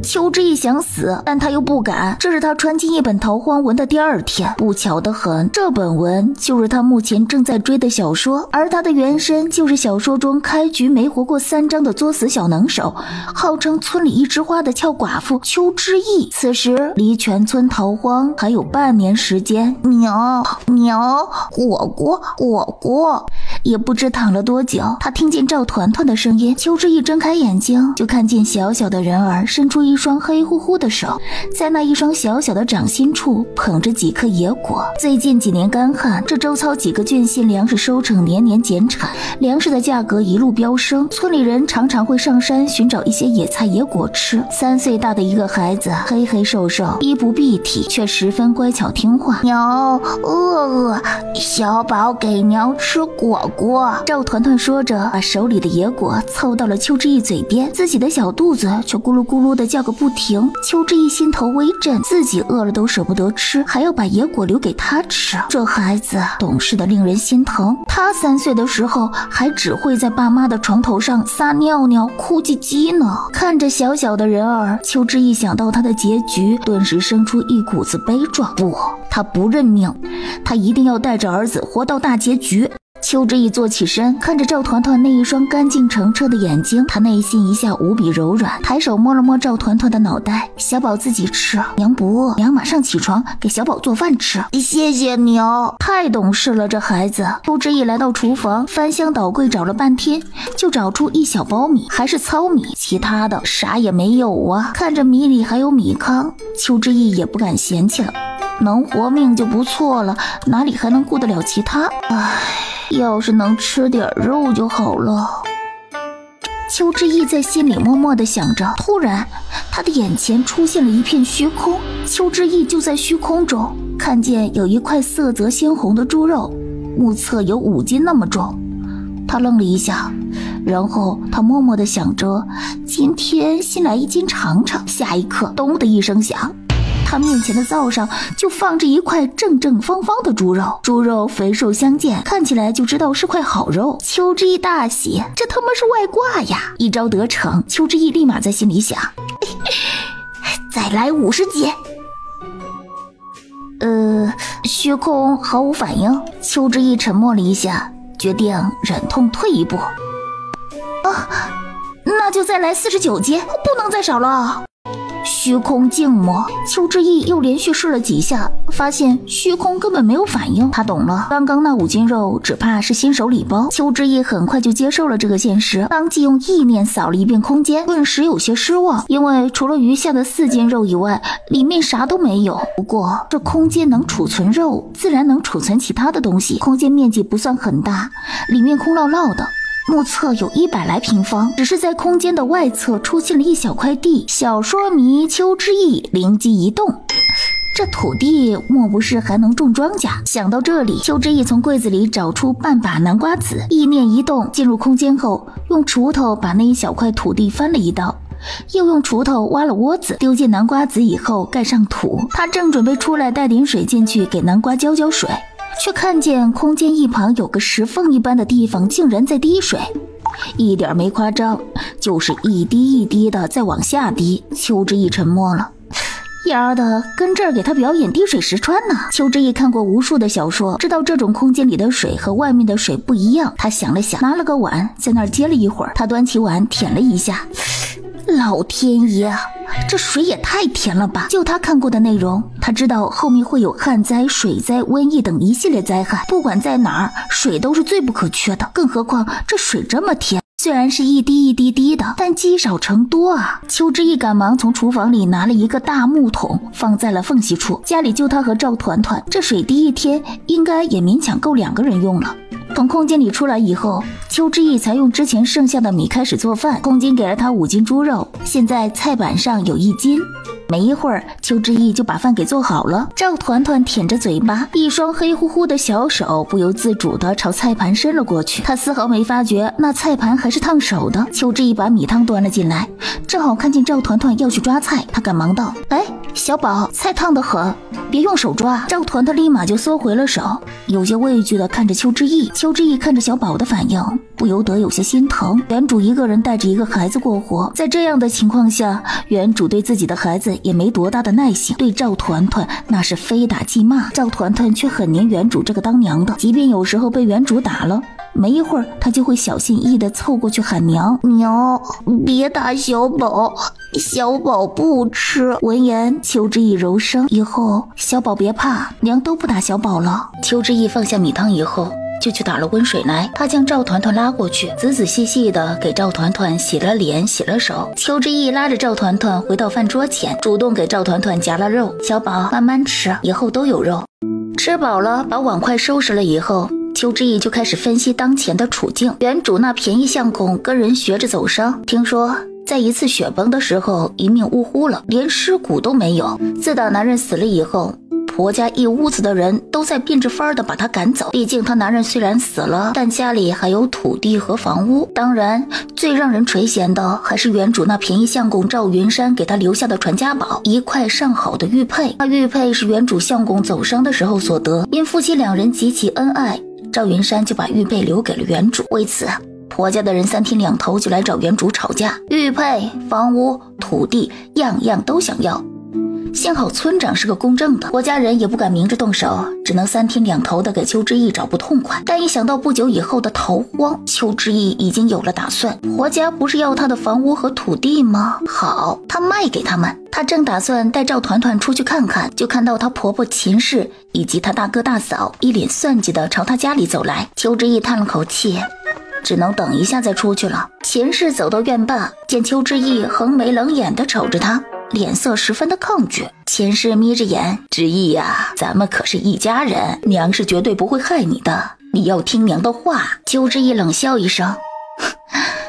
邱之义想死，但他又不敢。这是他穿进一本逃荒文的第2天，不巧得很，这本文就是他目前正在追的小说，而他的原身就是小说中开局没活过3章的作死小能手，号称村里一枝花的俏寡妇邱之义。此时离全村逃荒还有半年时间。喵喵，果果，也不知躺了多久，他听见赵团团的声音。邱之义睁开眼睛，就看见小小的人儿伸出一双黑乎乎的手，在那一双小小的掌心处捧着几颗野果。最近几年干旱，这周遭几个郡县粮食收成年年减产，粮食的价格一路飙升，村里人常常会上山寻找一些野菜野果吃。3岁大的一个孩子，黑黑瘦瘦，衣不蔽体，却十分乖巧听话。娘，饿，小宝给娘吃果果。赵团团说着，把手里的野果凑到了邱之义嘴边，自己的小肚子却咕噜咕噜的叫个不停。邱之义心头微震，自己饿了都舍不得吃，还要把野果留给他吃。这孩子懂事的令人心疼。他3岁的时候还只会在爸妈的床头上撒尿尿哭唧唧呢。看着小小的人儿，邱之义想到他的结局，顿时生出一股子悲壮。不，他不认命，他一定要带着儿子活到大结局。邱之义坐起身，看着赵团团那一双干净澄澈的眼睛，他内心一下无比柔软，抬手摸了摸赵团团的脑袋。小宝自己吃，娘不饿，娘马上起床给小宝做饭吃。谢谢你哦，太懂事了这孩子。邱之义来到厨房，翻箱倒柜找了半天，就找出一小包米，还是糙米，其他的啥也没有啊。看着米里还有米糠，邱之义也不敢嫌弃了，能活命就不错了，哪里还能顾得了其他？唉，要是能吃点肉就好了。邱之义在心里默默地想着，突然他的眼前出现了一片虚空，邱之义就在虚空中看见有一块色泽鲜红的猪肉，目测有5斤那么重。他愣了一下，然后他默默地想着，今天先来1斤尝尝。下一刻，咚的一声响，他面前的灶上就放着一块正正方方的猪肉，猪肉肥瘦相间，看起来就知道是块好肉。邱之义大喜，这他妈是外挂呀！一招得逞，邱之义立马在心里想，再来50斤。虚空毫无反应。邱之义沉默了一下，决定忍痛退一步。那就再来49斤，不能再少了。虚空静默，邱之义又连续试了几下，发现虚空根本没有反应。他懂了，刚刚那5斤肉只怕是新手礼包。邱之义很快就接受了这个现实，当即用意念扫了一遍空间，顿时有些失望，因为除了余下的4斤肉以外，里面啥都没有。不过这空间能储存肉，自然能储存其他的东西。空间面积不算很大，里面空落落的，目测有100来平方，只是在空间的外侧出现了一小块地。小说迷邱之义灵机一动，这土地莫不是还能种庄稼？想到这里，邱之义从柜子里找出半把南瓜籽，意念一动，进入空间后，用锄头把那一小块土地翻了一道，又用锄头挖了窝子，丢进南瓜籽以后盖上土。他正准备出来带点水进去给南瓜浇浇水，却看见空间一旁有个石缝一般的地方竟然在滴水，一点没夸张，就是一滴一滴的在往下滴。邱之义沉默了，丫的跟这儿给他表演滴水石穿呢。邱之义看过无数的小说，知道这种空间里的水和外面的水不一样。他想了想，拿了个碗在那儿接了一会儿，他端起碗舔了一下，老天爷，这水也太甜了吧！就他看过的内容，他知道后面会有旱灾、水灾、瘟疫等一系列灾害，不管在哪儿，水都是最不可缺的。更何况这水这么甜，虽然是一滴一滴滴的，但积少成多啊！邱之义赶忙从厨房里拿了一个大木桶，放在了缝隙处。家里就他和赵团团，这水滴一天应该也勉强够2个人用了。从空间里出来以后，邱之义才用之前剩下的米开始做饭。空间给了他5斤猪肉，现在菜板上有1斤。没一会儿，邱之义就把饭给做好了。赵团团舔着嘴巴，一双黑乎乎的小手不由自主地朝菜盘伸了过去。他丝毫没发觉那菜盘还是烫手的。邱之义把米汤端了进来，正好看见赵团团要去抓菜，他赶忙道：“哎，小宝，菜烫得很，别用手抓。赵团团立马就缩回了手，有些畏惧地看着邱之意。邱之意看着小宝的反应，不由得有些心疼。原主一个人带着一个孩子过活，在这样的情况下，原主对自己的孩子也没多大的耐性，对赵团团那是非打即骂。赵团团却很黏原主这个当娘的，即便有时候被原主打了，没一会儿他就会小心翼翼地凑过去喊娘娘，别打小宝，小宝不吃。闻言，邱之意柔声，以后小宝别怕，娘都不打小宝了。邱之意放下米汤以后，就去打了温水来。他将赵团团拉过去，仔仔细细的给赵团团洗了脸洗了手。邱之意拉着赵团团回到饭桌前，主动给赵团团夹了肉，小宝慢慢吃，以后都有肉。吃饱了，把碗筷收拾了以后，邱之意就开始分析当前的处境。原主那便宜相公跟人学着走伤，听说在一次雪崩的时候一命呜呼了，连尸骨都没有。自打男人死了以后，婆家一屋子的人都在变着法儿的把他赶走。毕竟他男人虽然死了，但家里还有土地和房屋。当然最让人垂涎的还是原主那便宜相公赵云山给他留下的传家宝，一块上好的玉佩。那玉佩是原主相公走伤的时候所得，因夫妻两人极其恩爱，赵云山就把玉佩留给了原主。为此婆家的人三天两头就来找原主吵架，玉佩、房屋、土地样样都想要。幸好村长是个公正的，婆家人也不敢明着动手，只能三天两头的给邱之意找不痛快。但一想到不久以后的逃荒，邱之意已经有了打算。婆家不是要他的房屋和土地吗？好，他卖给他们。他正打算带赵团团出去看看，就看到他婆婆秦氏以及他大哥大嫂一脸算计的朝他家里走来。邱之意叹了口气，只能等一下再出去了。秦氏走到院坝，见邱之意横眉冷眼地瞅着他，脸色十分的抗拒。秦氏眯着眼，之意呀，咱们可是一家人，娘是绝对不会害你的，你要听娘的话。邱之意冷笑一声，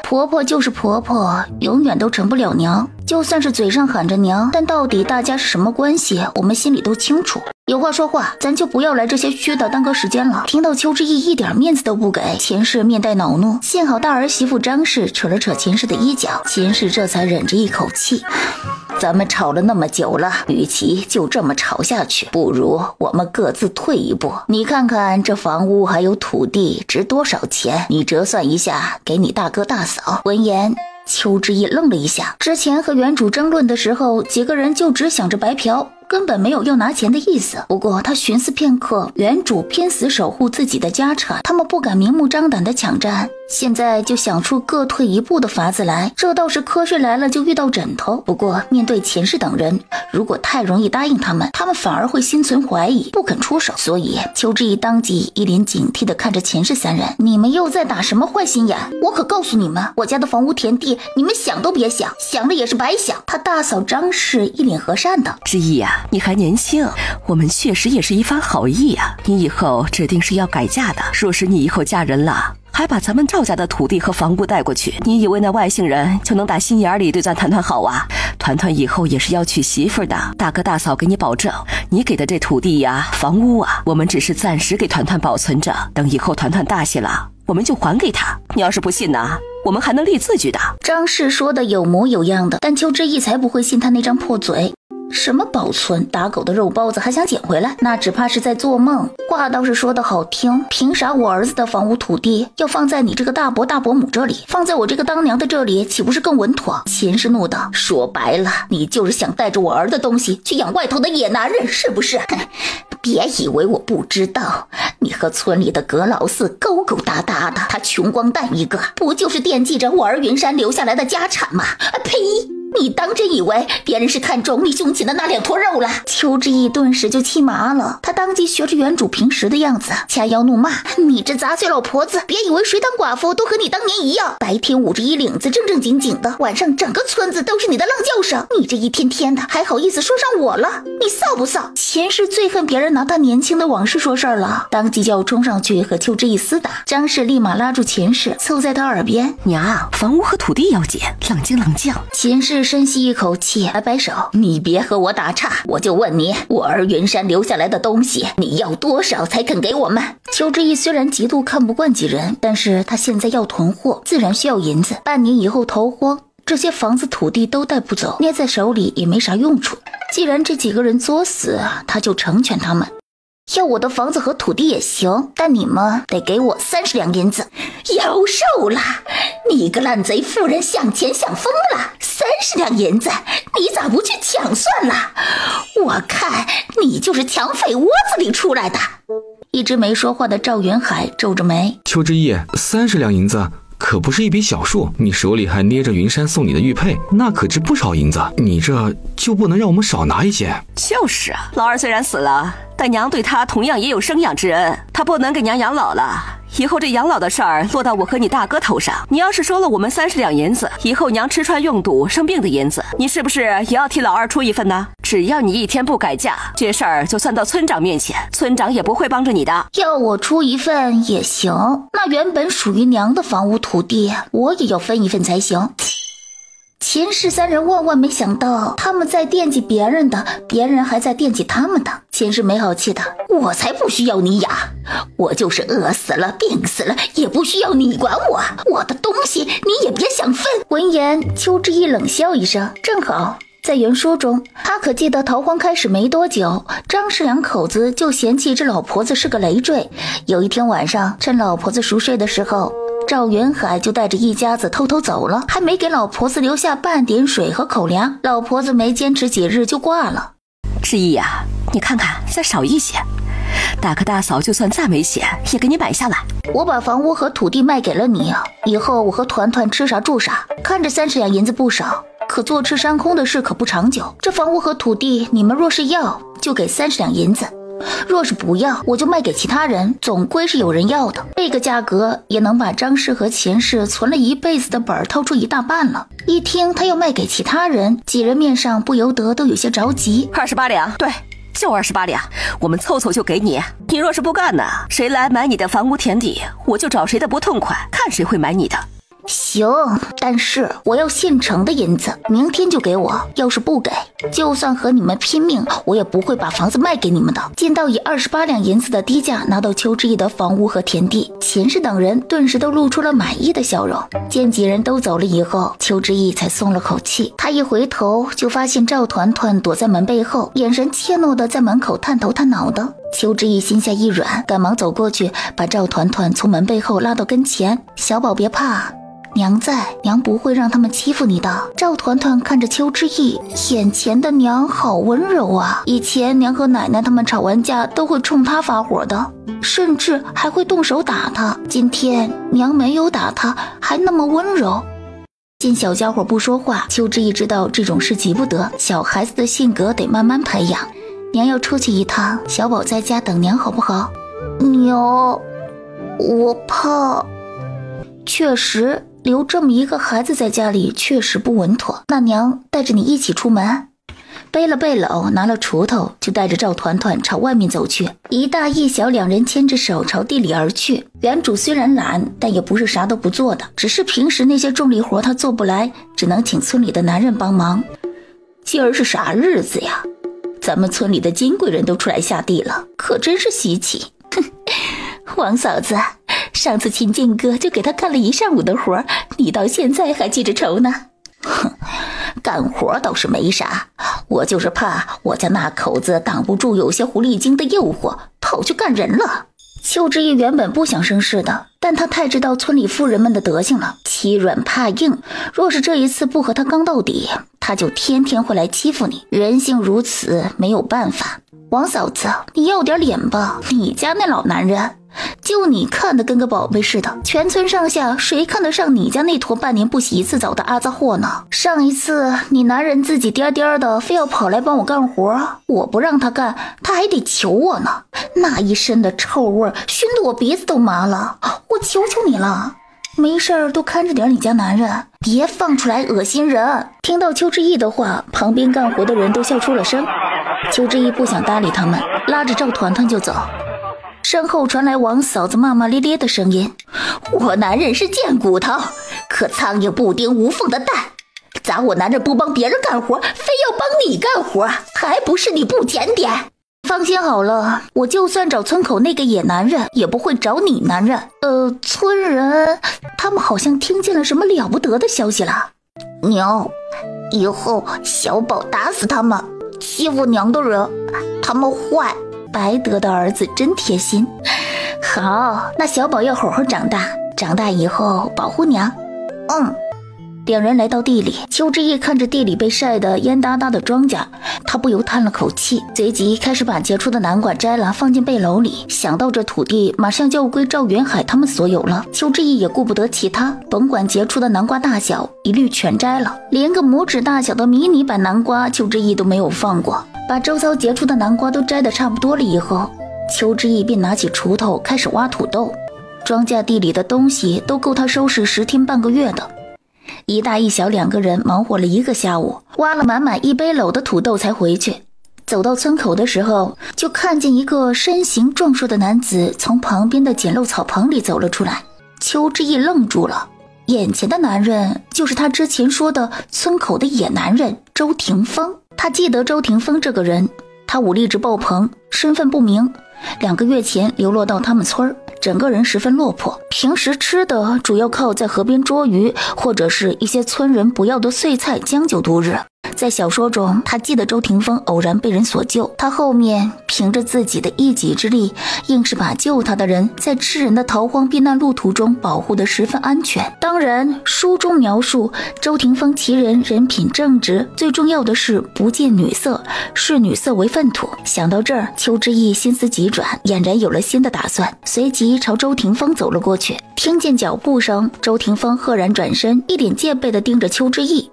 婆婆就是婆婆，永远都成不了娘。就算是嘴上喊着娘，但到底大家是什么关系，我们心里都清楚。有话说话，咱就不要来这些虚的耽搁时间了。听到邱之意一点面子都不给，秦氏面带恼怒。幸好大儿媳妇张氏扯了扯秦氏的衣角，秦氏这才忍着一口气。咱们吵了那么久了，与其就这么吵下去，不如我们各自退一步。你看看这房屋还有土地值多少钱，你折算一下给你大哥大嫂。闻言，邱之意愣了一下，之前和原主争论的时候，几个人就只想着白嫖，根本没有要拿钱的意思。不过他寻思片刻，原主拼死守护自己的家产，他们不敢明目张胆的抢占，现在就想出各退一步的法子来，这倒是瞌睡来了就遇到枕头。不过面对秦氏等人，如果太容易答应他们反而会心存怀疑，不肯出手。所以邱之意当即一脸警惕地看着秦氏三人，你们又在打什么坏心眼？我可告诉你们，我家的房屋田地你们想都别想，想了也是白想。他大嫂张氏一脸和善的，之意啊，你还年轻，我们确实也是一番好意啊。你以后指定是要改嫁的，若是你以后嫁人了，还把咱们赵家的土地和房屋带过去，你以为那外姓人就能打心眼里对咱团团好啊？团团以后也是要娶媳妇的，大哥大嫂给你保证，你给的这土地呀、房屋啊，我们只是暂时给团团保存着，等以后团团大些了，我们就还给他。你要是不信呢，我们还能立字据的。张氏说的有模有样的，但邱之意才不会信他那张破嘴。什么保存，打狗的肉包子还想捡回来，那只怕是在做梦。话倒是说得好听，凭啥我儿子的房屋土地要放在你这个大伯大伯母这里，放在我这个当娘的这里岂不是更稳妥？秦氏怒道，说白了，你就是想带着我儿的东西去养外头的野男人是不是？别以为我不知道，你和村里的葛老四勾勾搭搭的，他穷光蛋一个，不就是惦记着我儿云山留下来的家产吗？呸！你当真以为别人是看中你胸前的那两坨肉了？邱之意顿时就气麻了，他当即学着原主平时的样子，掐腰怒骂，你这杂碎老婆子，别以为谁当寡妇都和你当年一样，白天捂着衣领子正正经经的，晚上整个村子都是你的浪叫声，你这一天天的还好意思说上我了，你臊不臊？秦氏最恨别人拿他年轻的往事说事儿了，当即就要冲上去和邱之意厮打。张氏立马拉住秦氏，凑在他耳边，娘，房屋和土地要紧，冷静冷静。秦氏深吸一口气，摆摆手，你别和我打岔，我就问你，我儿云山留下来的东西你要多少才肯给我们？邱之意虽然极度看不惯几人，但是他现在要囤货，自然需要银子，半年以后逃荒，这些房子土地都带不走，捏在手里也没啥用处。既然这几个人作死，他就成全他们。要我的房子和土地也行，但你们得给我30两银子。妖兽啦！你个烂贼妇人，想钱想疯了！30两银子，你咋不去抢算了？我看你就是抢匪窝子里出来的。一直没说话的赵云海皱着眉，邱之意，30两银子可不是一笔小数，你手里还捏着云山送你的玉佩，那可值不少银子，你这就不能让我们少拿一些？就是啊，老二虽然死了，但娘对他同样也有生养之恩，他不能给娘养老了。以后这养老的事儿落到我和你大哥头上，你要是收了我们30两银子，以后娘吃穿用度生病的银子，你是不是也要替老二出一份呢？只要你一天不改嫁，这事儿就算到村长面前，村长也不会帮着你的。要我出一份也行，那原本属于娘的房屋土地，我也要分一份才行。秦氏三人万万没想到，他们在惦记别人的，别人还在惦记他们的。秦氏没好气的，我才不需要你养，我就是饿死了病死了也不需要你管我，我的东西你也别想分。闻言，邱之意冷笑一声，正好在原书中，他可记得逃荒开始没多久，张氏两口子就嫌弃这老婆子是个累赘。有一天晚上，趁老婆子熟睡的时候，赵云海就带着一家子偷偷走了，还没给老婆子留下半点水和口粮，老婆子没坚持几日就挂了。之意呀，你看看再少一些，大哥大嫂就算再没钱也给你买下来。我把房屋和土地卖给了你，以后我和团团吃啥住啥，看着30两银子不少，可坐吃山空的事可不长久。这房屋和土地你们若是要，就给30两银子，若是不要，我就卖给其他人，总归是有人要的。这个价格也能把张氏和秦氏存了一辈子的本掏出一大半了。一听他要卖给其他人，几人面上不由得都有些着急。28两，对，就28两，我们凑凑就给你。你若是不干呢，谁来买你的房屋田地，我就找谁的不痛快，看谁会买你的。行，但是我要现成的银子，明天就给我。要是不给，就算和你们拼命，我也不会把房子卖给你们的。见到以28两银子的低价拿到邱之意的房屋和田地，秦氏等人顿时都露出了满意的笑容。见几人都走了以后，邱之意才松了口气。他一回头就发现赵团团躲在门背后，眼神怯懦的在门口探头探脑的。邱之意心下一软，赶忙走过去，把赵团团从门背后拉到跟前。小宝别怕，娘在，娘不会让他们欺负你的。赵团团看着邱之意，眼前的娘好温柔啊，以前娘和奶奶他们吵完架都会冲她发火的，甚至还会动手打她。今天娘没有打她，还那么温柔。见小家伙不说话，邱之意知道这种事急不得，小孩子的性格得慢慢培养。娘要出去一趟，小宝在家等娘好不好？娘，我怕。确实，留这么一个孩子在家里确实不稳妥。那娘带着你一起出门。背了背篓，拿了锄头，就带着赵团团朝外面走去。一大一小两人牵着手朝地里而去。原主虽然懒，但也不是啥都不做的，只是平时那些重力活他做不来，只能请村里的男人帮忙。今儿是啥日子呀？咱们村里的金贵人都出来下地了，可真是稀奇。王嫂子，上次秦建哥就给他干了一上午的活，你到现在还记着仇呢。哼，干活倒是没啥，我就是怕我家那口子挡不住有些狐狸精的诱惑，跑去干人了。邱之意原本不想生事的，但他太知道村里妇人们的德行了，欺软怕硬。若是这一次不和他刚到底，他就天天会来欺负你。人性如此，没有办法。王嫂子，你要点脸吧，你家那老男人就你看得跟个宝贝似的，全村上下谁看得上你家那坨半年不洗一次澡的阿杂货呢？上一次你男人自己颠颠的非要跑来帮我干活，我不让他干，他还得求我呢，那一身的臭味熏得我鼻子都麻了。我求求你了，没事儿多看着点你家男人，别放出来恶心人。听到邱之意的话，旁边干活的人都笑出了声。邱之意不想搭理他们，拉着赵团团就走。身后传来王嫂子骂骂咧咧的声音：我男人是贱骨头，可苍蝇不叮无缝的蛋，咋我男人不帮别人干活，非要帮你干活，还不是你不检点？放心好了，我就算找村口那个野男人，也不会找你男人。村人他们好像听见了什么了不得的消息了。娘，以后小宝打死他们，欺负娘的人，他们坏。白德的儿子真贴心。好，那小宝要好好长大，长大以后保护娘。两人来到地里，邱之义看着地里被晒得烟哒哒的庄稼，他不由叹了口气，随即开始把结出的南瓜摘了放进背篓里。想到这土地马上就要归赵元海他们所有了，邱之义也顾不得其他，甭管结出的南瓜大小，一律全摘了，连个拇指大小的迷你版南瓜邱之义都没有放过。把周遭结出的南瓜都摘得差不多了以后，邱之义便拿起锄头开始挖土豆。庄稼地里的东西都够他收拾10天半个月的。一大一小2个人忙活了1个下午，挖了满满1背篓的土豆才回去。走到村口的时候，就看见一个身形壮硕的男子从旁边的简陋草棚里走了出来。邱之义愣住了，眼前的男人就是他之前说的村口的野男人周廷峰。他记得周廷峰这个人，他武力值爆棚，身份不明，2个月前流落到他们村，整个人十分落魄，平时吃的主要靠在河边捉鱼，或者是一些村人不要的碎菜将就度日。在小说中，他记得周廷峰偶然被人所救，他后面凭着自己的一己之力，硬是把救他的人在吃人的逃荒避难路途中保护得十分安全。当然，书中描述周廷峰其人人品正直，最重要的是不近女色，视女色为粪土。想到这儿，邱之义心思急转，俨然有了新的打算，随即朝周廷峰走了过去。听见脚步声，周廷峰赫然转身，一脸戒备地盯着邱之义。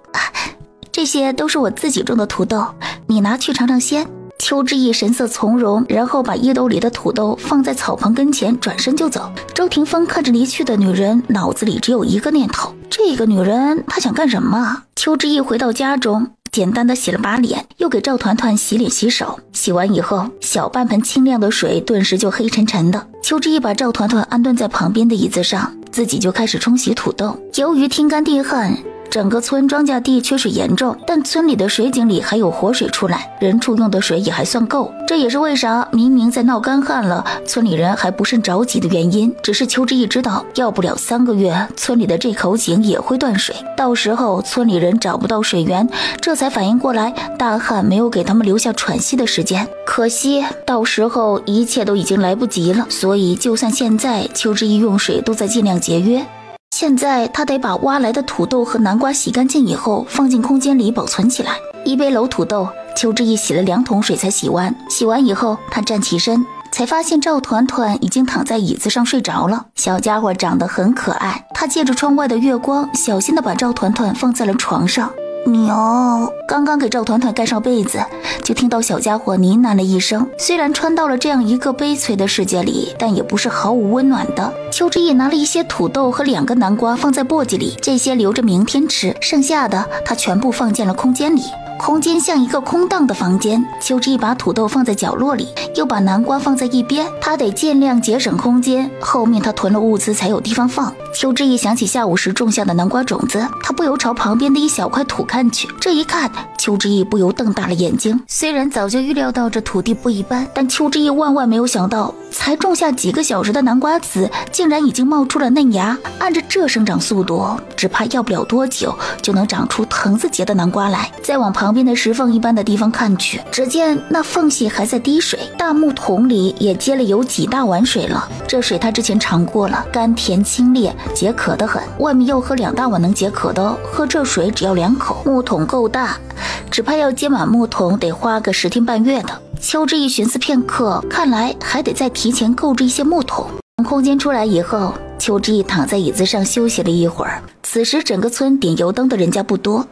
这些都是我自己种的土豆，你拿去尝尝鲜。邱之义神色从容，然后把衣兜里的土豆放在草棚跟前，转身就走。周廷峰看着离去的女人，脑子里只有一个念头：这个女人她想干什么？邱之义回到家中，简单的洗了把脸，又给赵团团洗脸洗手。洗完以后，小半盆清亮的水顿时就黑沉沉的。邱之义把赵团团安顿在旁边的椅子上，自己就开始冲洗土豆。由于天干地旱，整个村庄稼地缺水严重，但村里的水井里还有活水出来，人畜用的水也还算够。这也是为啥明明在闹干旱了，村里人还不甚着急的原因。只是邱之义知道，要不了3个月，村里的这口井也会断水，到时候村里人找不到水源，这才反应过来大旱没有给他们留下喘息的时间。可惜到时候一切都已经来不及了，所以就算现在邱之义用水都在尽量节约。现在他得把挖来的土豆和南瓜洗干净以后放进空间里保存起来。1背篓土豆，邱之义洗了2桶水才洗完。洗完以后，他站起身，才发现赵团团已经躺在椅子上睡着了。小家伙长得很可爱，他借着窗外的月光，小心地把赵团团放在了床上。喵！刚刚给赵团团盖上被子，就听到小家伙呢喃了一声。虽然穿到了这样一个悲催的世界里，但也不是毫无温暖的。邱之义拿了一些土豆和2个南瓜放在簸箕里，这些留着明天吃，剩下的他全部放进了空间里。空间像一个空荡的房间，邱之义把土豆放在角落里，又把南瓜放在一边，他得尽量节省空间，后面他囤了物资才有地方放。邱之义想起下午时种下的南瓜种子，他不由朝旁边的一小块土看去，这一看，邱之义不由瞪大了眼睛。虽然早就预料到这土地不一般，但邱之义万万没有想到，才种下几个小时的南瓜籽竟然已经冒出了嫩芽，按着这生长速度，只怕要不了多久就能长出藤子结的南瓜来。再往旁边的石缝一般的地方看去，只见那缝隙还在滴水，大木桶里也接了有几大碗水了。这水他之前尝过了，甘甜清冽，解渴得很。外面要喝2大碗能解渴的，喝这水只要2口。木桶够大，只怕要接满木桶得花个10天半月的。邱之义寻思片刻，看来还得再提前购置一些木桶。从空间出来以后，邱之义躺在椅子上休息了一会儿。此时整个村点油灯的人家不多，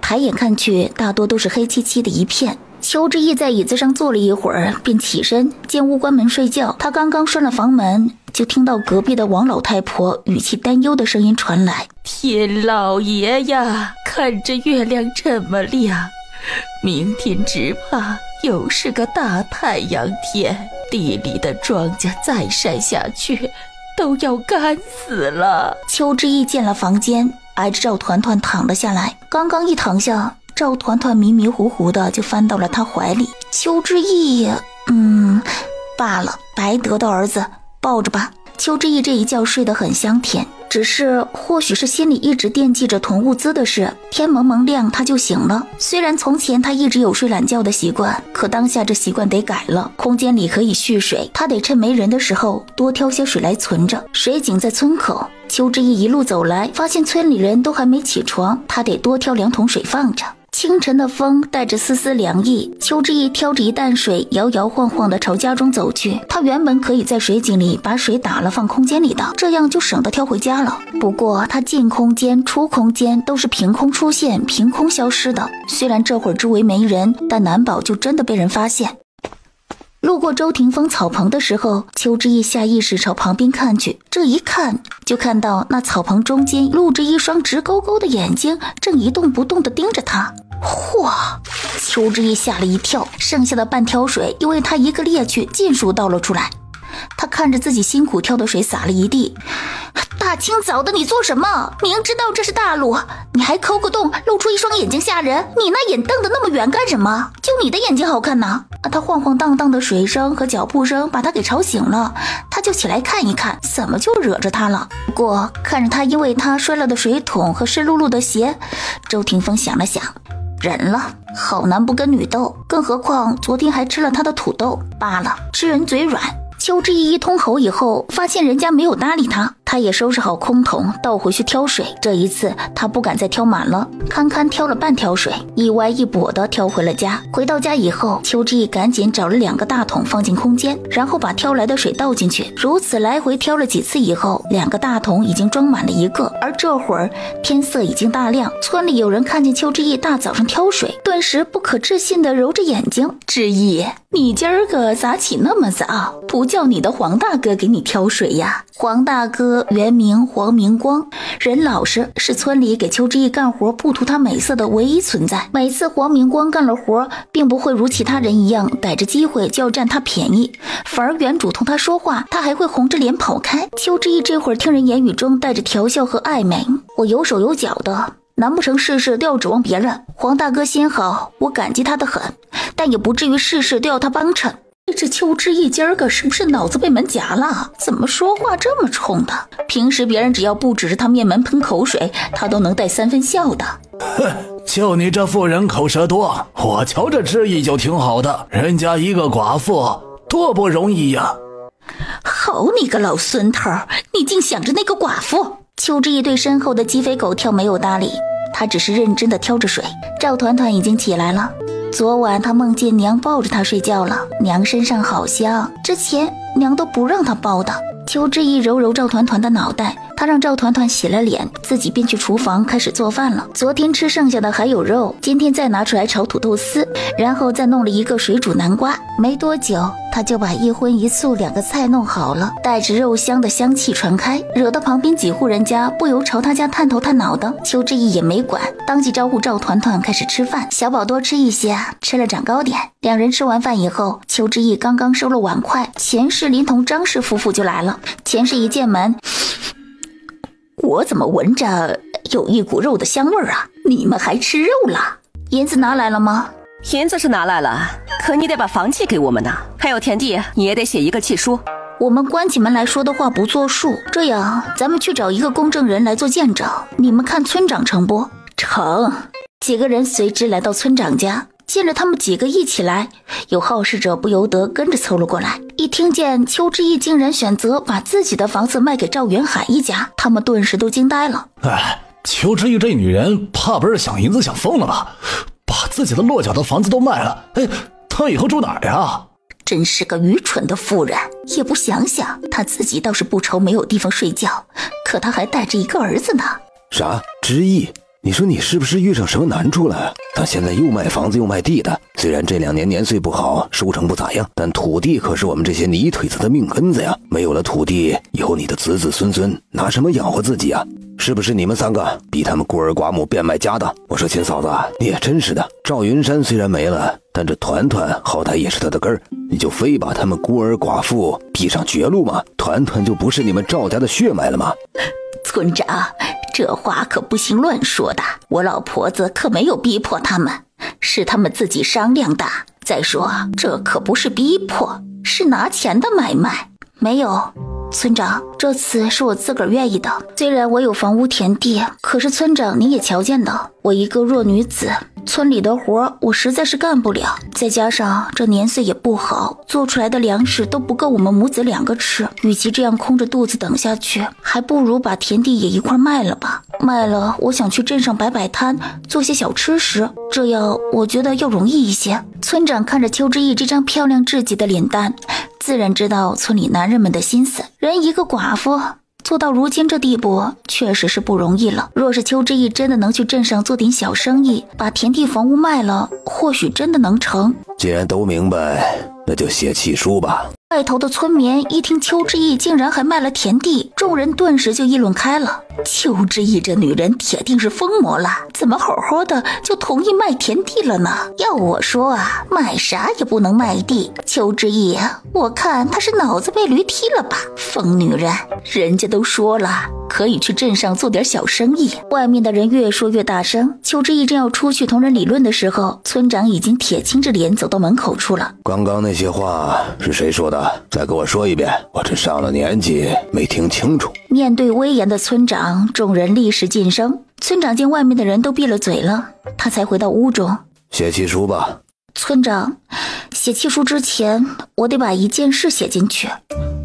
抬眼看去大多都是黑漆漆的一片。邱之义在椅子上坐了一会儿，便起身进屋关门睡觉。他刚刚拴了房门，就听到隔壁的王老太婆语气担忧的声音传来：天老爷呀，看着月亮这么亮，明天只怕又是个大太阳天，地里的庄稼再晒下去都要干死了。邱之义进了房间，挨着赵团团躺了下来。刚刚一躺下，赵团团迷迷糊糊的就翻到了他怀里。邱之义罢了，白德的儿子，抱着吧。邱之义这一觉睡得很香甜，只是或许是心里一直惦记着囤物资的事，天蒙蒙亮他就醒了。虽然从前他一直有睡懒觉的习惯，可当下这习惯得改了。空间里可以蓄水，他得趁没人的时候多挑些水来存着。水井在村口，邱之义一路走来，发现村里人都还没起床，他得多挑2桶水放着。清晨的风带着丝丝凉意，邱之义挑着一担水，摇摇晃晃地朝家中走去。他原本可以在水井里把水打了放空间里的，这样就省得挑回家了。不过他进空间出空间都是凭空出现凭空消失的，虽然这会儿周围没人，但难保就真的被人发现。路过周霆锋草棚的时候，邱之义下意识朝旁边看去，这一看就看到那草棚中间露着一双直勾勾的眼睛，正一动不动地盯着他。嚯！邱之义吓了一跳，剩下的半挑水因为他一个趔趄尽数倒了出来。他看着自己辛苦挑的水洒了一地。大清早的你做什么？明知道这是大路，你还抠个洞露出一双眼睛吓人，你那眼瞪得那么远干什么？就你的眼睛好看呢。他晃晃荡荡的水声和脚步声把他给吵醒了，他就起来看一看，怎么就惹着他了。不过看着他因为他摔了的水桶和湿漉漉的鞋，周霆锋想了想，忍了，好男不跟女斗，更何况昨天还吃了他的土豆，罢了，吃人嘴软。邱之义一通吼以后，发现人家没有搭理他，他也收拾好空桶倒回去挑水。这一次他不敢再挑满了，堪堪挑了半挑水，一歪一跛的挑回了家。回到家以后，邱之义赶紧找了2个大桶放进空间，然后把挑来的水倒进去。如此来回挑了几次以后，2个大桶已经装满了1个。而这会儿天色已经大亮，村里有人看见邱之义大早上挑水，顿时不可置信地揉着眼睛：之义，你今儿个咋起那么早？不叫你的黄大哥给你挑水呀？黄大哥原名黄明光，人老实，是村里给邱之义干活不图他美色的唯一存在。每次黄明光干了活，并不会如其他人一样逮着机会就要占他便宜，反而原主同他说话，他还会红着脸跑开。邱之义这会儿听人言语中带着调笑和暧昧，我有手有脚的，难不成事事都要指望别人？黄大哥心好，我感激他的很，但也不至于事事都要他帮衬。这邱之义今儿个是不是脑子被门夹了？怎么说话这么冲的？平时别人只要不指着他面门喷口水，他都能带3分笑的。哼，就你这妇人口舌多，我瞧这之义就挺好的，人家一个寡妇多不容易呀。好你个老孙头，你竟想着那个寡妇！邱之义对身后的鸡飞狗跳没有搭理，他只是认真地挑着水。赵团团已经起来了，昨晚他梦见娘抱着他睡觉了，娘身上好香，之前娘都不让他抱的。邱之义揉揉赵团团的脑袋，他让赵团团洗了脸，自己便去厨房开始做饭了。昨天吃剩下的还有肉，今天再拿出来炒土豆丝，然后再弄了一个水煮南瓜。没多久他就把一荤一素2个菜弄好了，带着肉香的香气传开，惹得旁边几户人家不由朝他家探头探脑的。邱之义也没管，当即招呼赵团团开始吃饭，小宝多吃一些，吃了长高点。2人吃完饭以后，邱之义刚刚收了碗筷，钱氏林同张氏夫妇就来了。钱氏一见门，我怎么闻着有一股肉的香味啊？你们还吃肉了？银子拿来了吗？银子是拿来了，可你得把房契给我们呢，还有田地你也得写一个契书。我们关起门来说的话不作数，这样咱们去找一个公证人来做见证，你们看村长成不？成。几个人随之来到村长家，见着他们几个一起来，有好事者不由得跟着凑了过来。一听见邱之义竟然选择把自己的房子卖给赵元海一家，他们顿时都惊呆了。邱之义这女人怕不是想银子想疯了吧？把自己的落脚的房子都卖了，她以后住哪儿呀？真是个愚蠢的妇人，也不想想她自己倒是不愁没有地方睡觉，可她还带着一个儿子呢。啥？之义？你说你是不是遇上什么难处了？他现在又卖房子又卖地的，虽然这2年年岁不好，收成不咋样，但土地可是我们这些泥腿子的命根子呀！没有了土地，以后你的子子孙孙拿什么养活自己啊？是不是你们3个逼他们孤儿寡母变卖家当？我说秦嫂子，你也真是的，赵云山虽然没了，但这团团好歹也是他的根儿，你就非把他们孤儿寡妇逼上绝路吗？团团就不是你们赵家的血脉了吗？村长，这话可不行乱说的，我老婆子可没有逼迫他们，是他们自己商量的。再说这可不是逼迫，是拿钱的买卖。没有，村长，这次是我自个儿愿意的。虽然我有房屋田地，可是村长您也瞧见的，我一个弱女子，村里的活我实在是干不了。再加上这年岁也不好，做出来的粮食都不够我们母子两个吃。与其这样空着肚子等下去，还不如把田地也一块卖了吧。卖了，我想去镇上摆摆摊，做些小吃食，这样我觉得要容易一些。村长看着邱之义这张漂亮至极的脸蛋，自然知道村里男人们的心思。人一个寡妇做到如今这地步，确实是不容易了。若是邱之义真的能去镇上做点小生意，把田地房屋卖了，或许真的能成。既然都明白，那就写契书吧。外头的村民一听邱之义竟然还卖了田地，众人顿时就议论开了。邱之义这女人铁定是疯魔了，怎么好好的就同意卖田地了呢？要我说啊，卖啥也不能卖地。邱之义，我看她是脑子被驴踢了吧，疯女人！人家都说了，可以去镇上做点小生意。外面的人越说越大声，邱之义正要出去同人理论的时候，村长已经铁青着脸走到门口处了。刚刚那些话是谁说的？再给我说一遍，我这上了年纪没听清楚。面对威严的村长，众人立时噤声。村长见外面的人都闭了嘴了，他才回到屋中。写契书吧。村长，写契书之前，我得把一件事写进去。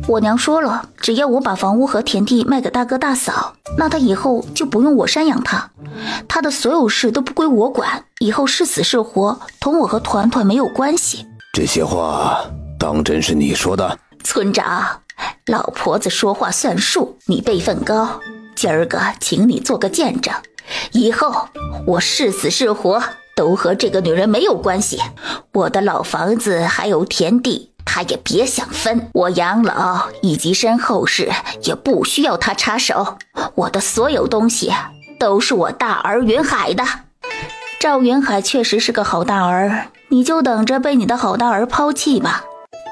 我娘说了，只要我把房屋和田地卖给大哥大嫂，那他以后就不用我赡养他，他的所有事都不归我管，以后是死是活，同我和团团没有关系。这些话当真是你说的？村长，老婆子说话算数，你辈分高，今儿个请你做个见证，以后我是死是活都和这个女人没有关系。我的老房子还有田地，她也别想分。我养老以及身后事也不需要她插手。我的所有东西都是我大儿云海的。赵云海确实是个好大儿，你就等着被你的好大儿抛弃吧。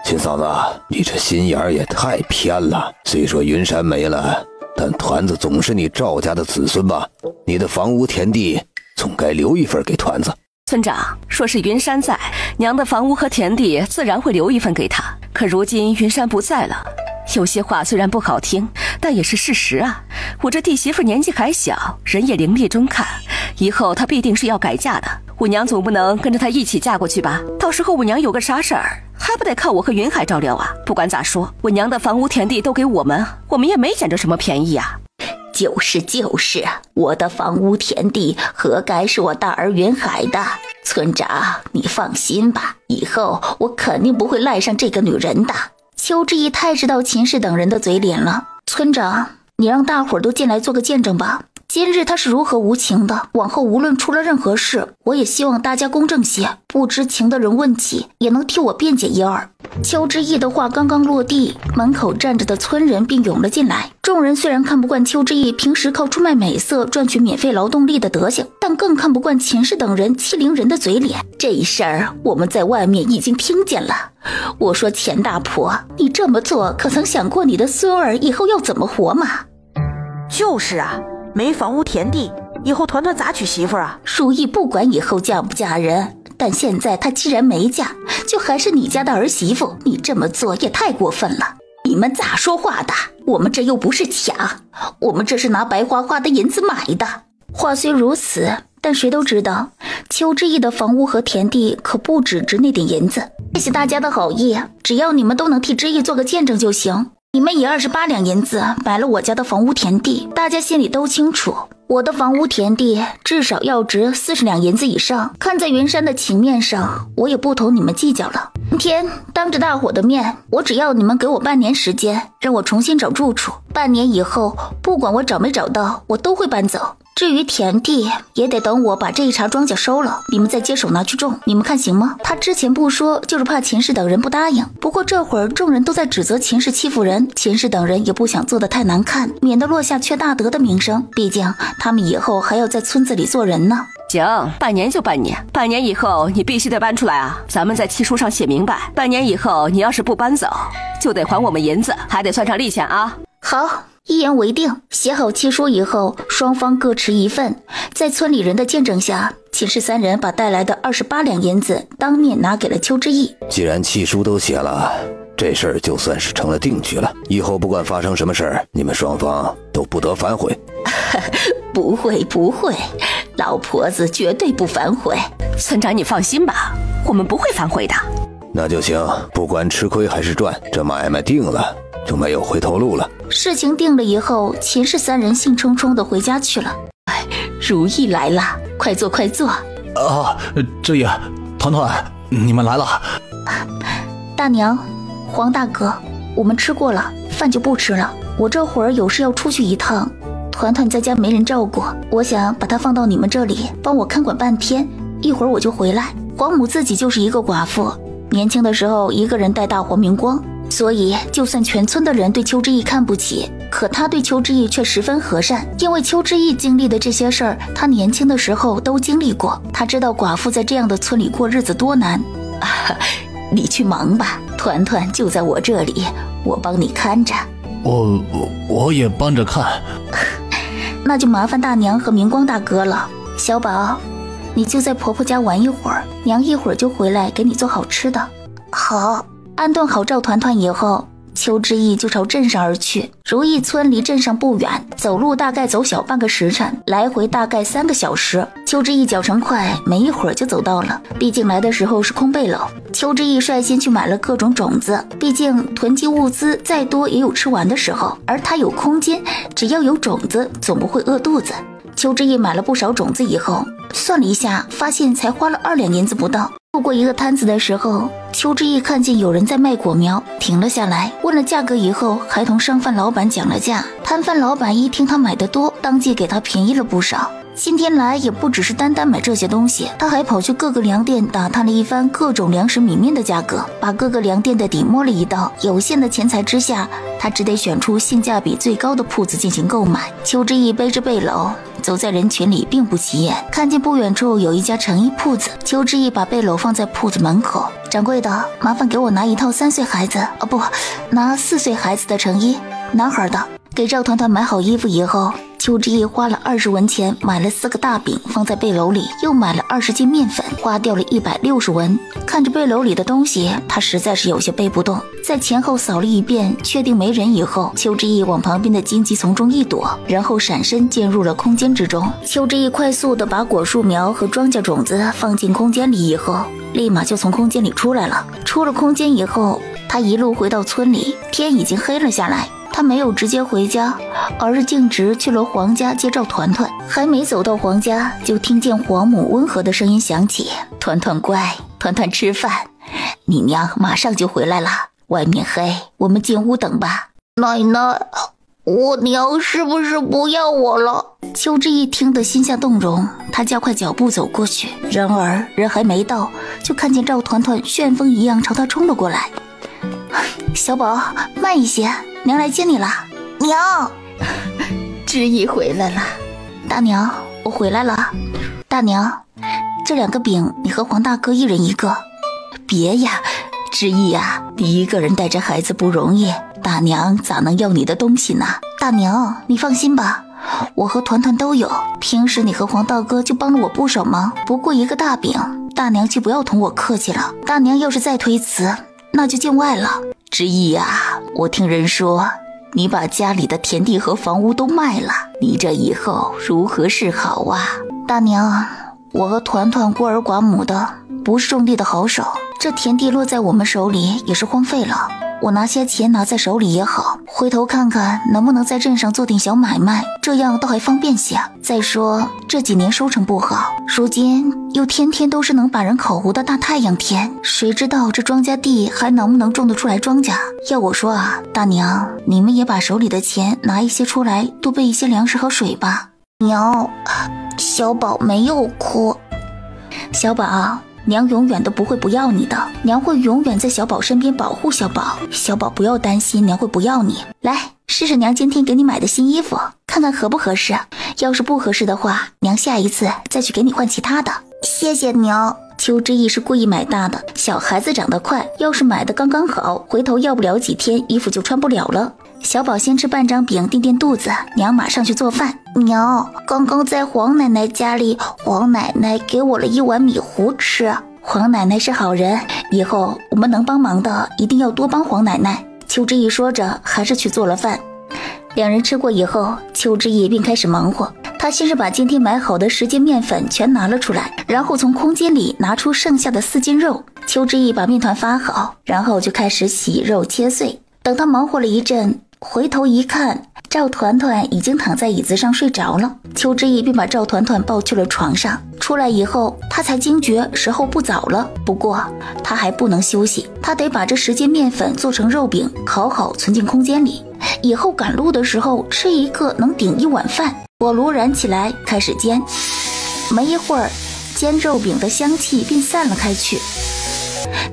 秦嫂子，你这心眼儿也太偏了。虽说云山没了，但团子总是你赵家的子孙吧？你的房屋田地总该留一份给团子。村长，若是云山在，娘的房屋和田地自然会留一份给他。可如今云山不在了，有些话虽然不好听，但也是事实啊。我这弟媳妇年纪还小，人也伶俐中看，以后她必定是要改嫁的。我娘总不能跟着她一起嫁过去吧？到时候我娘有个啥事儿，还不得靠我和云海照料啊？不管咋说，我娘的房屋田地都给我们也没捡着什么便宜啊。就是，我的房屋田地何该是我大儿云海的？村长，你放心吧，以后我肯定不会赖上这个女人的。邱之义太知道秦氏等人的嘴脸了。村长，你让大伙儿都进来做个见证吧。今日他是如何无情的，往后无论出了任何事，我也希望大家公正些，不知情的人问起也能替我辩解一二。邱之义的话刚刚落地，门口站着的村人便涌了进来。众人虽然看不惯邱之义平时靠出卖美色赚取免费劳动力的德行，但更看不惯秦氏等人欺凌人的嘴脸。这事儿我们在外面已经听见了。我说钱大婆，你这么做可曾想过你的孙儿以后要怎么活吗？就是啊，没房屋田地，以后团团咋娶媳妇啊？如意不管以后嫁不嫁人，但现在她既然没嫁，就还是你家的儿媳妇，你这么做也太过分了。你们咋说话的？我们这又不是抢，我们这是拿白花花的银子买的。话虽如此，但谁都知道邱之义的房屋和田地可不只值那点银子。谢谢大家的好意，只要你们都能替之义做个见证就行。你们以28两银子买了我家的房屋田地，大家心里都清楚，我的房屋田地至少要值40两银子以上。看在云山的情面上，我也不同你们计较了。今天当着大伙的面，我只要你们给我半年时间，让我重新找住处。半年以后，不管我找没找到，我都会搬走。至于田地，也得等我把这一茬庄稼收了，你们再接手拿去种，你们看行吗？他之前不说，就是怕秦氏等人不答应。不过这会儿众人都在指责秦氏欺负人，秦氏等人也不想做得太难看，免得落下缺大德的名声。毕竟他们以后还要在村子里做人呢。行，半年就半年，半年以后你必须得搬出来啊！咱们在契书上写明白，半年以后你要是不搬走，就得还我们银子，还得算上利钱啊！好，一言为定。写好契书以后，双方各持一份。在村里人的见证下，秦氏三人把带来的28两银子当面拿给了邱之义。既然契书都写了，这事儿就算是成了定局了。以后不管发生什么事儿，你们双方都不得反悔。不会不会，老婆子绝对不反悔。村长你放心吧，我们不会反悔的。那就行，不管吃亏还是赚，这买卖定了就没有回头路了。事情定了以后，秦氏三人兴冲冲地回家去了。如意来了，快坐快坐。知意、团团，你们来了。大娘，黄大哥，我们吃过了，饭就不吃了。我这会儿有事要出去一趟，团团在家没人照顾，我想把他放到你们这里，帮我看管半天，一会儿我就回来。黄母自己就是一个寡妇，年轻的时候一个人带大黄明光，所以就算全村的人对邱之义看不起，可他对邱之义却十分和善，因为邱之义经历的这些事儿，他年轻的时候都经历过，他知道寡妇在这样的村里过日子多难。你去忙吧，团团就在我这里，我帮你看着。我也帮着看。那就麻烦大娘和明光大哥了。小宝，你就在婆婆家玩一会儿，娘一会儿就回来给你做好吃的。好。安顿好赵团团以后，邱之义就朝镇上而去。如意村离镇上不远，走路大概走小半个时辰，来回大概3个小时。邱之义脚程快，没一会儿就走到了。毕竟来的时候是空背篓，邱之义率先去买了各种种子，毕竟囤积物资再多也有吃完的时候，而他有空间，只要有种子总不会饿肚子。邱之义买了不少种子以后，算了一下，发现才花了2两银子不到。路过一个摊子的时候，邱之义看见有人在卖果苗，停了下来，问了价格以后，还同商贩老板讲了价。摊贩老板一听他买的多，当即给他便宜了不少。今天来也不只是单单买这些东西，他还跑去各个粮店打探了一番各种粮食米面的价格，把各个粮店的底摸了一道。有限的钱财之下，他只得选出性价比最高的铺子进行购买。邱之义背着背篓走在人群里并不起眼，看见不远处有一家成衣铺子，邱之义把背篓放在铺子门口。掌柜的，麻烦给我拿一套3岁孩子，拿4岁孩子的成衣，男孩的。给赵团团买好衣服以后，邱之义花了20文钱买了4个大饼放在背篓里，又买了20斤面粉，花掉了160文。看着背篓里的东西，他实在是有些背不动。在前后扫了一遍，确定没人以后，邱之义往旁边的荆棘丛中一躲，然后闪身进入了空间之中。邱之义快速地把果树苗和庄稼种子放进空间里以后，立马就从空间里出来了。出了空间以后，他一路回到村里，天已经黑了下来。他没有直接回家，而是径直去了黄家接赵团团。还没走到黄家，就听见黄母温和的声音响起：“团团乖，团团吃饭，你娘马上就回来了。外面黑，我们进屋等吧。”奶奶，我娘是不是不要我了？邱之义听得心下动容，他加快脚步走过去，然而人还没到，就看见赵团团旋风一样朝他冲了过来。小宝，慢一些，娘来接你了。娘，知意回来了。大娘，我回来了。大娘，这2个饼你和黄大哥一人1个。别呀，知意呀，你一个人带着孩子不容易，大娘咋能要你的东西呢？大娘，你放心吧，我和团团都有，平时你和黄大哥就帮了我不少忙，不过1个大饼，大娘就不要同我客气了。大娘要是再推辞，那就见外了。知意呀，我听人说你把家里的田地和房屋都卖了，你这以后如何是好啊？大娘，我和团团孤儿寡母的，不是种地的好手，这田地落在我们手里也是荒废了。我拿些钱拿在手里也好，回头看看能不能在镇上做点小买卖，这样倒还方便些。再说这几年收成不好，如今又天天都是能把人烤糊的大太阳天，谁知道这庄稼地还能不能种得出来庄稼？要我说啊，大娘，你们也把手里的钱拿一些出来，多备一些粮食和水吧。娘，小宝没有哭。小宝，娘永远都不会不要你的，娘会永远在小宝身边保护小宝。小宝不要担心娘会不要你，来试试娘今天给你买的新衣服，看看合不合适。要是不合适的话，娘下一次再去给你换其他的。谢谢娘。邱之义是故意买大的，小孩子长得快，要是买的刚刚好，回头要不了几天衣服就穿不了了。小宝先吃半张饼垫垫肚子，娘马上去做饭。娘，刚刚在黄奶奶家里，黄奶奶给我了1碗米糊吃。黄奶奶是好人，以后我们能帮忙的一定要多帮黄奶奶。邱之义说着，还是去做了饭。两人吃过以后，邱之义便开始忙活。他先是把今天买好的10斤面粉全拿了出来，然后从空间里拿出剩下的4斤肉。邱之义把面团发好，然后就开始洗肉切碎。等他忙活了一阵，回头一看，赵团团已经躺在椅子上睡着了。邱之义便把赵团团抱去了床上。出来以后，他才惊觉时候不早了。不过他还不能休息，他得把这10斤面粉做成肉饼，烤好存进空间里，以后赶路的时候吃一个能顶1碗饭。火炉燃起来，开始煎。没一会儿，煎肉饼的香气便散了开去。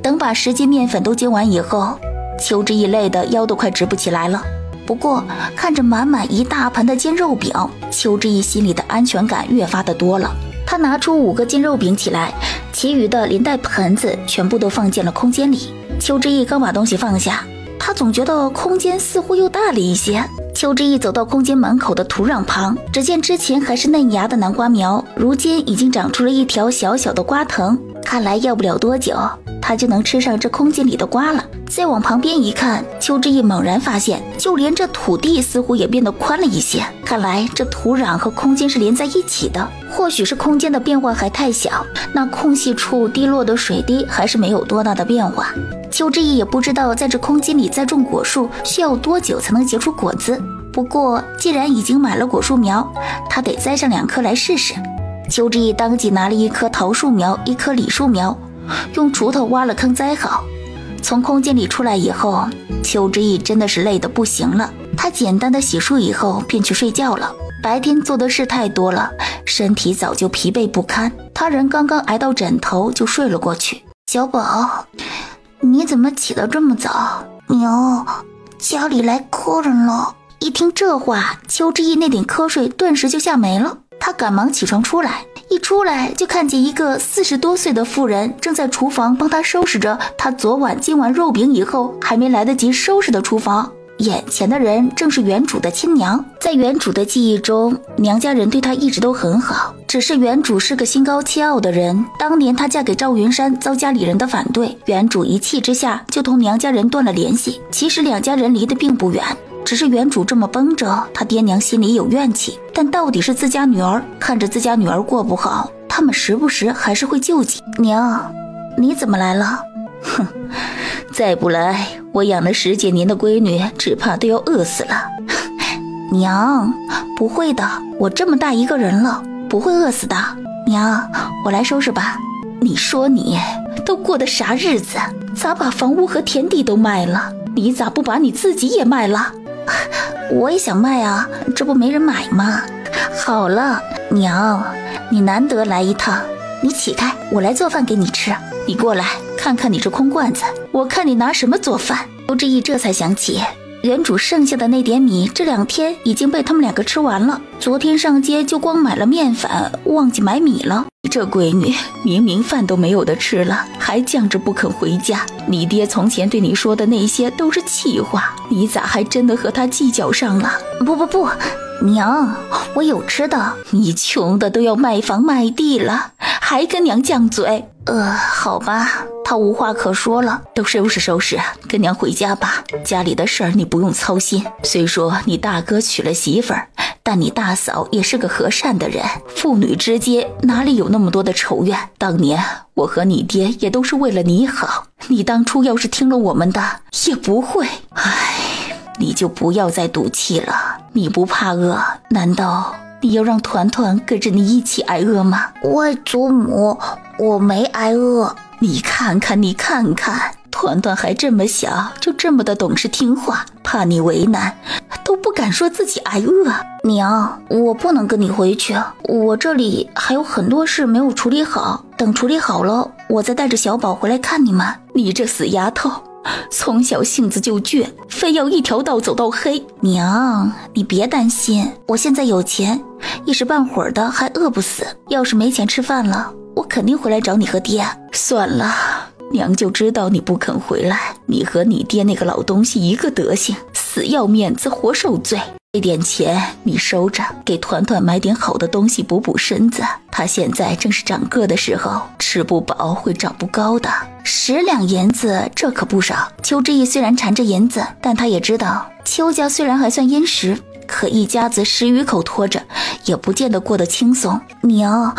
等把10斤面粉都煎完以后，邱之义累得腰都快直不起来了。不过看着满满一大盆的煎肉饼，邱之义心里的安全感越发的多了。他拿出5个煎肉饼起来，其余的连带盆子全部都放进了空间里。邱之义刚把东西放下，他总觉得空间似乎又大了一些。邱之义走到空间门口的土壤旁，只见之前还是嫩芽的南瓜苗，如今已经长出了一条小小的瓜藤。看来要不了多久，他就能吃上这空间里的瓜了。再往旁边一看，邱之义猛然发现，就连这土地似乎也变得宽了一些。看来这土壤和空间是连在一起的。或许是空间的变化还太小，那空隙处滴落的水滴还是没有多大的变化。邱之义也不知道在这空间里栽种果树需要多久才能结出果子。不过既然已经买了果树苗，他得栽上2棵来试试。邱之义当即拿了1棵桃树苗，1棵李树苗，用锄头挖了坑栽好。从空间里出来以后，邱之义真的是累得不行了。他简单的洗漱以后便去睡觉了。白天做的事太多了，身体早就疲惫不堪。他人刚刚挨到枕头就睡了过去。小宝，你怎么起得这么早？娘，家里来客人了。一听这话，邱之义那点瞌睡顿时就吓没了。他赶忙起床出来，一出来就看见一个40多岁的妇人正在厨房帮他收拾着他昨晚煎完肉饼以后还没来得及收拾的厨房。眼前的人正是原主的亲娘。在原主的记忆中，娘家人对她一直都很好，只是原主是个心高气傲的人。当年她嫁给赵云山遭家里人的反对，原主一气之下就同娘家人断了联系。其实两家人离得并不远，只是原主这么绷着，她爹娘心里有怨气。但到底是自家女儿，看着自家女儿过不好，他们时不时还是会救济。娘，你怎么来了？哼，再不来，我养了10几年的闺女只怕都要饿死了。娘，不会的，我这么大一个人了，不会饿死的。娘，我来收拾吧。你说你都过的啥日子？咋把房屋和田地都卖了？你咋不把你自己也卖了？我也想卖啊，这不没人买吗？好了，娘，你难得来一趟，你起开，我来做饭给你吃。你过来看看你这空罐子，我看你拿什么做饭。周志毅这才想起，原主剩下的那点米这2天已经被他们2个吃完了。昨天上街就光买了面粉，忘记买米了。你这闺女明明饭都没有的吃了，还犟着不肯回家。你爹从前对你说的那些都是气话，你咋还真的和他计较上了？不，娘，我有吃的。你穷的都要卖房卖地了，还跟娘犟嘴？好吧，他无话可说了，都收拾，跟娘回家吧。家里的事儿你不用操心。虽说你大哥娶了媳妇儿，但你大嫂也是个和善的人，父女之间哪里有那么多的仇怨？当年我和你爹也都是为了你好，你当初要是听了我们的，也不会。你就不要再赌气了。你不怕饿，难道你要让团团跟着你一起挨饿吗？外祖母，我没挨饿。你看看，团团还这么小，就这么的懂事听话，怕你为难，都不敢说自己挨饿。娘，我不能跟你回去，我这里还有很多事没有处理好，等处理好了，我再带着小宝回来看你们。你这死丫头，从小性子就倔，非要一条道走到黑。娘，你别担心，我现在有钱，一时半会儿的还饿不死。要是没钱吃饭了，我肯定回来找你和爹。算了，娘就知道你不肯回来，你和你爹那个老东西一个德行，死要面子活受罪。这点钱你收着，给团团买点好的东西补补身子。他现在正是长个的时候，吃不饱会长不高的。10两银子，这可不少。邱之意虽然缠着银子，但他也知道邱家虽然还算殷实，可一家子10余口拖着，也不见得过得轻松。娘，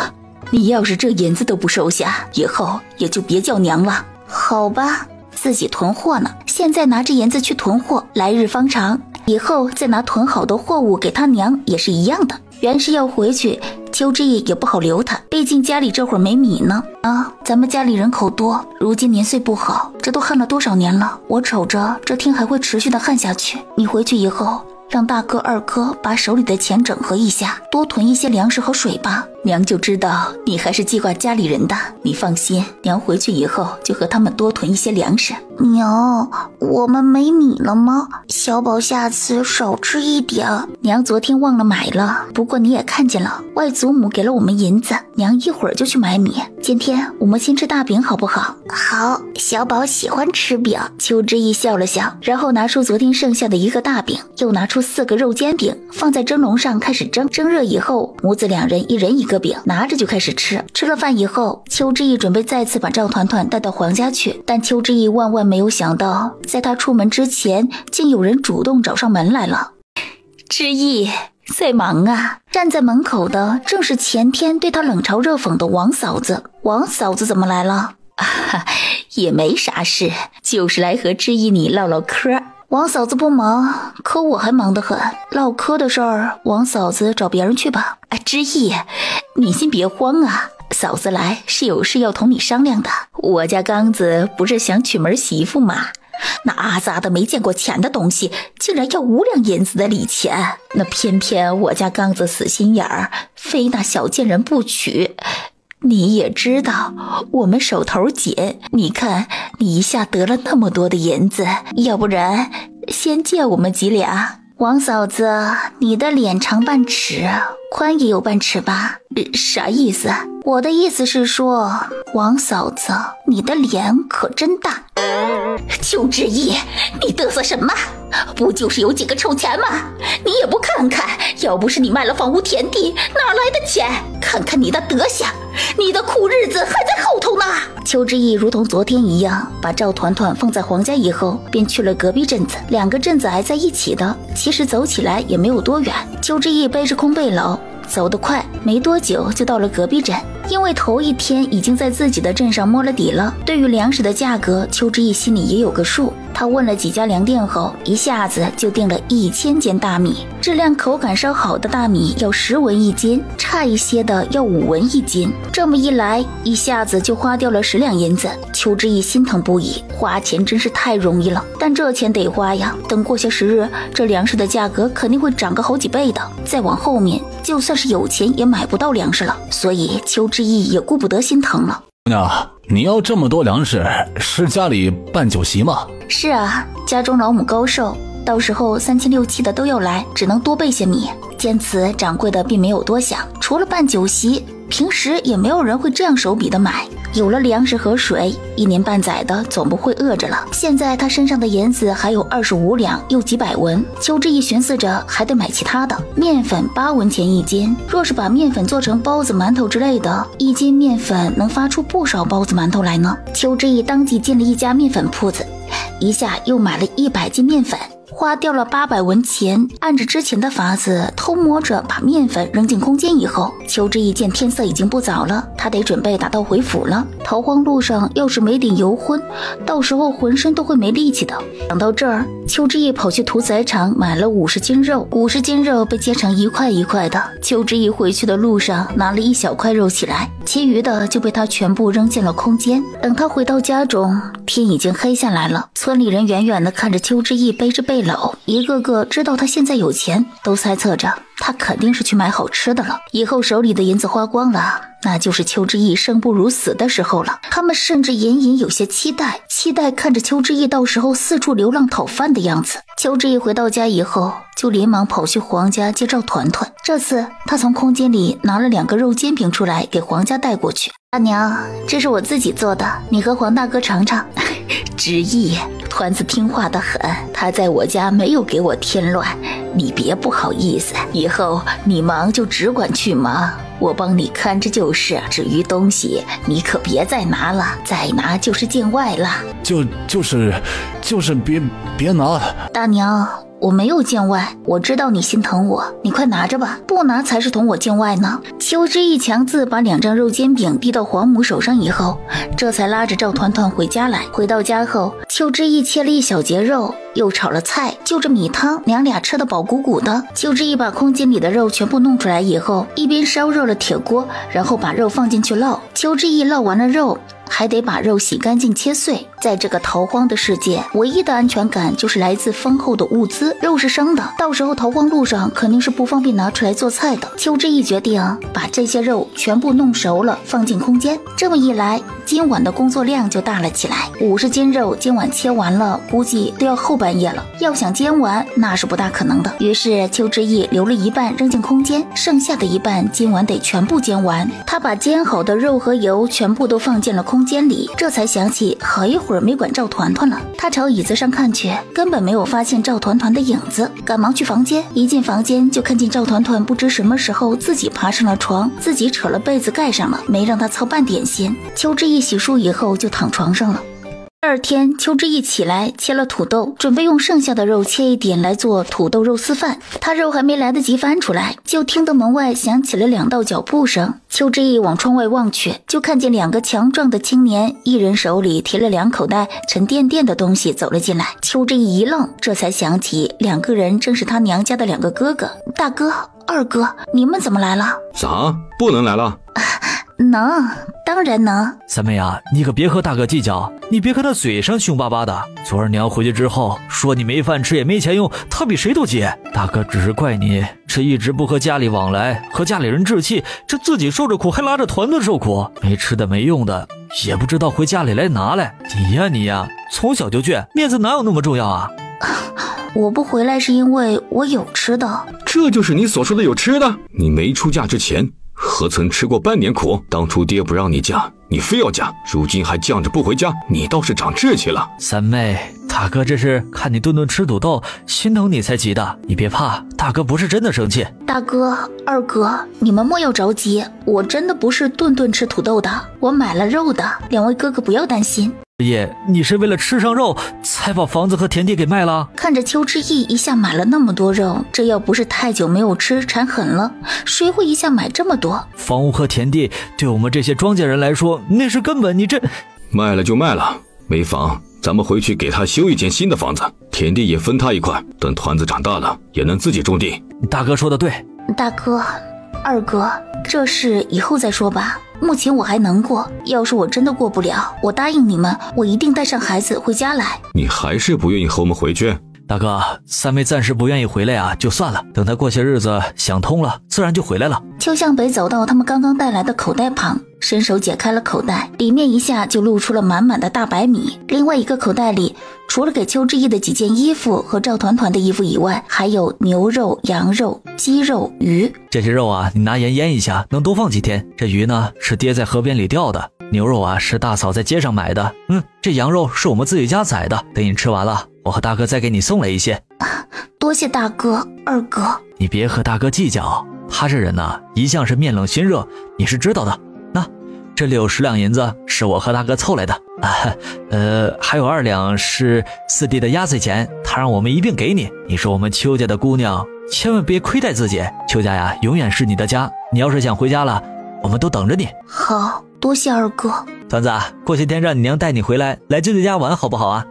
你要是这银子都不收下，以后也就别叫娘了。好吧，自己囤货呢，现在拿着银子去囤货，来日方长。以后再拿囤好的货物给他娘也是一样的。原是要回去，邱之意也不好留他，毕竟家里这会儿没米呢。咱们家里人口多，如今年岁不好，这都旱了多少年了，我瞅着这天还会持续的旱下去。你回去以后，让大哥二哥把手里的钱整合一下，多囤一些粮食和水吧。娘就知道你还是记挂家里人的，你放心，娘回去以后就和他们多囤一些粮食。娘，我们没米了吗？小宝下次少吃一点。娘昨天忘了买了，不过你也看见了，外祖母给了我们银子，娘一会儿就去买米。今天我们先吃大饼好不好？好，小宝喜欢吃饼。邱之意笑了笑，然后拿出昨天剩下的一个大饼，又拿出4个肉煎饼，放在蒸笼上开始蒸。蒸热以后，母子2人一人一个饼，拿着就开始吃。吃了饭以后，邱之意准备再次把赵团团带到黄家去，但邱之意万万没有想到，在他出门之前，竟有人主动找上门来了。之意在忙啊！站在门口的正是前天对他冷嘲热讽的王嫂子。王嫂子怎么来了？也没啥事，就是来和之意你唠唠嗑。王嫂子不忙，可我还忙得很。唠嗑的事儿，王嫂子找别人去吧。之意，你先别慌啊，嫂子来是有事要同你商量的。我家刚子不是想娶门媳妇吗？那阿杂的没见过钱的东西，竟然要5两银子的礼钱，那偏偏我家刚子死心眼儿，非那小贱人不娶。你也知道我们手头紧，你看你一下得了那么多的银子，要不然先借我们几两。王嫂子，你的脸长半尺，宽也有半尺吧？啥意思？我的意思是说，王嫂子，你的脸可真大。邱之意，你嘚瑟什么？不就是有几个臭钱吗？你也不看看，要不是你卖了房屋田地，哪来的钱？看看你的德行，你的苦日子还在后头呢。邱之意如同昨天一样，把赵团团放在黄家以后，便去了隔壁镇子。2个镇子挨在一起的，其实走起来也没有多远。邱之意背着空背篓，走得快，没多久就到了隔壁镇。因为头一天已经在自己的镇上摸了底了，对于粮食的价格，邱之意心里也有个数。他问了几家粮店后，一下子就订了1000斤大米，质量口感稍好的大米要10文1斤，差一些的要5文1斤。这么一来，一下子就花掉了10两银子。邱之意心疼不已，花钱真是太容易了，但这钱得花呀。等过些时日，这粮食的价格肯定会涨个好几倍的。再往后面，就算是有钱也买不到粮食了，所以邱之意也顾不得心疼了。姑娘，你要这么多粮食，是家里办酒席吗？是啊，家中老母高寿，到时候3亲6戚的都要来，只能多备些米。见此，掌柜的并没有多想，除了办酒席，平时也没有人会这样手笔的买。有了粮食和水，1年半载的总不会饿着了。现在他身上的银子还有25两，又几百文。邱之意寻思着还得买其他的，面粉8文钱1斤，若是把面粉做成包子馒头之类的，1斤面粉能发出不少包子馒头来呢。邱之意当即进了一家面粉铺子，一下又买了100斤面粉，花掉了800文钱。按着之前的法子，偷摸着把面粉扔进空间以后，邱之意见天色已经不早了，他得准备打道回府了。逃荒路上要是没点油荤，到时候浑身都会没力气的。想到这儿，邱之意跑去屠宰场买了50斤肉，50斤肉被切成一块一块的。邱之意回去的路上拿了1小块肉起来，其余的就被他全部扔进了空间。等他回到家中，天已经黑下来了。村里人远远地看着邱之意背着背篓，一个个知道他现在有钱，都猜测着他肯定是去买好吃的了。以后手里的银子花光了，那就是邱之意生不如死的时候了。他们甚至隐隐有些期待看着邱之意到时候四处流浪讨饭的样子。邱之意回到家以后，就连忙跑去黄家接赵团团。这次他从空间里拿了2个肉煎饼出来，给黄家带过去。大娘，这是我自己做的，你和黄大哥尝尝。之意，团子听话得很，他在我家没有给我添乱，你别不好意思，以后你忙就只管去忙，我帮你看着就是。至于东西，你可别再拿了，再拿就是见外了。就是别拿。大娘，我没有见外，我知道你心疼我，你快拿着吧，不拿才是同我见外呢。邱之义强自把2张肉煎饼递到黄母手上以后，这才拉着赵团团回家来。回到家后，邱之义切了一小截肉，又炒了菜，就着米汤，娘俩吃得饱鼓鼓的。邱之义把空间里的肉全部弄出来以后，一边烧热了铁锅，然后把肉放进去烙。邱之义烙完了肉，还得把肉洗干净切碎。在这个逃荒的世界，唯一的安全感就是来自丰厚的物资，肉是生的，到时候逃荒路上肯定是不方便拿出来做菜的。邱之义决定把这些肉全部弄熟了放进空间，这么一来今晚的工作量就大了起来。50斤肉今晚切完了，估计都要后半夜了，要想煎完那是不大可能的。于是邱之义留了一半扔进空间，剩下的一半今晚得全部煎完。他把煎好的肉和油全部都放进了空间里，这才想起好一会儿没管赵团团了。他朝椅子上看去，根本没有发现赵团团的影子，赶忙去房间。一进房间就看见赵团团不知什么时候自己爬上了床，自己扯了被子盖上了，没让他操半点心。邱之义洗漱以后就躺床上了。第二天，邱之义起来切了土豆，准备用剩下的肉切一点来做土豆肉丝饭。他肉还没来得及翻出来，就听得门外响起了2道脚步声。邱之义往窗外望去，就看见2个强壮的青年，一人手里提了2口袋沉甸甸的东西走了进来。邱之义一愣，这才想起2个人正是他娘家的2个哥哥。大哥、二哥，你们怎么来了？咋不能来了？能，当然能。三妹啊，你可别和大哥计较，你别看他嘴上凶巴巴的，昨儿娘回去之后说你没饭吃也没钱用，他比谁都急。大哥只是怪你这一直不和家里往来，和家里人置气，这自己受着苦还拉着团团受苦，没吃的没用的也不知道回家里来拿来。你呀从小就倔，面子哪有那么重要啊？我不回来是因为我有吃的。这就是你所说的有吃的？你没出嫁之前何曾吃过半点苦？当初爹不让你嫁，你非要嫁，如今还犟着不回家，你倒是长志气了。三妹，大哥这是看你顿顿吃土豆，心疼你才急的，你别怕，大哥不是真的生气。大哥、二哥，你们莫要着急，我真的不是顿顿吃土豆的，我买了肉的，2位哥哥不要担心。爷，你是为了吃上肉才把房子和田地给卖了？看着邱之义一下买了那么多肉，这要不是太久没有吃馋狠了，谁会一下买这么多？房屋和田地对我们这些庄稼人来说那是根本，你这卖了就卖了，没房咱们回去给他修一间新的房子，田地也分他一块，等团子长大了也能自己种地。大哥说的对。大哥、二哥，这事以后再说吧，目前我还能过，要是我真的过不了，我答应你们，我一定带上孩子回家来。你还是不愿意和我们回去？大哥，三妹暂时不愿意回来啊，就算了，等她过些日子想通了，自然就回来了。邱向北走到他们刚刚带来的口袋旁，伸手解开了口袋，里面一下就露出了满满的大白米。另外一个口袋里，除了给邱之义的几件衣服和赵团团的衣服以外，还有牛肉、羊肉、鸡肉、鱼。这些肉啊，你拿盐腌一下，能多放几天。这鱼呢，是爹在河边里钓的。牛肉啊，是大嫂在街上买的。这羊肉是我们自己家宰的。等你吃完了，我和大哥再给你送来一些。多谢大哥、二哥。你别和大哥计较，他这人呢，一向是面冷心热，你是知道的。那这里有10两银子，是我和大哥凑来的。还有2两是四弟的压岁钱，他让我们一并给你。你是我们邱家的姑娘，千万别亏待自己。邱家呀，永远是你的家。你要是想回家了，我们都等着你。好，多谢二哥。团子，过些天让你娘带你回来舅舅家玩好不好啊？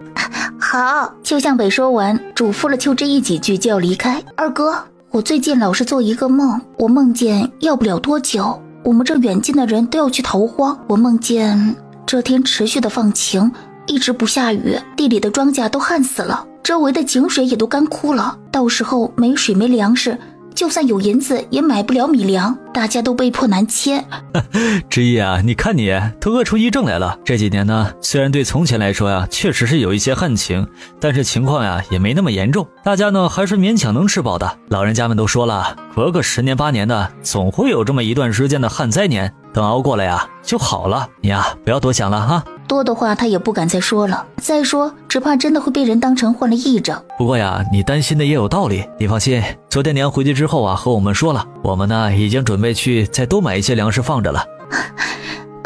好。邱向北说完，嘱咐了邱之义几句就要离开。二哥，我最近老是做一个梦，我梦见要不了多久，我们这远近的人都要去逃荒。我梦见这天持续的放晴，一直不下雨，地里的庄稼都旱死了，周围的井水也都干枯了，到时候没水没粮食，就算有银子也买不了米粮，大家都被迫南迁。之义啊，你看你都饿出癔症来了。这几年呢，虽然对从前来说呀，确实是有一些旱情，但是情况呀也没那么严重，大家呢还是勉强能吃饱的。老人家们都说了，隔个10年8年的，总会有这么一段时间的旱灾年，等熬过来呀就好了。你呀不要多想了哈。多多的话他也不敢再说了，再说只怕真的会被人当成患了癔症。不过呀，你担心的也有道理，你放心，昨天娘回去之后啊，和我们说了，我们呢已经准备去再多买一些粮食放着了。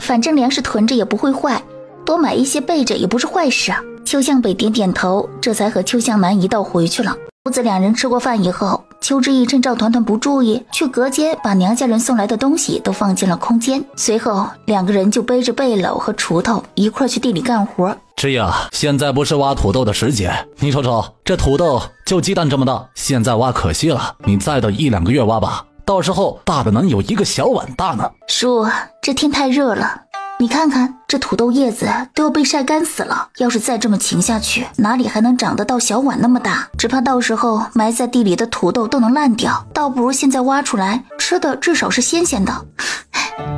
反正粮食囤着也不会坏，多买一些备着也不是坏事啊。邱向北点点头，这才和邱向南一道回去了。父子两人吃过饭以后，邱之义趁赵团团不注意，去隔间把娘家人送来的东西都放进了空间。随后两个人就背着背篓和锄头一块去地里干活。之义啊，现在不是挖土豆的时节，你瞅瞅这土豆就鸡蛋这么大，现在挖可惜了，你再等1-2个月挖吧，到时候大的能有一个小碗大呢。叔，这天太热了，你看看这土豆叶子都要被晒干死了，要是再这么勤下去，哪里还能长得到小碗那么大？只怕到时候埋在地里的土豆都能烂掉，倒不如现在挖出来，吃的至少是新鲜的。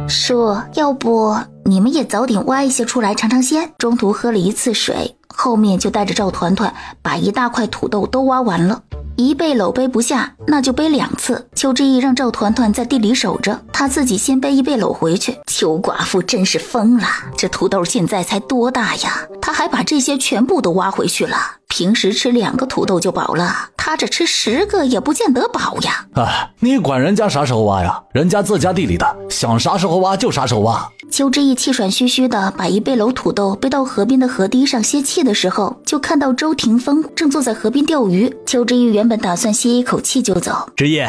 叔，要不你们也早点挖一些出来尝尝鲜？中途喝了一次水，后面就带着赵团团把一大块土豆都挖完了。一背篓背不下，那就背2次。邱之义让赵团团在地里守着，他自己先背一背篓回去。邱寡妇真是疯了，这土豆现在才多大呀，他还把这些全部都挖回去了。平时吃2个土豆就饱了，他这吃10个也不见得饱呀。你管人家啥时候挖呀？人家自家地里的，想啥时候挖就啥时候挖。邱之义气喘吁吁的把一背篓土豆背到河边的河堤上歇气的时候，就看到周霆锋正坐在河边钓鱼。邱之义原本打算歇一口气就走。之义，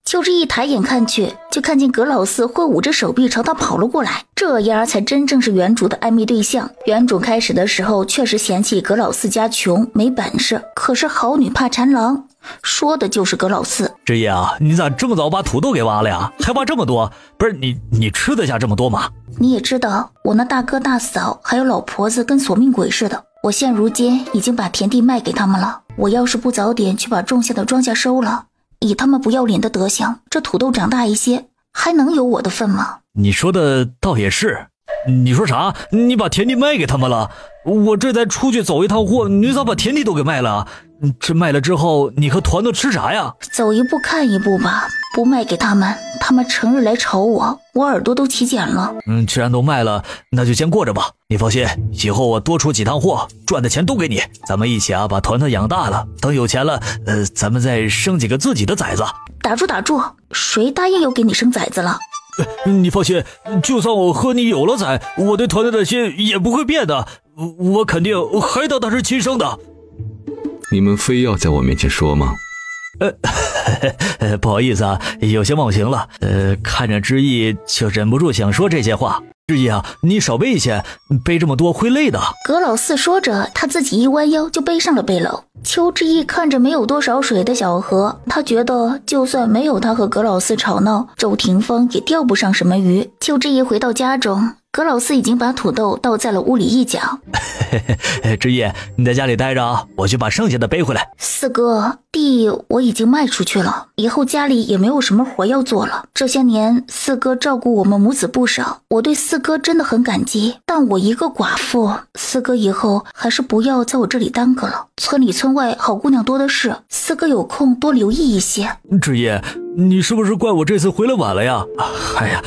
邱之义抬眼看去，就看见葛老四挥舞着手臂朝他跑了过来，这样才真正是原主的暧昧对象。原主开始的时候确实嫌弃葛老四家穷没本事，可是好女怕缠郎，说的就是葛老四。之义啊，你咋这么早把土豆给挖了呀？还挖这么多？不是你吃得下这么多吗？你也知道我那大哥大嫂还有老婆子跟索命鬼似的，我现如今已经把田地卖给他们了，我要是不早点去把种下的庄稼收了，以他们不要脸的德行，这土豆长大一些还能有我的份吗？你说的倒也是。你说啥？你把田地卖给他们了？我这才出去走一趟货，你咋把田地都给卖了？这卖了之后你和团团吃啥呀？走一步看一步吧，不卖给他们，他们成日来吵我，我耳朵都起茧了。既然都卖了，那就先过着吧。你放心，以后我多出几趟货，赚的钱都给你，咱们一起把团团养大了，等有钱了，咱们再生几个自己的崽子。打住，谁答应要给你生崽子了？你放心，就算我和你有了崽，我对团团的心也不会变的，我肯定还当他是亲生的。你们非要在我面前说吗？不好意思啊，有些冒行了。看着之意就忍不住想说这些话。之意啊，你少背一些，背这么多会累的。葛老四说着，他自己一弯腰就背上了背篓。邱之义看着没有多少水的小河，他觉得就算没有他和葛老四吵闹，周霆锋也钓不上什么鱼。邱之义回到家中，葛老四已经把土豆倒在了屋里一角。之义，你在家里待着啊，我去把剩下的背回来。四哥，地我已经卖出去了，以后家里也没有什么活要做了。这些年四哥照顾我们母子不少，我对四哥真的很感激，但我一个寡妇，四哥以后还是不要在我这里耽搁了。村里村外好姑娘多的是，四哥有空多留意一些。之义，你是不是怪我这次回来晚了呀？哎呀，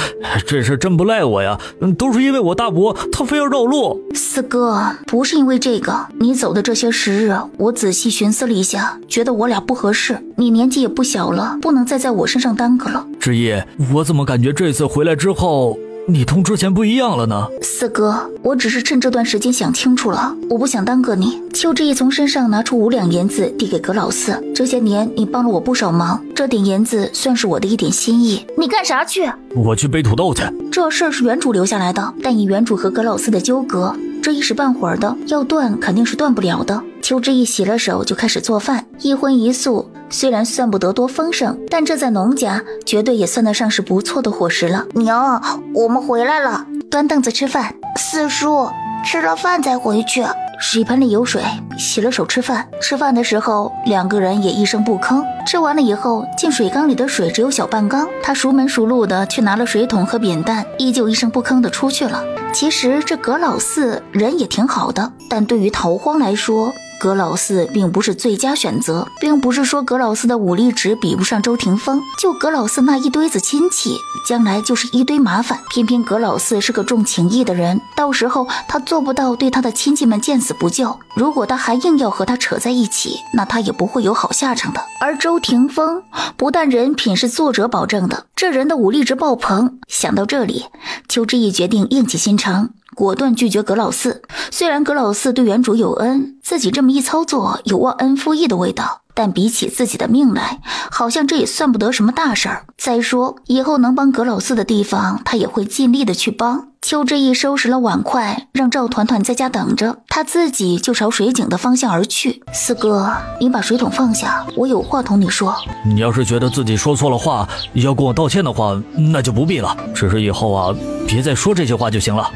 这事真不赖我呀，都是因为我大伯他非要绕路。四哥，不是因为这个，你走的这些时日，我仔细寻思了一下，觉得我俩不合适，你年纪也不小了，不能再在我身上耽搁了。之义，我怎么感觉这次回来之后你同之前不一样了呢？四哥，我只是趁这段时间想清楚了，我不想耽搁你。邱之义从身上拿出5两银子递给葛老四，这些年你帮了我不少忙，这点银子算是我的一点心意。你干啥去？我去背土豆去。这事儿是原主留下来的，但以原主和葛老四的纠葛，这一时半会儿的要断肯定是断不了的。邱之义洗了手就开始做饭，一荤一素，虽然算不得多丰盛，但这在农家绝对也算得上是不错的伙食了。娘，我们回来了，端凳子吃饭。四叔，吃了饭再回去。水盆里有水，洗了手吃饭。吃饭的时候2个人也一声不吭，吃完了以后进水缸里的水只有小半缸，他熟门熟路的去拿了水桶和扁担，依旧一声不吭的出去了。其实这葛老四人也挺好的，但对于逃荒来说，葛老四并不是最佳选择，并不是说葛老四的武力值比不上周霆锋，就葛老四那一堆子亲戚，将来就是一堆麻烦。偏偏葛老四是个重情义的人，到时候他做不到对他的亲戚们见死不救，如果他还硬要和他扯在一起，那他也不会有好下场的。而周霆锋不但人品是作者保证的，这人的武力值爆棚。想到这里，邱之义决定硬起心肠，果断拒绝葛老四。虽然葛老四对原主有恩，自己这么一操作有忘恩负义的味道，但比起自己的命来，好像这也算不得什么大事儿。再说以后能帮葛老四的地方，他也会尽力的去帮。邱之义收拾了碗筷，让赵团团在家等着，他自己就朝水井的方向而去。四哥，你把水桶放下，我有话同你说。你要是觉得自己说错了话，要跟我道歉的话，那就不必了。只是以后啊，别再说这些话就行了。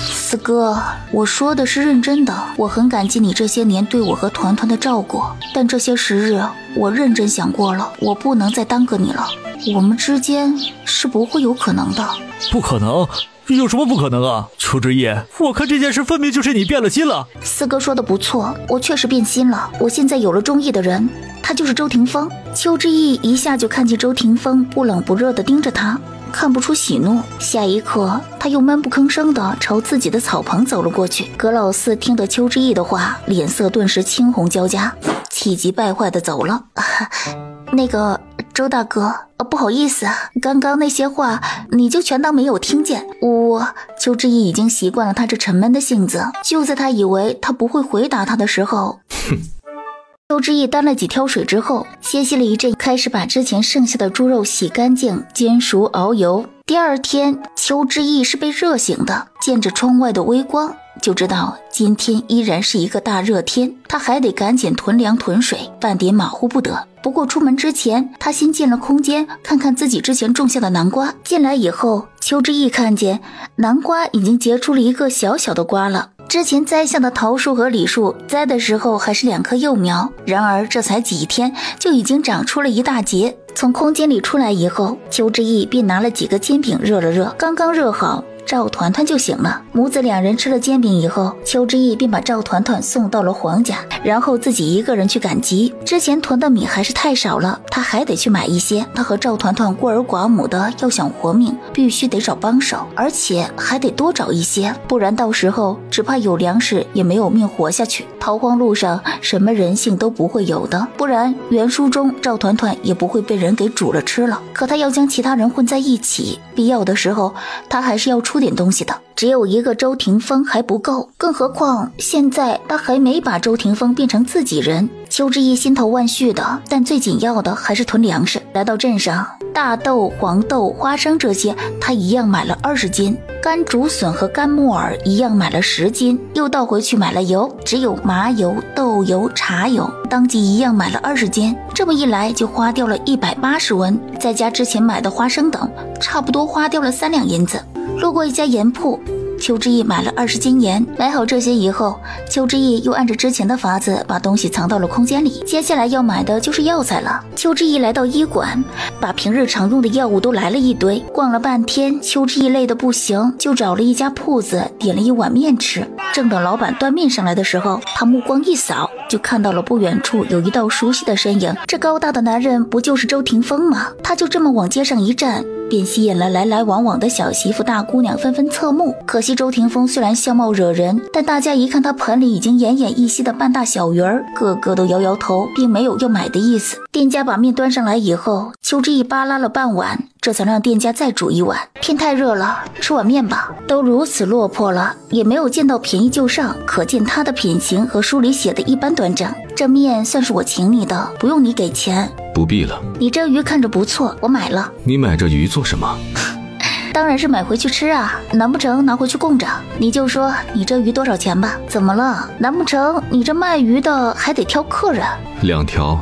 四哥，我说的是认真的，我很感激你这些年对我和团团的照顾，但这些时日我认真想过了，我不能再耽搁你了，我们之间是不会有可能的。不可能？有什么不可能啊？邱之义，我看这件事分明就是你变了心了。四哥说的不错，我确实变心了，我现在有了中意的人，他就是周霆锋。邱之义一下就看见周霆锋不冷不热地盯着他，看不出喜怒。下一刻他又闷不吭声地朝自己的草棚走了过去。葛老四听得邱之义的话，脸色顿时青红交加，气急败坏地走了。那个周大哥，不好意思，刚刚那些话你就全当没有听见。邱之义已经习惯了他这沉闷的性子，就在他以为他不会回答他的时候，邱之义端了几挑水之后，歇息了一阵，开始把之前剩下的猪肉洗干净、煎熟、熬油。第二天，邱之义是被热醒的，见着窗外的微光，就知道今天依然是一个大热天，他还得赶紧囤粮囤水，半点马虎不得。不过出门之前，他先进了空间，看看自己之前种下的南瓜。进来以后，邱之义看见南瓜已经结出了一个小小的瓜了。之前栽下的桃树和李树栽的时候还是2棵幼苗，然而这才几天就已经长出了一大截。从空间里出来以后，邱之义便拿了几个煎饼热了热，刚刚热好，赵团团就醒了。母子2人吃了煎饼以后，邱之义便把赵团团送到了黄家，然后自己一个人去赶集。之前囤的米还是太少了，他还得去买一些。他和赵团团孤儿寡母的，要想活命必须得找帮手，而且还得多找一些，不然到时候只怕有粮食也没有命活下去。逃荒路上什么人性都不会有的，不然原书中赵团团也不会被人给煮了吃了。可他要将其他人混在一起，必要的时候他还是要出点东西的。只有一个周霆锋还不够，更何况现在他还没把周霆锋变成自己人。邱之义心头万绪的，但最紧要的还是囤粮食。来到镇上，大豆、黄豆、花生这些他一样买了20斤，干竹笋和干木耳一样买了10斤，又倒回去买了油，只有麻油、豆油、茶油当即一样买了20斤。这么一来就花掉了180文，再加之前买的花生等，差不多花掉了3两银子。路过一家盐铺，邱之义买了20斤盐。买好这些以后，邱之义又按照之前的法子把东西藏到了空间里。接下来要买的就是药材了。邱之义来到医馆，把平日常用的药物都来了一堆。逛了半天，邱之义累得不行，就找了一家铺子点了一碗面吃。正等老板端面上来的时候，他目光一扫，就看到了不远处有一道熟悉的身影。这高大的男人不就是周霆锋吗？他就这么往街上一站，便吸引了来来往往的小媳妇大姑娘纷纷侧目。可惜周霆锋虽然相貌惹人，但大家一看他盆里已经奄奄一息的半大小鱼儿，个个都摇摇头，并没有要买的意思。店家把面端上来以后，邱之义扒拉了半碗，这才让店家再煮一碗。天太热了，吃碗面吧。都如此落魄了，也没有见到便宜就上，可见他的品行和书里写的一般端正。这面算是我请你的，不用你给钱。不必了。你这鱼看着不错，我买了。你买这鱼做什么？当然是买回去吃啊，难不成拿回去供着？你就说你这鱼多少钱吧。怎么了？难不成你这卖鱼的还得挑客人？2条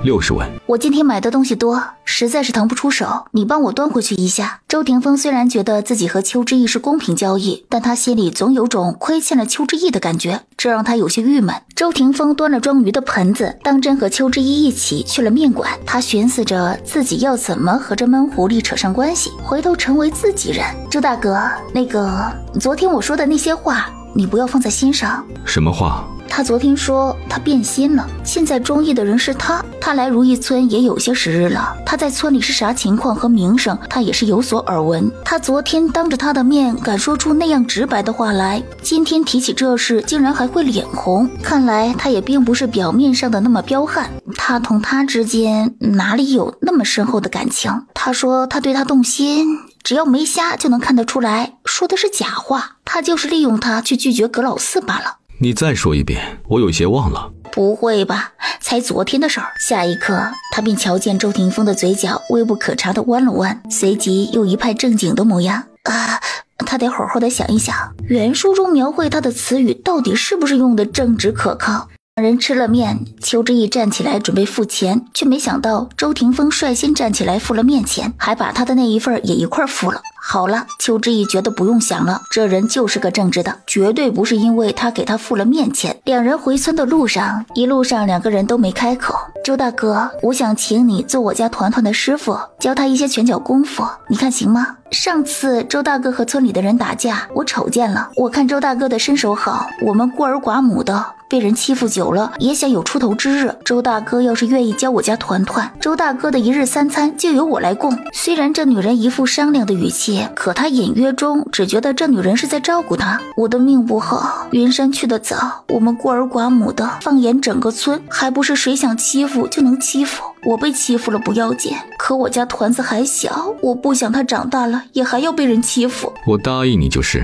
60文。我今天买的东西多，实在是腾不出手，你帮我端回去一下。周霆锋虽然觉得自己和邱之义是公平交易，但他心里总有种亏欠了邱之义的感觉，这让他有些郁闷。周霆锋端了装鱼的盆子，当真和邱之义一起去了面馆。他寻思着自己要怎么和这闷狐狸扯上关系，回头成为自己人。周大哥，那个昨天我说的那些话，你不要放在心上。什么话？他昨天说他变心了，现在中意的人是他。他来如意村也有些时日了，他在村里是啥情况和名声，他也是有所耳闻。他昨天当着他的面敢说出那样直白的话来，今天提起这事竟然还会脸红，看来他也并不是表面上的那么彪悍。他同他之间哪里有那么深厚的感情？他说他对他动心，只要没瞎就能看得出来，说的是假话，他就是利用他去拒绝葛老四罢了。你再说一遍，我有些忘了。不会吧，才昨天的事儿。下一刻他便瞧见周霆锋的嘴角微不可察地弯了弯，随即又一派正经的模样。他得好好的想一想，原书中描绘他的词语到底是不是用的正直可靠。两人吃了面，邱之义站起来准备付钱，却没想到周霆锋率先站起来付了面钱，还把他的那一份也一块付了。好了，邱之义觉得不用想了，这人就是个正直的，绝对不是因为他给他付了面钱。两人回村的路上，一路上两个人都没开口。周大哥，我想请你做我家团团的师傅，教他一些拳脚功夫，你看行吗？上次周大哥和村里的人打架，我瞅见了，我看周大哥的身手好，我们孤儿寡母的被人欺负久了，也想有出头之日。周大哥要是愿意教我家团团，周大哥的一日三餐就由我来供。虽然这女人一副商量的语气，可他隐约中只觉得这女人是在照顾他。我的命不好，云山去得早，我们孤儿寡母的，放眼整个村，还不是谁想欺负就能欺负。我被欺负了不要紧，可我家团子还小，我不想他长大了也还要被人欺负。我答应你就是。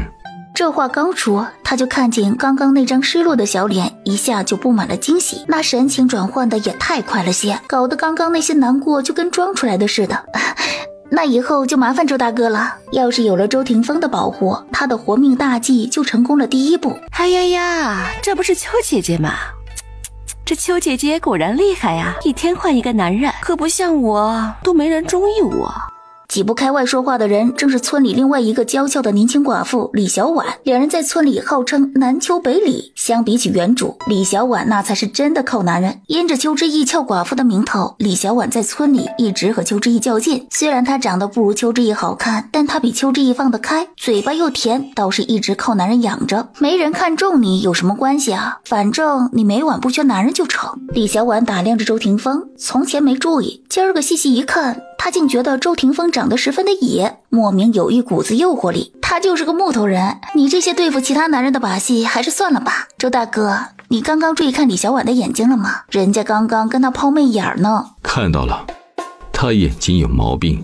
这话刚出，他就看见刚刚那张失落的小脸一下就布满了惊喜，那神情转换的也太快了些，搞得刚刚那些难过就跟装出来的似的。那以后就麻烦周大哥了，要是有了周霆锋的保护，他的活命大计就成功了第一步。哎呀呀，这不是邱姐姐吗？这邱姐姐果然厉害呀，一天换一个男人，可不像我，都没人中意我。几步开外说话的人正是村里另外一个娇俏的年轻寡妇李小婉，两人在村里号称南邱北李，相比起原主，李小婉那才是真的靠男人。因着邱之义俏寡妇的名头，李小婉在村里一直和邱之义较劲。虽然她长得不如邱之义好看，但她比邱之义放得开，嘴巴又甜，倒是一直靠男人养着。没人看中你有什么关系啊？反正你每晚不缺男人就成。李小婉打量着周霆锋，从前没注意，今儿个细细一看，他竟觉得周霆锋长得十分的野，莫名有一股子诱惑力。他就是个木头人，你这些对付其他男人的把戏还是算了吧。周大哥，你刚刚注意看李小婉的眼睛了吗？人家刚刚跟他抛媚眼呢。看到了，他眼睛有毛病。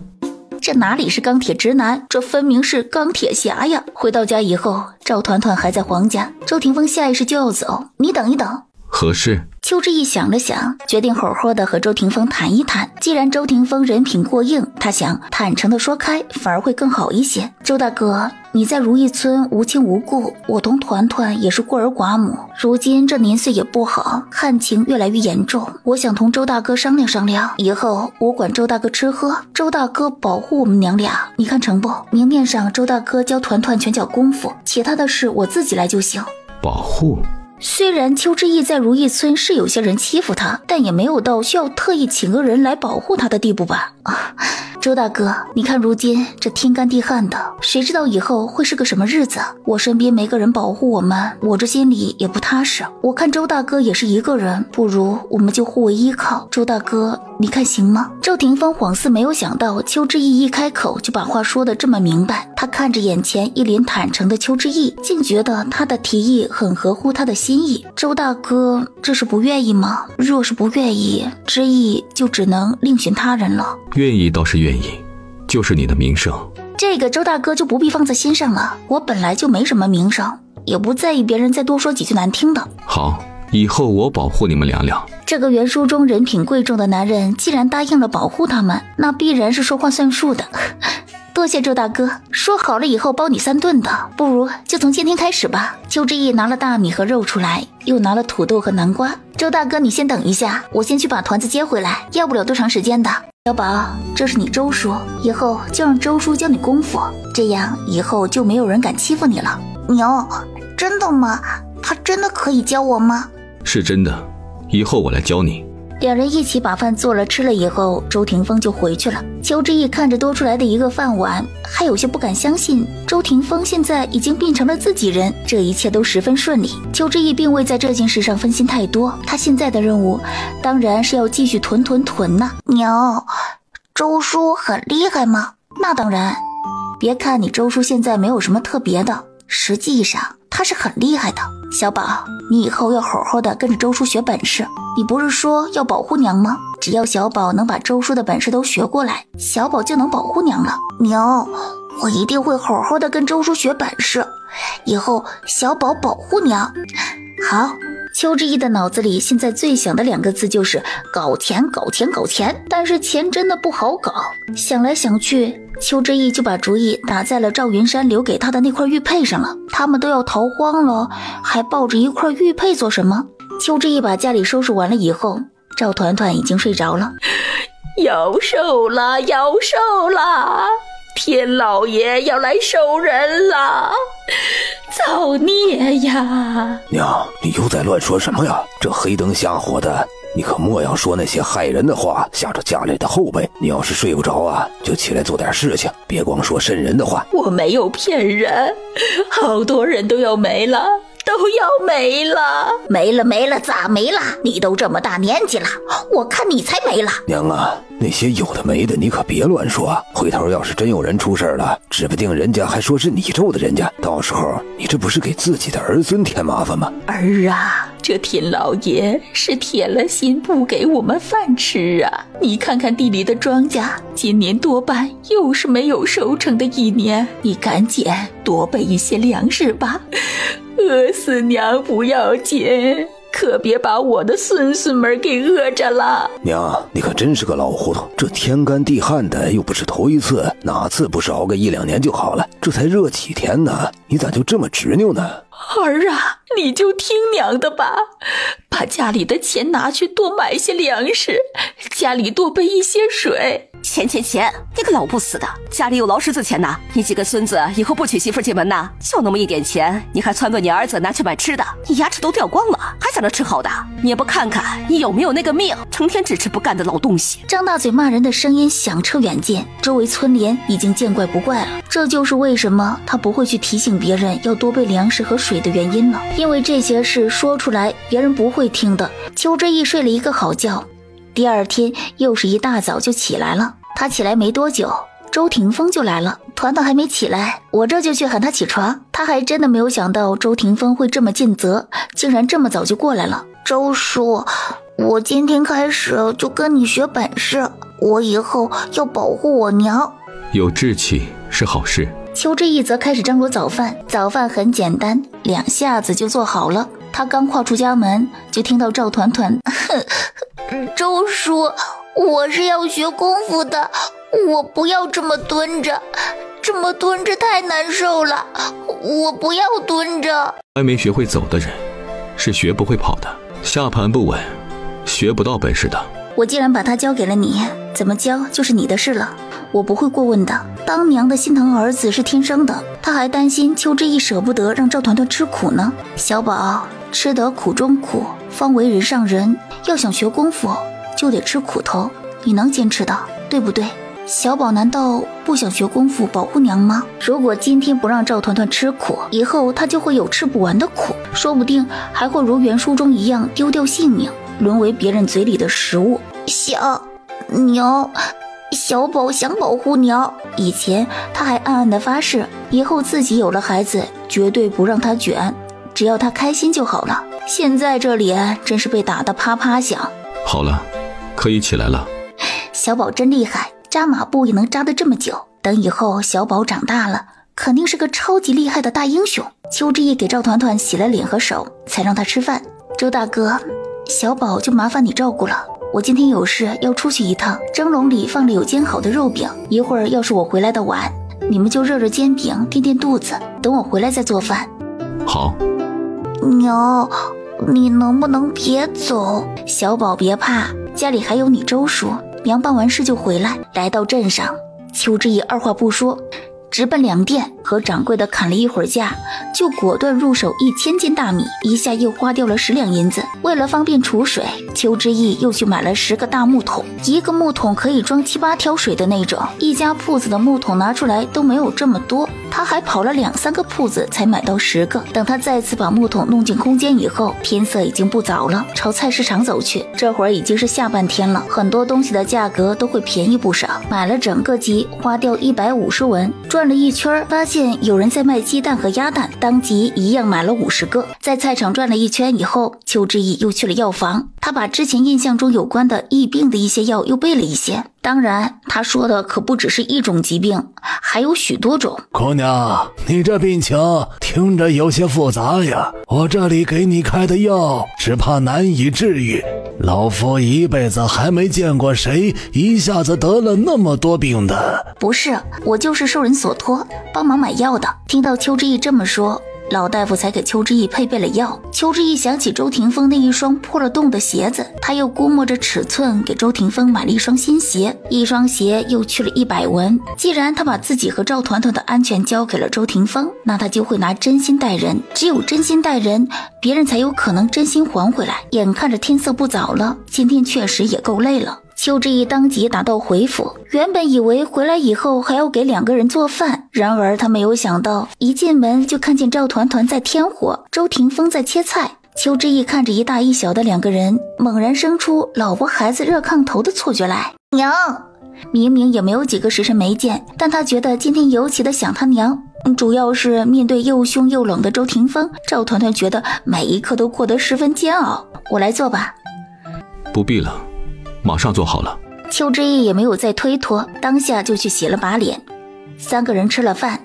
这哪里是钢铁直男，这分明是钢铁侠呀。回到家以后，赵团团还在黄家，周霆锋下意识就要走，你等一等。何事？邱之义想了想，决定好好的和周霆锋谈一谈。既然周霆锋人品过硬，他想坦诚的说开，反而会更好一些。周大哥，你在如意村无亲无故，我同团团也是孤儿寡母，如今这年岁也不好，旱情越来越严重，我想同周大哥商量商量，以后我管周大哥吃喝，周大哥保护我们娘俩，你看成不？明面上周大哥教团团拳脚功夫，其他的事我自己来就行。保护？虽然邱之义在如意村是有些人欺负他，但也没有到需要特意请个人来保护他的地步吧？周大哥，你看如今这天干地旱的，谁知道以后会是个什么日子？我身边没个人保护我们，我这心里也不踏实。我看周大哥也是一个人，不如我们就互为依靠。周大哥，你看行吗？周霆锋恍似没有想到邱之义一开口就把话说得这么明白，他看着眼前一脸坦诚的邱之义，竟觉得他的提议很合乎他的心意。周大哥，这是不愿意吗？若是不愿意，之意就只能另寻他人了。愿意倒是愿意，就是你的名声，这个周大哥就不必放在心上了。我本来就没什么名声，也不在意别人再多说几句难听的。好，以后我保护你们两两。这个原书中人品贵重的男人既然答应了保护他们，那必然是说话算数的。多谢周大哥，说好了以后包你3顿的，不如就从今天开始吧。邱之义拿了大米和肉出来，又拿了土豆和南瓜。周大哥，你先等一下，我先去把团子接回来，要不了多长时间的。小宝，这是你周叔，以后就让周叔教你功夫，这样以后就没有人敢欺负你了。牛，真的吗？他真的可以教我吗？是真的，以后我来教你。两人一起把饭做了吃了以后，周霆锋就回去了。邱之意看着多出来的一个饭碗，还有些不敢相信周霆锋现在已经变成了自己人，这一切都十分顺利。邱之意并未在这件事上分心太多，他现在的任务当然是要继续囤呐。娘，周叔很厉害吗？那当然，别看你周叔现在没有什么特别的，实际上他是很厉害的。小宝，你以后要好好的跟着周叔学本事。你不是说要保护娘吗？只要小宝能把周叔的本事都学过来，小宝就能保护娘了。娘，我一定会好好的跟周叔学本事，以后小宝保护娘。好。邱之意的脑子里现在最想的2个字就是搞钱，但是钱真的不好搞。想来想去，邱之意就把主意打在了赵云山留给他的那块玉佩上了。他们都要逃荒了，还抱着一块玉佩做什么？邱之意把家里收拾完了以后，赵团团已经睡着了。要收了，天老爷要来收人了，造孽呀！娘，你又在乱说什么呀？这黑灯瞎火的，你可莫要说那些害人的话，吓着家里的后辈。你要是睡不着啊，就起来做点事情，别光说瘆人的话。我没有骗人，好多人都要没了。没了，咋没了？你都这么大年纪了，我看你才没了。娘啊，那些有的没的你可别乱说，回头要是真有人出事了，指不定人家还说是你咒的人家，到时候你这不是给自己的儿孙添麻烦吗？儿啊，这天老爷是铁了心不给我们饭吃啊！你看看地里的庄稼，今年多半又是没有收成的一年，你赶紧多备一些粮食吧，饿死娘不要紧，可别把我的孙孙们给饿着了。娘，你可真是个老糊涂，这天干地旱的又不是头一次，哪次不是熬个1-2年就好了？这才热几天呢，你咋就这么执拗呢？儿啊，你就听娘的吧，把家里的钱拿去多买些粮食，家里多备一些水。钱，你个老不死的，家里有劳什子钱呢，你几个孙子以后不娶媳妇进门呐？就那么一点钱，你还撺掇你儿子拿去买吃的，你牙齿都掉光了，还想着吃好的？你也不看看你有没有那个命，成天只吃不干的老东西。张大嘴骂人的声音响彻远近，周围村邻已经见怪不怪了。这就是为什么他不会去提醒别人要多备粮食和水的原因了，因为这些事说出来别人不会听的。邱之意睡了一个好觉，第二天又是一大早就起来了。他起来没多久，周霆锋就来了。团团还没起来，我这就去喊他起床。他还真的没有想到周霆锋会这么尽责，竟然这么早就过来了。周叔，我今天开始就跟你学本事，我以后要保护我娘。有志气是好事。邱之意则开始张罗早饭，早饭很简单，2下子就做好了。他刚跨出家门，就听到赵团团周叔，我是要学功夫的，我不要这么蹲着太难受了，我不要蹲着。还没学会走的人是学不会跑的，下盘不稳学不到本事的。我既然把它交给了你，怎么教就是你的事了，我不会过问的。当娘的心疼儿子是天生的，他还担心邱之意舍不得让赵团团吃苦呢。小宝，吃得苦中苦，方为人上人，要想学功夫就得吃苦头，你能坚持的，对不对？小宝难道不想学功夫保护娘吗？如果今天不让赵团团吃苦，以后他就会有吃不完的苦，说不定还会如原书中一样丢掉性命，沦为别人嘴里的食物。娘，小宝想保护娘。以前他还暗暗的发誓，以后自己有了孩子绝对不让他卷，只要他开心就好了。现在这脸真是被打得啪啪响。好了，可以起来了。小宝真厉害，扎马步也能扎得这么久。等以后小宝长大了，肯定是个超级厉害的大英雄。邱之意给赵团团洗了脸和手，才让他吃饭。周大哥，小宝就麻烦你照顾了，我今天有事要出去一趟，蒸笼里放着有煎好的肉饼，一会儿要是我回来的晚，你们就热热煎饼垫垫肚子，等我回来再做饭。好。娘，你能不能别走？小宝别怕，家里还有你周叔，娘办完事就回来。来到镇上，邱之意二话不说直奔粮店，和掌柜的砍了一会儿价，就果断入手1000斤大米，一下又花掉了10两银子。为了方便储水，邱之义又去买了10个大木桶，一个木桶可以装7、8条水的那种。一家铺子的木桶拿出来都没有这么多，他还跑了2、3个铺子才买到10个。等他再次把木桶弄进空间以后，天色已经不早了，朝菜市场走去。这会儿已经是下半天了，很多东西的价格都会便宜不少。买了整个鸡，花掉150文，转了一圈，发现有人在卖鸡蛋和鸭蛋，当即一样买了50个。在菜场转了一圈以后，邱之义又去了药房，他把之前印象中有关的疫病的一些药又背了一些。当然，他说的可不只是一种疾病，还有许多种。姑娘，你这病情听着有些复杂呀，我这里给你开的药只怕难以治愈。老夫一辈子还没见过谁一下子得了那么多病的。不是，我就是受人所托，帮忙买药的。听到邱之义这么说，老大夫才给邱之义配备了药。邱之义想起周霆锋那一双破了洞的鞋子，他又估摸着尺寸给周霆锋买了一双新鞋，一双鞋又去了100文。既然他把自己和赵团团的安全交给了周霆锋，那他就会拿真心待人，只有真心待人，别人才有可能真心还回来。眼看着天色不早了，今天确实也够累了。邱之义当即打道回府，原本以为回来以后还要给2个人做饭，然而他没有想到，一进门就看见赵团团在添火，周霆锋在切菜。邱之义看着一大一小的2个人，猛然生出老婆孩子热炕头的错觉来。娘，明明也没有几个时辰没见，但他觉得今天尤其的想他娘。主要是面对又凶又冷的周霆锋，赵团团觉得每一刻都过得十分煎熬。我来做吧。不必了，马上做好了。邱之义也没有再推脱，当下就去洗了把脸。3个人吃了饭，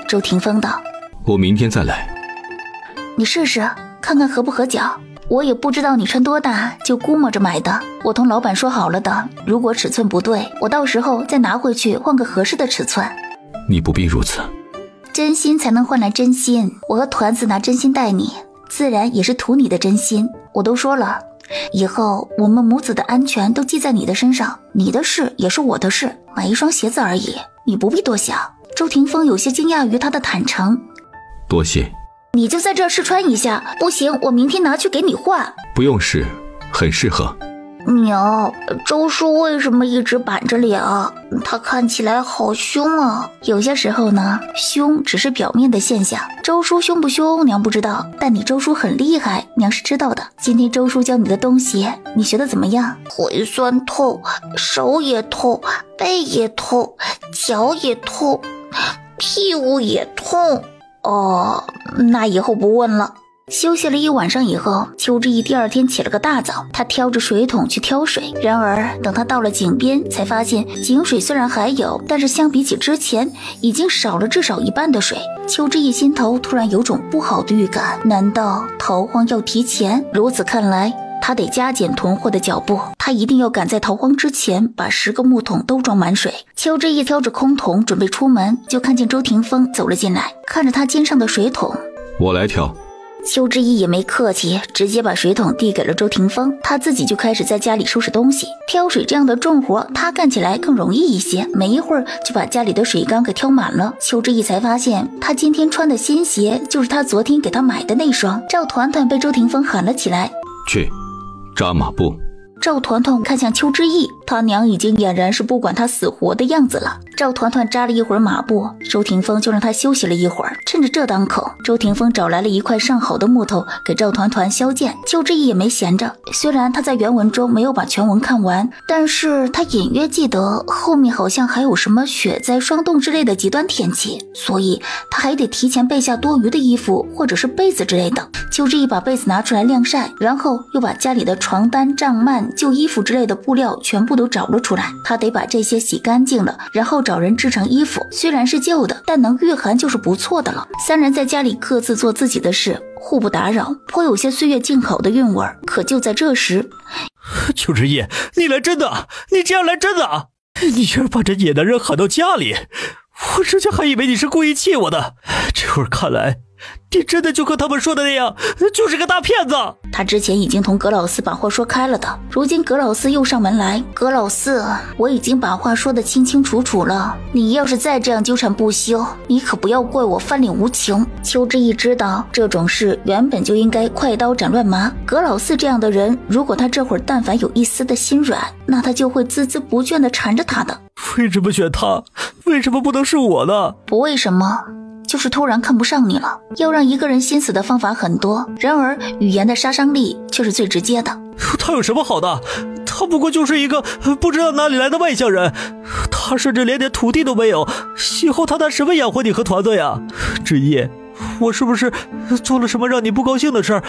周霆锋道：我明天再来。你试试看看合不合脚，我也不知道你穿多大，就估摸着买的。我同老板说好了的，如果尺寸不对，我到时候再拿回去换个合适的尺寸。你不必如此，真心才能换来真心，我和团子拿真心待你，自然也是图你的真心。我都说了，以后我们母子的安全都记在你的身上，你的事也是我的事，买一双鞋子而已，你不必多想。周霆锋有些惊讶于他的坦诚。多谢。你就在这儿试穿一下，不行我明天拿去给你换。不用试，很适合。娘，周叔为什么一直板着脸啊？他看起来好凶啊。有些时候呢，凶只是表面的现象。周叔凶不凶娘不知道，但你周叔很厉害，娘是知道的。今天周叔教你的东西，你学得怎么样？腿酸痛，手也痛，背也痛，脚也痛，屁股也痛。哦，那以后不问了。休息了一晚上以后，邱之义第2天起了个大早，他挑着水桶去挑水。然而等他到了井边，才发现井水虽然还有，但是相比起之前已经少了至少1半的水。邱之义心头突然有种不好的预感，难道逃荒要提前？如此看来，他得加减囤货的脚步，他一定要赶在逃荒之前把10个木桶都装满水。邱之义挑着空桶准备出门，就看见周霆锋走了进来，看着他肩上的水桶，我来挑。邱之义也没客气，直接把水桶递给了周霆锋，他自己就开始在家里收拾东西。挑水这样的重活他干起来更容易一些，没一会儿就把家里的水缸给挑满了。邱之义才发现他今天穿的新鞋就是他昨天给他买的那双。赵团团被周霆锋喊了起来，去扎马步。赵团团看向邱之义，他娘已经俨然是不管他死活的样子了。赵团团扎了一会儿马步，周霆锋就让他休息了一会儿。趁着这当口，周霆锋找来了一块上好的木头给赵团团削剑。邱之义也没闲着，虽然他在原文中没有把全文看完，但是他隐约记得后面好像还有什么雪灾、霜冻之类的极端天气，所以他还得提前备下多余的衣服或者是被子之类的。邱之义把被子拿出来晾晒，然后又把家里的床单、帐幔、旧衣服之类的布料全部都找了出来，他得把这些洗干净了，然后找人织成衣服。虽然是旧的，但能御寒就是不错的了。3人在家里各自做自己的事，互不打扰，颇有些岁月静好的韵味。可就在这时，邱之义，你来真的？你这样来真的？你居然把这野男人喊到家里，我之前还以为你是故意气我的，这会儿看来你真的就和他们说的那样，就是个大骗子。他之前已经同葛老四把话说开了的，如今葛老四又上门来。葛老四，我已经把话说得清清楚楚了，你要是再这样纠缠不休，你可不要怪我翻脸无情。邱之义知道这种事原本就应该快刀斩乱麻，葛老四这样的人，如果他这会儿但凡有一丝的心软，那他就会孜孜不倦地缠着他的。为什么选他？为什么不能是我呢？不为什么，就是突然看不上你了。要让一个人心死的方法很多，然而语言的杀伤力却是最直接的。他有什么好的？他不过就是一个不知道哪里来的外乡人，他甚至连点土地都没有，以后他拿什么养活你和团队呀？之一，我是不是做了什么让你不高兴的事儿？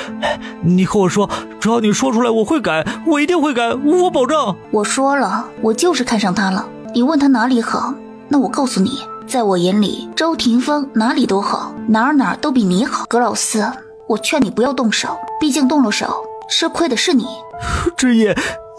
你和我说，只要你说出来，我会改，我一定会改，我保证。我说了，我就是看上他了。你问他哪里好，那我告诉你，在我眼里，周霆锋哪里都好，哪儿都比你好。葛老四，我劝你不要动手，毕竟动了手，吃亏的是你。之一，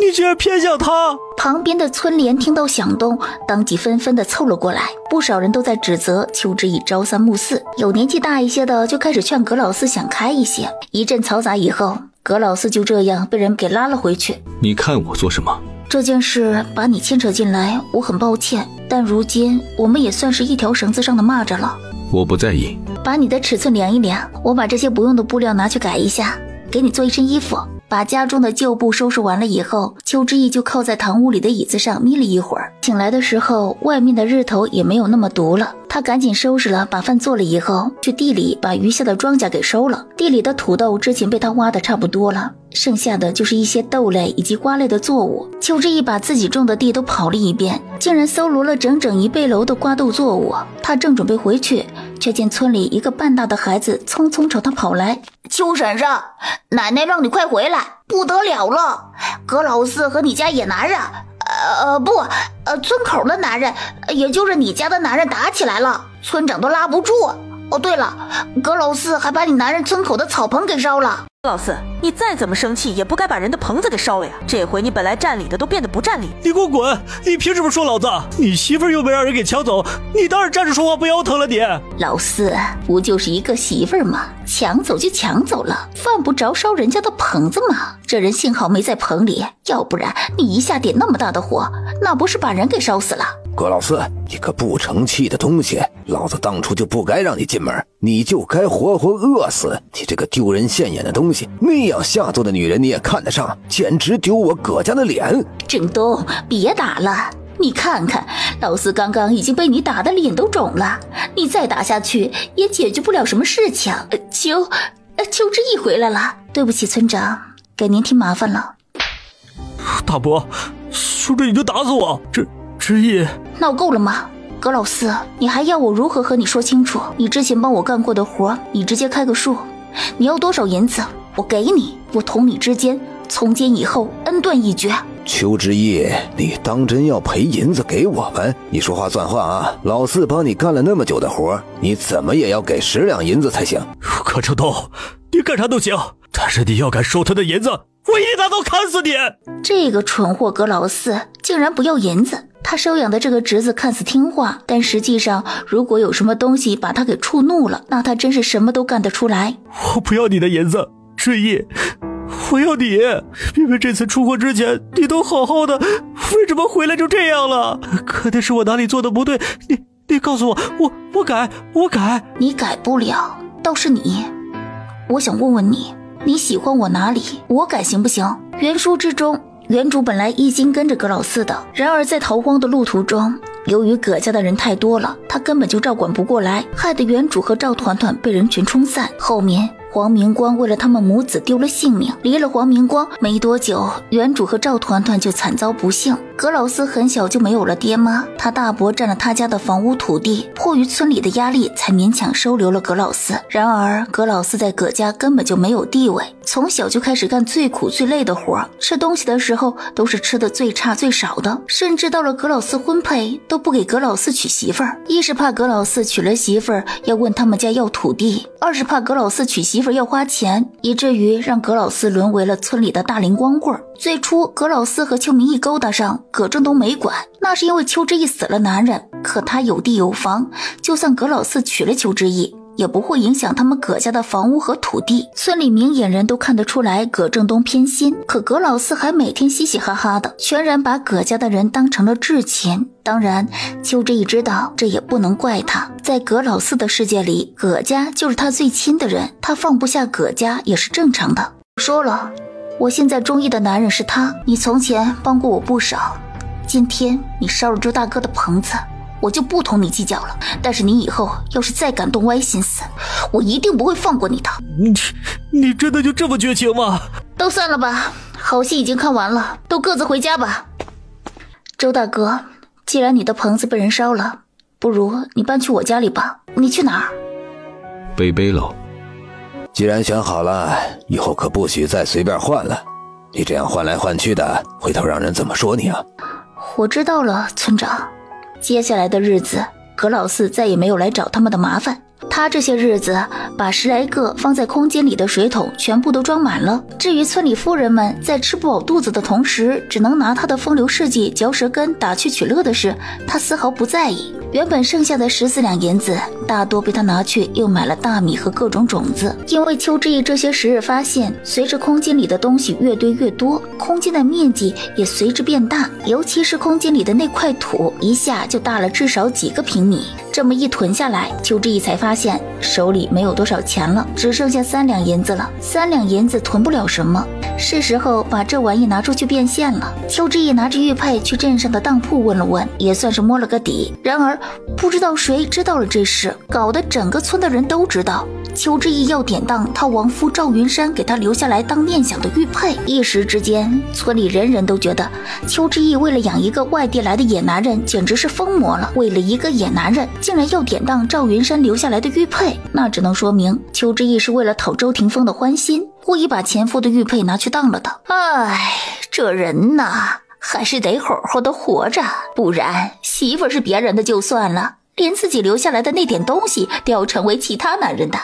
你居然偏向他！旁边的村联听到响动，当即纷纷的凑了过来，不少人都在指责邱之义朝三暮四，有年纪大一些的就开始劝葛老四想开一些。一阵嘈杂以后，葛老四就这样被人给拉了回去。你看我做什么？这件事把你牵扯进来，我很抱歉，但如今我们也算是一条绳子上的蚂蚱了。我不在意。把你的尺寸量一量，我把这些不用的布料拿去改一下，给你做一身衣服。把家中的旧布收拾完了以后，邱之义就靠在堂屋里的椅子上眯了一会儿。醒来的时候，外面的日头也没有那么毒了，他赶紧收拾了，把饭做了以后，去地里把余下的庄稼给收了。地里的土豆之前被他挖的差不多了，剩下的就是一些豆类以及瓜类的作物。邱之义把自己种的地都跑了一遍，竟然搜罗了整整1背篓的瓜豆作物。他正准备回去，却见村里一个半大的孩子匆匆朝他跑来。邱婶婶，奶奶让你快回来，不得了了，葛老四和你家野男人村口的男人，也就是你家的男人打起来了，村长都拉不住。哦，对了，葛老四还把你男人村口的草棚给烧了。老四，你再怎么生气也不该把人的棚子给烧了呀！这回你本来占理的都变得不占理。你给我滚！你凭什么说老子？你媳妇儿又没让人给抢走，你当然站着说话不腰疼了你。老四，不就是一个媳妇儿吗？抢走就抢走了，犯不着烧人家的棚子嘛。这人幸好没在棚里，要不然你一下点那么大的火，那不是把人给烧死了？葛老四，你个不成器的东西，老子当初就不该让你进门，你就该活活饿死！你这个丢人现眼的东西，那样下作的女人你也看得上，简直丢我葛家的脸！振东，别打了，你看看，老四刚刚已经被你打的脸都肿了，你再打下去也解决不了什么事情。邱之义回来了，对不起村长，给您添麻烦了。大伯，说着你就打死我，之义，闹够了吗？葛老四，你还要我如何和你说清楚？你之前帮我干过的活，你直接开个数，你要多少银子，我给你，我同你之间从今以后恩断义绝。邱之义，你当真要赔银子给我们？你说话算话啊！老四帮你干了那么久的活，你怎么也要给10两银子才行。葛成东，你干啥都行，但是你要敢收他的银子，我一定拿刀砍死你！这个蠢货葛老四竟然不要银子。他收养的这个侄子看似听话，但实际上如果有什么东西把他给触怒了，那他真是什么都干得出来。我不要你的银子，之义，我要你！明明这次出国之前你都好好的，为什么回来就这样了？肯定是我哪里做的不对，你告诉我，我改。你改不了，倒是你。我想问问你，你喜欢我哪里？我改行不行？原书之中，原主本来一心跟着葛老四的，然而在逃荒的路途中，由于葛家的人太多了，他根本就照管不过来，害得原主和赵团团被人群冲散。后面黄明光为了他们母子丢了性命，离了黄明光没多久，原主和赵团团就惨遭不幸。葛老四很小就没有了爹妈，他大伯占了他家的房屋土地，迫于村里的压力才勉强收留了葛老四。然而葛老四在葛家根本就没有地位，从小就开始干最苦最累的活，吃东西的时候都是吃的最差最少的，甚至到了葛老四婚配都不给葛老四娶媳妇儿，一是怕葛老四娶了媳妇儿要问他们家要土地，二是怕葛老四娶媳妇儿要花钱，以至于让葛老四沦为了村里的大龄光棍。最初葛老四和邱明义勾搭上，葛正东没管，那是因为邱之义死了男人，可他有地有房，就算葛老四娶了邱之义，也不会影响他们葛家的房屋和土地。村里明眼人都看得出来葛正东偏心，可葛老四还每天嘻嘻哈哈的，全然把葛家的人当成了至亲。当然，邱之义知道这也不能怪他，在葛老四的世界里，葛家就是他最亲的人，他放不下葛家也是正常的。说了，我现在中意的男人是他，你从前帮过我不少，今天你烧了周大哥的棚子，我就不同你计较了，但是你以后要是再敢动歪心思，我一定不会放过你的。你真的就这么绝情吗？都散了吧，好戏已经看完了，都各自回家吧。周大哥，既然你的棚子被人烧了，不如你搬去我家里吧。你去哪儿？贝贝楼。既然想好了，以后可不许再随便换了。你这样换来换去的，回头让人怎么说你啊？我知道了，村长。接下来的日子，葛老四再也没有来找他们的麻烦。他这些日子把10来个放在空间里的水桶全部都装满了。至于村里夫人们在吃不饱肚子的同时，只能拿他的风流事迹嚼舌根打趣取乐的事，他丝毫不在意。原本剩下的14两银子，大多被他拿去又买了大米和各种种子。因为邱之义这些时日发现，随着空间里的东西越堆越多，空间的面积也随之变大，尤其是空间里的那块土，一下就大了至少几个平米。这么一囤下来，邱之义才发现手里没有多少钱了，只剩下3两银子了。3两银子囤不了什么，是时候把这玩意拿出去变现了。邱之义拿着玉佩去镇上的当铺问了问，也算是摸了个底。然而不知道谁知道了这事，搞得整个村的人都知道邱之义要典当他亡夫赵云山给他留下来当念想的玉佩。一时之间，村里人人都觉得邱之义为了养一个外地来的野男人简直是疯魔了，为了一个野男人竟然要典当赵云山留下来的玉佩，那只能说明邱之义是为了讨周霆锋的欢心，故意把前夫的玉佩拿去当了的。哎，这人呐，还是得好好的活着，不然媳妇是别人的就算了，连自己留下来的那点东西都要成为其他男人的。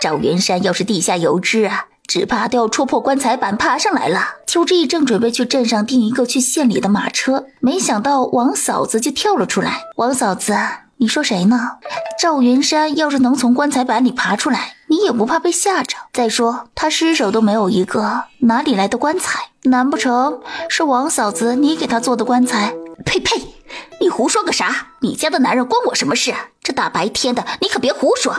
赵云山要是地下有知啊，只怕都要戳破棺材板爬上来了。邱之义正准备去镇上订一个去县里的马车，没想到王嫂子就跳了出来。王嫂子，你说谁呢？赵云山要是能从棺材板里爬出来，你也不怕被吓着？再说他尸首都没有一个，哪里来的棺材？难不成是王嫂子你给他做的棺材？呸呸，你胡说个啥？你家的男人关我什么事？这大白天的你可别胡说。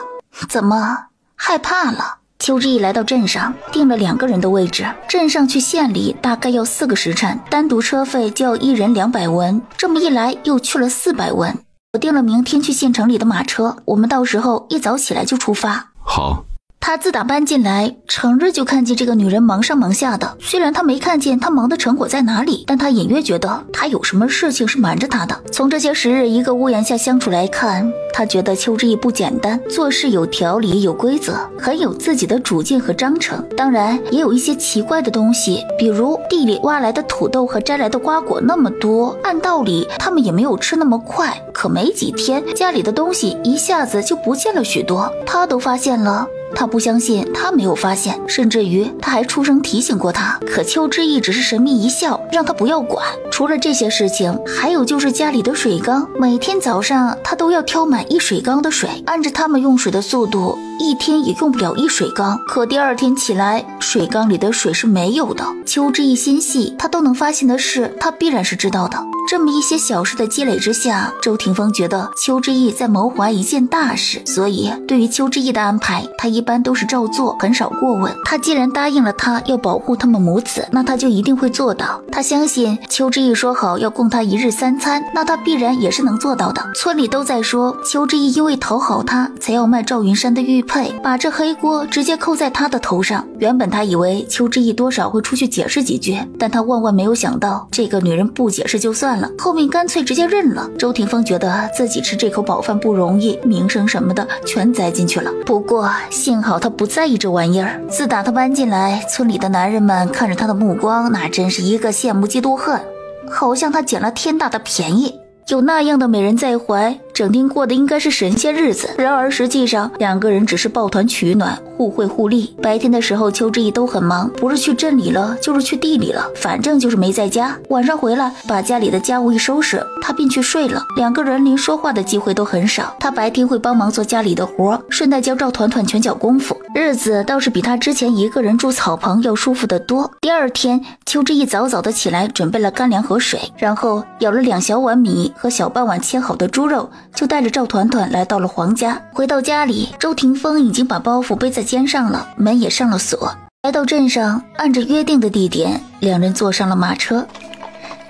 怎么害怕了？邱之义来到镇上，订了2个人的位置。镇上去县里大概要4个时辰，单独车费就要1人200文，这么一来又去了400文。我订了明天去县城里的马车，我们到时候一早起来就出发。好。他自打搬进来，成日就看见这个女人忙上忙下的。虽然他没看见她忙的成果在哪里，但他隐约觉得她有什么事情是瞒着他的。从这些时日一个屋檐下相处来看，他觉得邱之义不简单，做事有条理有规则，很有自己的主见和章程。当然也有一些奇怪的东西，比如地里挖来的土豆和摘来的瓜果那么多，按道理他们也没有吃那么快，可没几天家里的东西一下子就不见了许多，他都发现了。他不相信他没有发现，甚至于他还出声提醒过他，可邱之义只是神秘一笑，让他不要管。除了这些事情，还有就是家里的水缸，每天早上他都要挑满1水缸的水，按着他们用水的速度，1天也用不了1水缸。可第2天起来，水缸里的水是没有的。邱之义心细，他都能发现的事，他必然是知道的。这么一些小事的积累之下，周霆锋觉得邱之义在谋划一件大事，所以对于邱之义的安排，他一般都是照做，很少过问。他既然答应了他要保护他们母子，那他就一定会做到。他相信邱之义说好要供他1日3餐，那他必然也是能做到的。村里都在说邱之义因为讨好他才要卖赵云山的玉佩，把这黑锅直接扣在他的头上。原本他以为邱之义多少会出去解释几句，但他万万没有想到这个女人不解释就算了，后面干脆直接认了。周霆锋觉得自己吃这口饱饭不容易，名声什么的全栽进去了。不过幸好他不在意这玩意儿。自打他搬进来，村里的男人们看着他的目光那真是一个羡慕嫉妒恨，好像他捡了天大的便宜。有那样的美人在怀，整天过的应该是神仙日子。然而实际上两个人只是抱团取暖，互惠互利。白天的时候邱之意都很忙，不是去镇里了就是去地里了，反正就是没在家。晚上回来把家里的家务一收拾，他便去睡了。两个人连说话的机会都很少。他白天会帮忙做家里的活，顺带教赵团团拳脚功夫，日子倒是比他之前一个人住草棚要舒服得多。第二天邱之意早早的起来准备了干粮和水，然后舀了2小碗米和小半碗切好的猪肉，就带着赵团团来到了黄家。回到家里，周霆锋已经把包袱背在肩上了，门也上了锁。来到镇上，按着约定的地点，两人坐上了马车。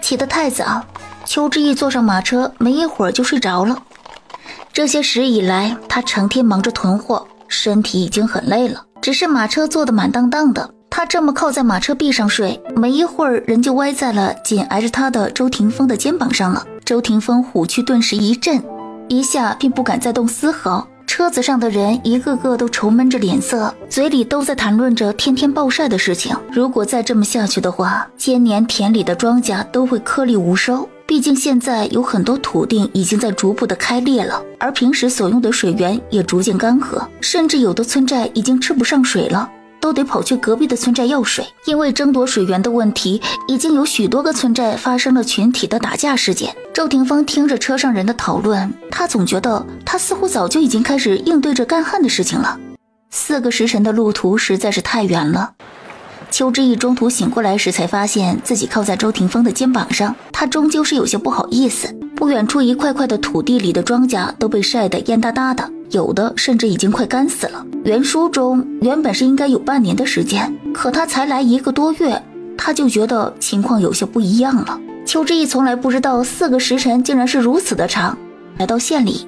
起得太早，邱之意坐上马车没一会儿就睡着了。这些时以来，他成天忙着囤货，身体已经很累了，只是马车坐得满当当的。他这么靠在马车壁上睡，没一会儿人就歪在了紧挨着他的周霆锋的肩膀上了。周霆锋虎躯顿时一震，一下便不敢再动丝毫。车子上的人一个个都愁闷着脸色，嘴里都在谈论着天天暴晒的事情。如果再这么下去的话，今年田里的庄稼都会颗粒无收。毕竟现在有很多土地已经在逐步的开裂了，而平时所用的水源也逐渐干涸，甚至有的村寨已经吃不上水了，都得跑去隔壁的村寨要水。因为争夺水源的问题，已经有许多个村寨发生了群体的打架事件。周霆锋听着车上人的讨论，他总觉得他似乎早就已经开始应对着干旱的事情了。4个时辰的路途实在是太远了。邱之意中途醒过来时，才发现自己靠在周霆锋的肩膀上，他终究是有些不好意思。不远处一块块的土地里的庄稼都被晒得烟哒哒的，有的甚至已经快干死了。原书中原本是应该有半年的时间，可他才来1个多月，他就觉得情况有些不一样了。邱之意从来不知道4个时辰竟然是如此的长。来到县里，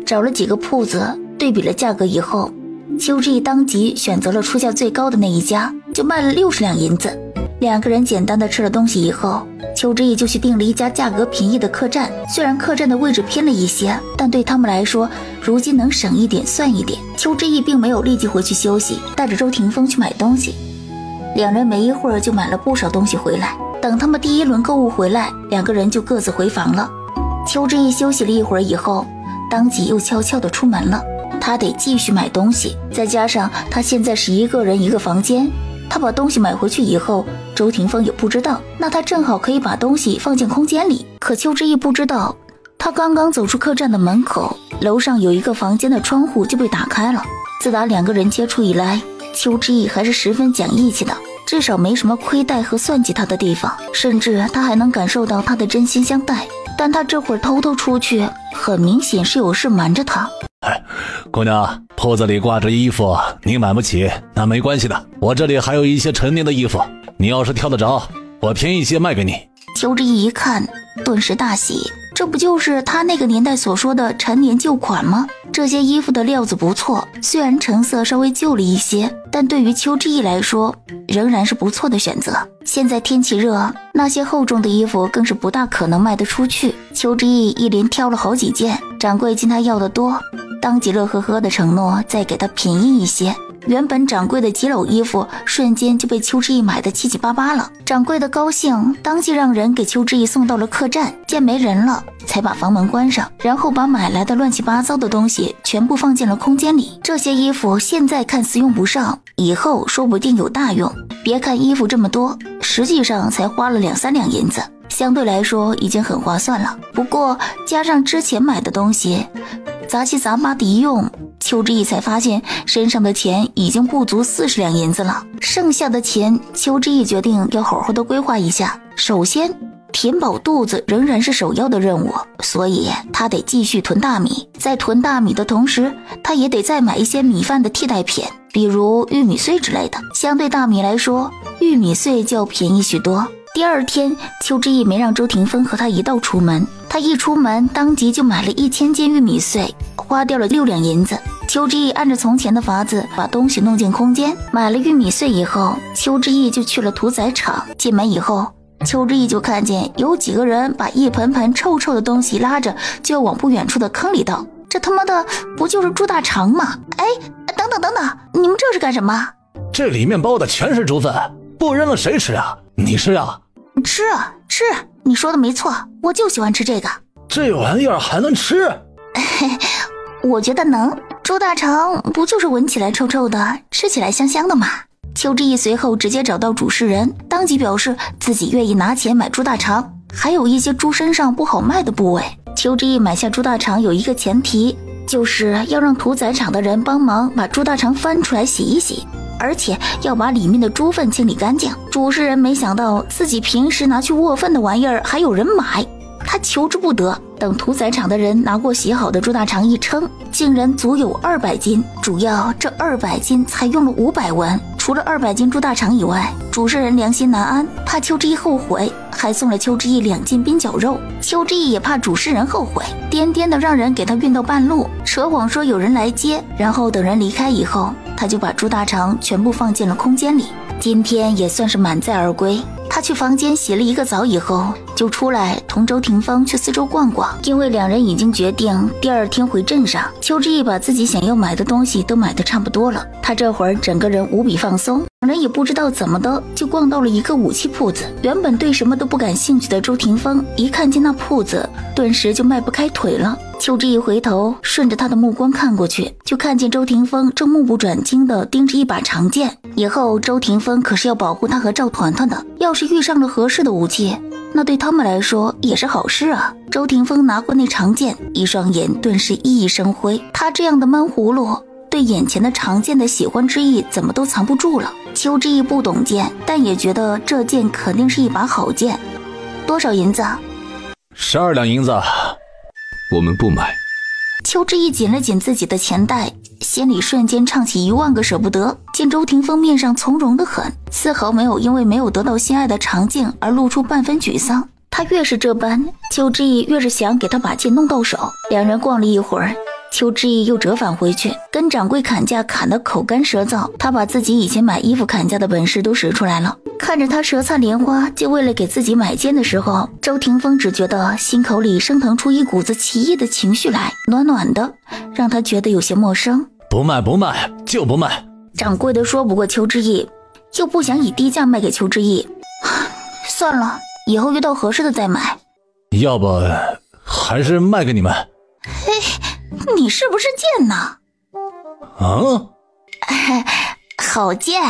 找了几个铺子对比了价格以后，邱之意当即选择了出价最高的那一家，就卖了60两银子。两个人简单的吃了东西以后，邱之意就去订了一家价格便宜的客栈。虽然客栈的位置偏了一些，但对他们来说，如今能省一点算一点。邱之意并没有立即回去休息，带着周霆锋去买东西。两人没一会儿就买了不少东西回来。等他们第1轮购物回来，两个人就各自回房了。邱之意休息了一会儿以后，当即又悄悄地出门了。他得继续买东西，再加上他现在是1个人1个房间，他把东西买回去以后，周霆锋也不知道，那他正好可以把东西放进空间里。可邱之意不知道，他刚刚走出客栈的门口，楼上有一个房间的窗户就被打开了。自打两个人接触以来，邱之意还是十分讲义气的，至少没什么亏待和算计他的地方，甚至他还能感受到他的真心相待。但他这会儿偷偷出去，很明显是有事瞒着他。姑娘，铺子里挂着衣服，你买不起，那没关系的，我这里还有一些陈年的衣服，你要是挑得着，我便宜些卖给你。邱之意一看，顿时大喜，这不就是他那个年代所说的陈年旧款吗？这些衣服的料子不错，虽然成色稍微旧了一些，但对于邱之意来说，仍然是不错的选择。现在天气热，那些厚重的衣服更是不大可能卖得出去。邱之意一连挑了好几件，掌柜见他要的多，当即乐呵呵的承诺再给他便宜一些。原本掌柜的几篓衣服瞬间就被邱之意买得七七八八了。掌柜的高兴，当即让人给邱之意送到了客栈，见没人了，才把房门关上，然后把买来的乱七八糟的东西全部放进了空间里。这些衣服现在看似用不上，以后说不定有大用。别看衣服这么多，实际上才花了2-3两银子，相对来说已经很划算了。不过加上之前买的东西，杂七杂八的一用，邱之意才发现身上的钱已经不足40两银子了。剩下的钱，邱之意决定要好好的规划一下。首先，填饱肚子仍然是首要的任务，所以他得继续囤大米。在囤大米的同时，他也得再买一些米饭的替代品，比如玉米碎之类的。相对大米来说，玉米碎就要便宜许多。第二天，邱之意没让周霆锋和他一道出门，他一出门当即就买了1000斤玉米碎，花掉了6两银子。邱之意按照从前的法子把东西弄进空间，买了玉米碎以后，邱之意就去了屠宰场。进门以后，邱之意就看见有几个人把一盆盆臭臭的东西拉着就要往不远处的坑里倒。这他妈的不就是猪大肠吗？哎，等等，你们这是干什么？这里面包的全是猪粪，不扔了谁吃啊？你吃啊？吃，你说的没错，我就喜欢吃这个。这玩意儿还能吃？我觉得能。猪大肠不就是闻起来臭臭的，吃起来香香的吗？邱之义随后直接找到主事人，当即表示自己愿意拿钱买猪大肠，还有一些猪身上不好卖的部位。邱之义买下猪大肠有一个前提，就是要让屠宰场的人帮忙把猪大肠翻出来洗一洗，而且要把里面的猪粪清理干净。主事人没想到自己平时拿去握粪的玩意儿还有人买，他求之不得。等屠宰场的人拿过洗好的猪大肠一称，竟然足有200斤，主要这200斤才用了500文。除了200斤猪大肠以外，主事人良心难安，怕邱之义后悔，还送了邱之义2斤冰绞肉。邱之义也怕主事人后悔，颠颠的让人给他运到半路，扯谎说有人来接，然后等人离开以后，他就把猪大肠全部放进了空间里。今天也算是满载而归。他去房间洗了一个澡以后，就出来同周廷芳去四周逛逛，因为两人已经决定第2天回镇上。邱之义把自己想要买的东西都买得差不多了，他这会儿整个人无比放松。两人也不知道怎么的，就逛到了一个武器铺子。原本对什么都不感兴趣的周廷芳一看见那铺子，顿时就迈不开腿了。邱之义回头顺着他的目光看过去，就看见周廷芳正目不转睛地盯着一把长剑。以后周廷芳可是要保护他和赵团团的，要是遇上了合适的武器，那对他们来说也是好事啊。周廷芳拿过那长剑，一双眼顿时熠熠生辉。他这样的闷葫芦，对眼前的长剑的喜欢之意怎么都藏不住了。邱之义不懂剑，但也觉得这剑肯定是一把好剑。多少银子？12两银子。我们不买。邱之义紧了紧自己的钱袋，心里瞬间唱起1万个舍不得。见周廷芳面上从容得很，丝毫没有因为没有得到心爱的长剑而露出半分沮丧。他越是这般，邱之义越是想给他把剑弄到手。两人逛了一会儿，邱之义又折返回去，跟掌柜砍价砍得口干舌燥。他把自己以前买衣服砍价的本事都使出来了。看着他舌灿莲花就为了给自己买剑的时候，周廷芳只觉得心口里升腾出一股子奇异的情绪来，暖暖的，让他觉得有些陌生。不卖不卖就不卖。掌柜的说不过邱之义，又不想以低价卖给邱之义，算了，以后遇到合适的再买。要不还是卖给你们。嘿，你是不是贱呢？啊？好剑，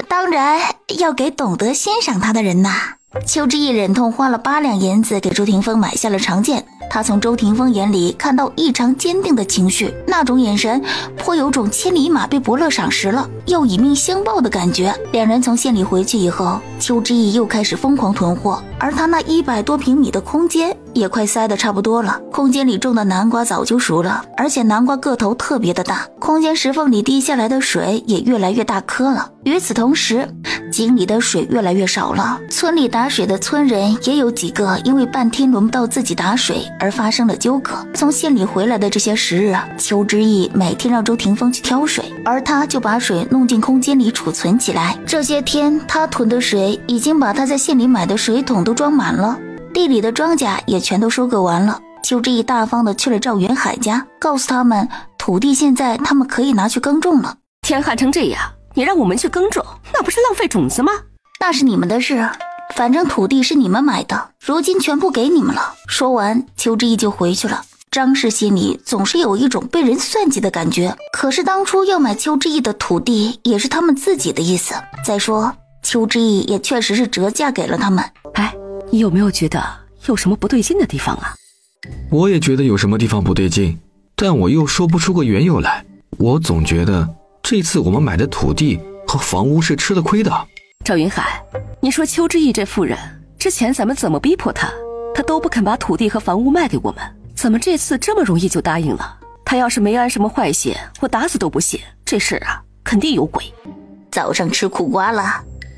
当然要给懂得欣赏他的人呐。邱之义忍痛花了8两银子给周廷芳买下了长剑。他从周廷芳眼里看到异常坚定的情绪，那种眼神颇有种千里马被伯乐赏识了，要以命相报的感觉。两人从县里回去以后，邱之义又开始疯狂囤货，而他那100多平米的空间也快塞得差不多了。空间里种的南瓜早就熟了，而且南瓜个头特别的大，空间石缝里滴下来的水也越来越大颗了。与此同时，井里的水越来越少了，村里打水的村人也有几个因为半天轮不到自己打水而发生了纠葛。从县里回来的这些时日啊，邱之义每天让周廷芳去挑水，而他就把水弄进空间里储存起来。这些天他囤的水已经把他在县里买的水桶都装满了，地里的庄稼也全都收割完了。邱之义大方的去了赵云海家，告诉他们土地现在他们可以拿去耕种了。天旱成这样，你让我们去耕种，那不是浪费种子吗？那是你们的事，反正土地是你们买的，如今全部给你们了。说完，邱之义就回去了。张氏心里总是有一种被人算计的感觉，可是当初要买邱之义的土地也是他们自己的意思。再说邱之义也确实是折价给了他们。哎，你有没有觉得有什么不对劲的地方啊？我也觉得有什么地方不对劲，但我又说不出个缘由来。我总觉得这次我们买的土地和房屋是吃了亏的。赵云海，你说邱之义这妇人，之前咱们怎么逼迫他，他都不肯把土地和房屋卖给我们，怎么这次这么容易就答应了？他要是没安什么坏心，我打死都不信，这事啊肯定有鬼。早上吃苦瓜了，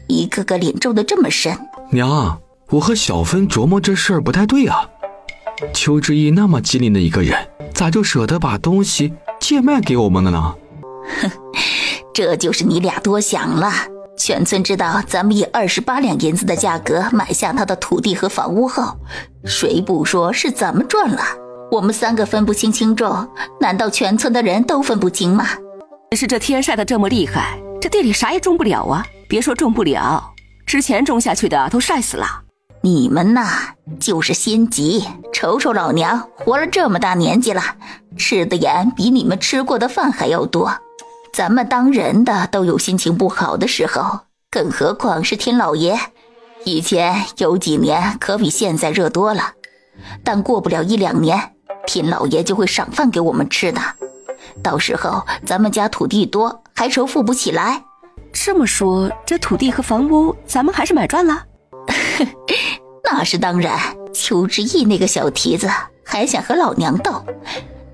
一个个脸皱得这么深。娘，我和小芬琢磨这事儿不太对啊。邱之义那么机灵的一个人，咋就舍得把东西贱卖给我们了呢？哼，这就是你俩多想了。全村知道咱们以28两银子的价格买下他的土地和房屋后，谁不说是咱们赚了？我们3个分不清轻重，难道全村的人都分不清吗？但是这天晒得这么厉害，这地里啥也种不了啊！别说种不了，之前种下去的都晒死了。你们呐，就是心急。瞅瞅老娘活了这么大年纪了，吃的盐比你们吃过的饭还要多。咱们当人的都有心情不好的时候，更何况是天老爷。以前有几年可比现在热多了，但过不了1-2年，天老爷就会赏饭给我们吃的。到时候咱们家土地多，还愁富不起来。这么说，这土地和房屋咱们还是买赚了？那是当然，邱之义那个小蹄子还想和老娘斗，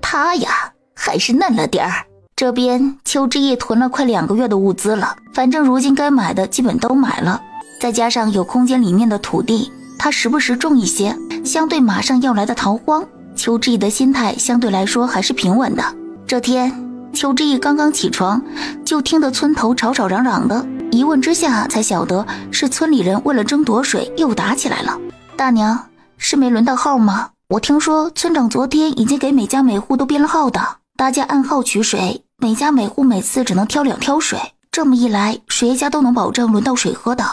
他呀还是嫩了点儿。这边邱之义囤了快2个月的物资了，反正如今该买的基本都买了，再加上有空间里面的土地，他时不时种一些，相对马上要来的逃荒，邱之义的心态相对来说还是平稳的。这天邱之义刚刚起床，就听得村头吵吵嚷嚷的，一问之下才晓得是村里人为了争夺水又打起来了。大娘，是没轮到号吗？我听说村长昨天已经给每家每户都编了号的，大家按号取水，每家每户每次只能挑2挑水，这么一来谁家都能保证轮到水喝的。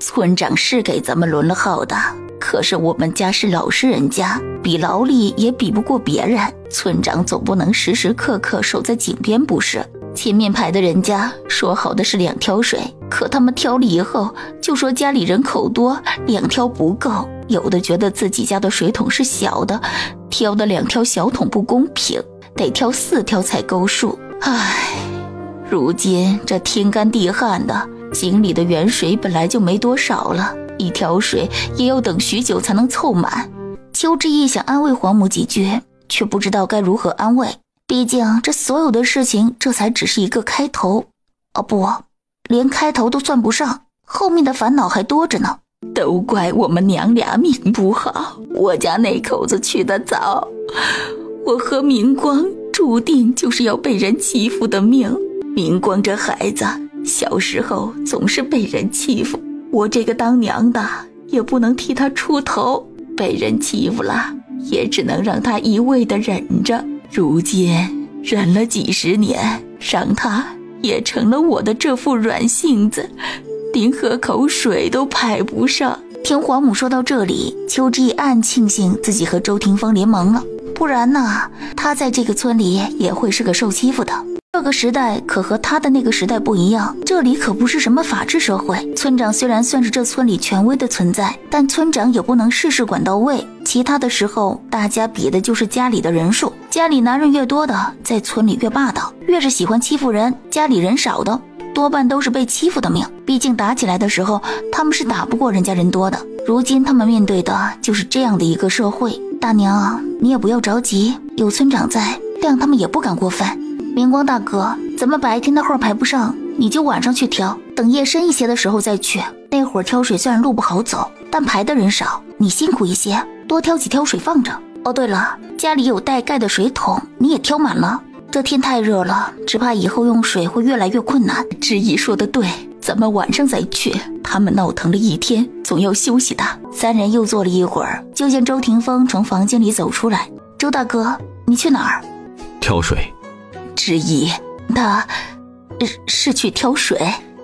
村长是给咱们轮了号的，可是我们家是老实人家，比劳力也比不过别人，村长总不能时时刻刻守在井边不是。前面排的人家说好的是2挑水，可他们挑了以后就说家里人口多，2挑不够，有的觉得自己家的水桶是小的，挑的2挑小桶不公平，得挑4挑才够数。唉，如今这天干地旱的，井里的原水本来就没多少了，1挑水也要等许久才能凑满。邱之义想安慰黄母几句，却不知道该如何安慰，毕竟这所有的事情这才只是一个开头。不，连开头都算不上，后面的烦恼还多着呢。都怪我们娘俩命不好，我家那口子去得早，我和明光注定就是要被人欺负的命。明光这孩子小时候总是被人欺负，我这个当娘的也不能替他出头，被人欺负了也只能让他一味地忍着。如今忍了几10年，让他也成了我的这副软性子，连喝口水都派不上。听黄母说到这里，邱之义暗庆幸自己和周霆锋联盟了，不然呢，他在这个村里也会是个受欺负的。这个时代可和他的那个时代不一样，这里可不是什么法治社会。村长虽然算是这村里权威的存在，但村长也不能事事管到位，其他的时候大家比的就是家里的人数，家里男人越多的在村里越霸道，越是喜欢欺负人，家里人少的多半都是被欺负的命。毕竟打起来的时候他们是打不过人家人多的，如今他们面对的就是这样的一个社会。大娘，你也不要着急，有村长在，谅他们也不敢过分。明光大哥，咱们白天的号排不上，你就晚上去挑，等夜深一些的时候再去。那会儿挑水虽然路不好走，但排的人少，你辛苦一些，多挑几挑水放着。对了，家里有带盖的水桶，你也挑满了。这天太热了，只怕以后用水会越来越困难。知意说的对，咱们晚上再去，他们闹腾了一天，总要休息的。3人又坐了一会儿，就见周霆锋从房间里走出来。周大哥，你去哪儿？挑水。知意，他是去挑水。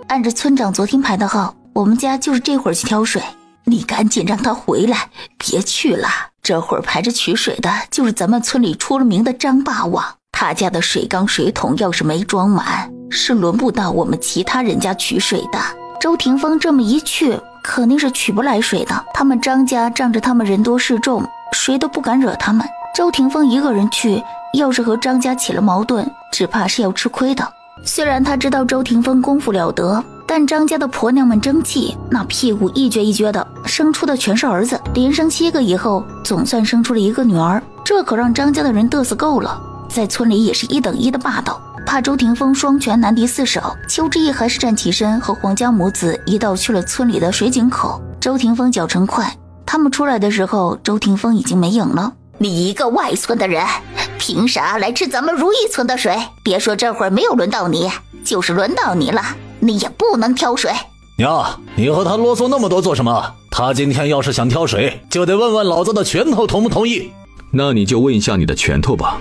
按着村长昨天排的号，我们家就是这会儿去挑水。你赶紧让他回来，别去了。这会儿排着取水的就是咱们村里出了名的张霸王，他家的水缸水桶要是没装满，是轮不到我们其他人家取水的。周霆锋这么一去，肯定是取不来水的。他们张家仗着他们人多势众，谁都不敢惹他们。周霆锋一个人去，要是和张家起了矛盾，只怕是要吃亏的。虽然他知道周霆锋功夫了得，但张家的婆娘们争气，那屁股一撅一撅的，生出的全是儿子，连生7个以后，总算生出了一个女儿，这可让张家的人嘚瑟够了。在村里也是1等1的霸道，怕周霆锋双拳难敌4手，邱之义还是站起身和黄家母子一道去了村里的水井口。周霆锋脚程快，他们出来的时候，周霆锋已经没影了。你一个外村的人，凭啥来吃咱们如意村的水？别说这会儿没有轮到你，就是轮到你了，你也不能挑水。娘，你和他啰嗦那么多做什么？他今天要是想挑水，就得问问老子的拳头同不同意。那你就问一下你的拳头吧，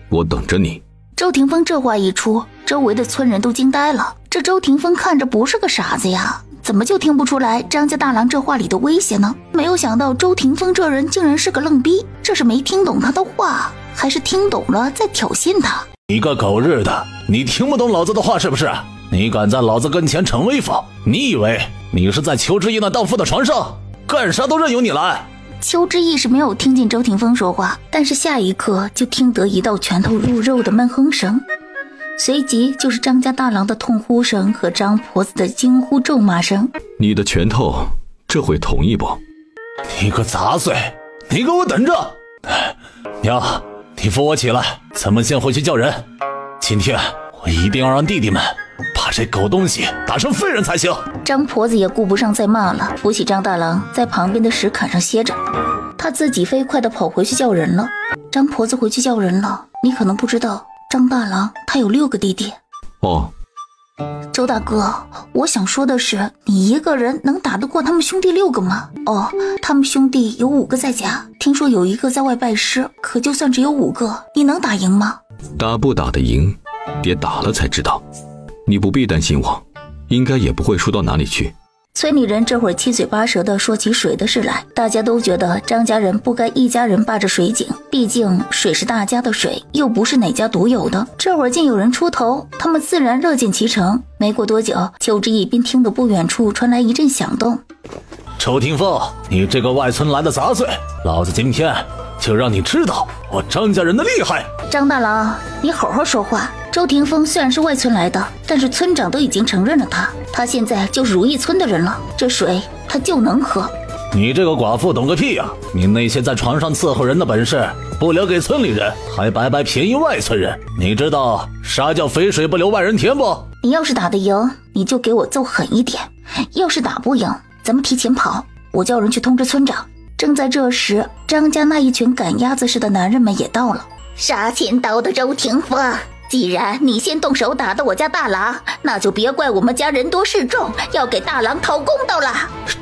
我等着你。周霆锋这话一出，周围的村人都惊呆了。这周霆锋看着不是个傻子呀，怎么就听不出来张家大郎这话里的威胁呢？没有想到周霆锋这人竟然是个愣逼，这是没听懂他的话，还是听懂了在挑衅他？你个狗日的，你听不懂老子的话是不是？你敢在老子跟前逞威风？你以为你是在邱之义那荡妇的床上，干啥都任由你来？邱之义是没有听见周霆锋说话，但是下一刻就听得一道拳头入肉的闷哼声，随即就是张家大郎的痛呼声和张婆子的惊呼咒骂声。你的拳头这回同意不？你个杂碎，你给我等着！娘，你扶我起来，咱们先回去叫人。今天我一定要让弟弟们把这狗东西打成废人才行。张婆子也顾不上再骂了，扶起张大郎，在旁边的石坎上歇着，他自己飞快地跑回去叫人了。张婆子回去叫人了，你可能不知道，张大郎他有6个弟弟。哦，周大哥，我想说的是，你一个人能打得过他们兄弟6个吗？哦，他们兄弟有5个在家，听说有1个在外拜师，可就算只有5个，你能打赢吗？打不打得赢，得打了才知道。你不必担心我，应该也不会输到哪里去。村里人这会儿七嘴八舌地说起水的事来，大家都觉得张家人不该一家人霸着水井，毕竟水是大家的水，又不是哪家独有的。这会儿竟有人出头，他们自然乐见其成。没过多久，邱之义便听得不远处传来一阵响动。周霆锋，你这个外村来的杂碎，老子今天就让你知道我张家人的厉害。张大郎，你好好说话。周霆锋虽然是外村来的，但是村长都已经承认了他现在就是如意村的人了，这水他就能喝。你这个寡妇懂个屁呀！你那些在床上伺候人的本事不留给村里人，还白白便宜外村人，你知道啥叫肥水不流外人田不？你要是打得赢，你就给我揍狠一点，要是打不赢，咱们提前跑，我叫人去通知村长。正在这时，张家那一群赶鸭子似的男人们也到了。杀千刀的周霆锋，既然你先动手打的我家大郎，那就别怪我们家人多势众，要给大郎讨公道了。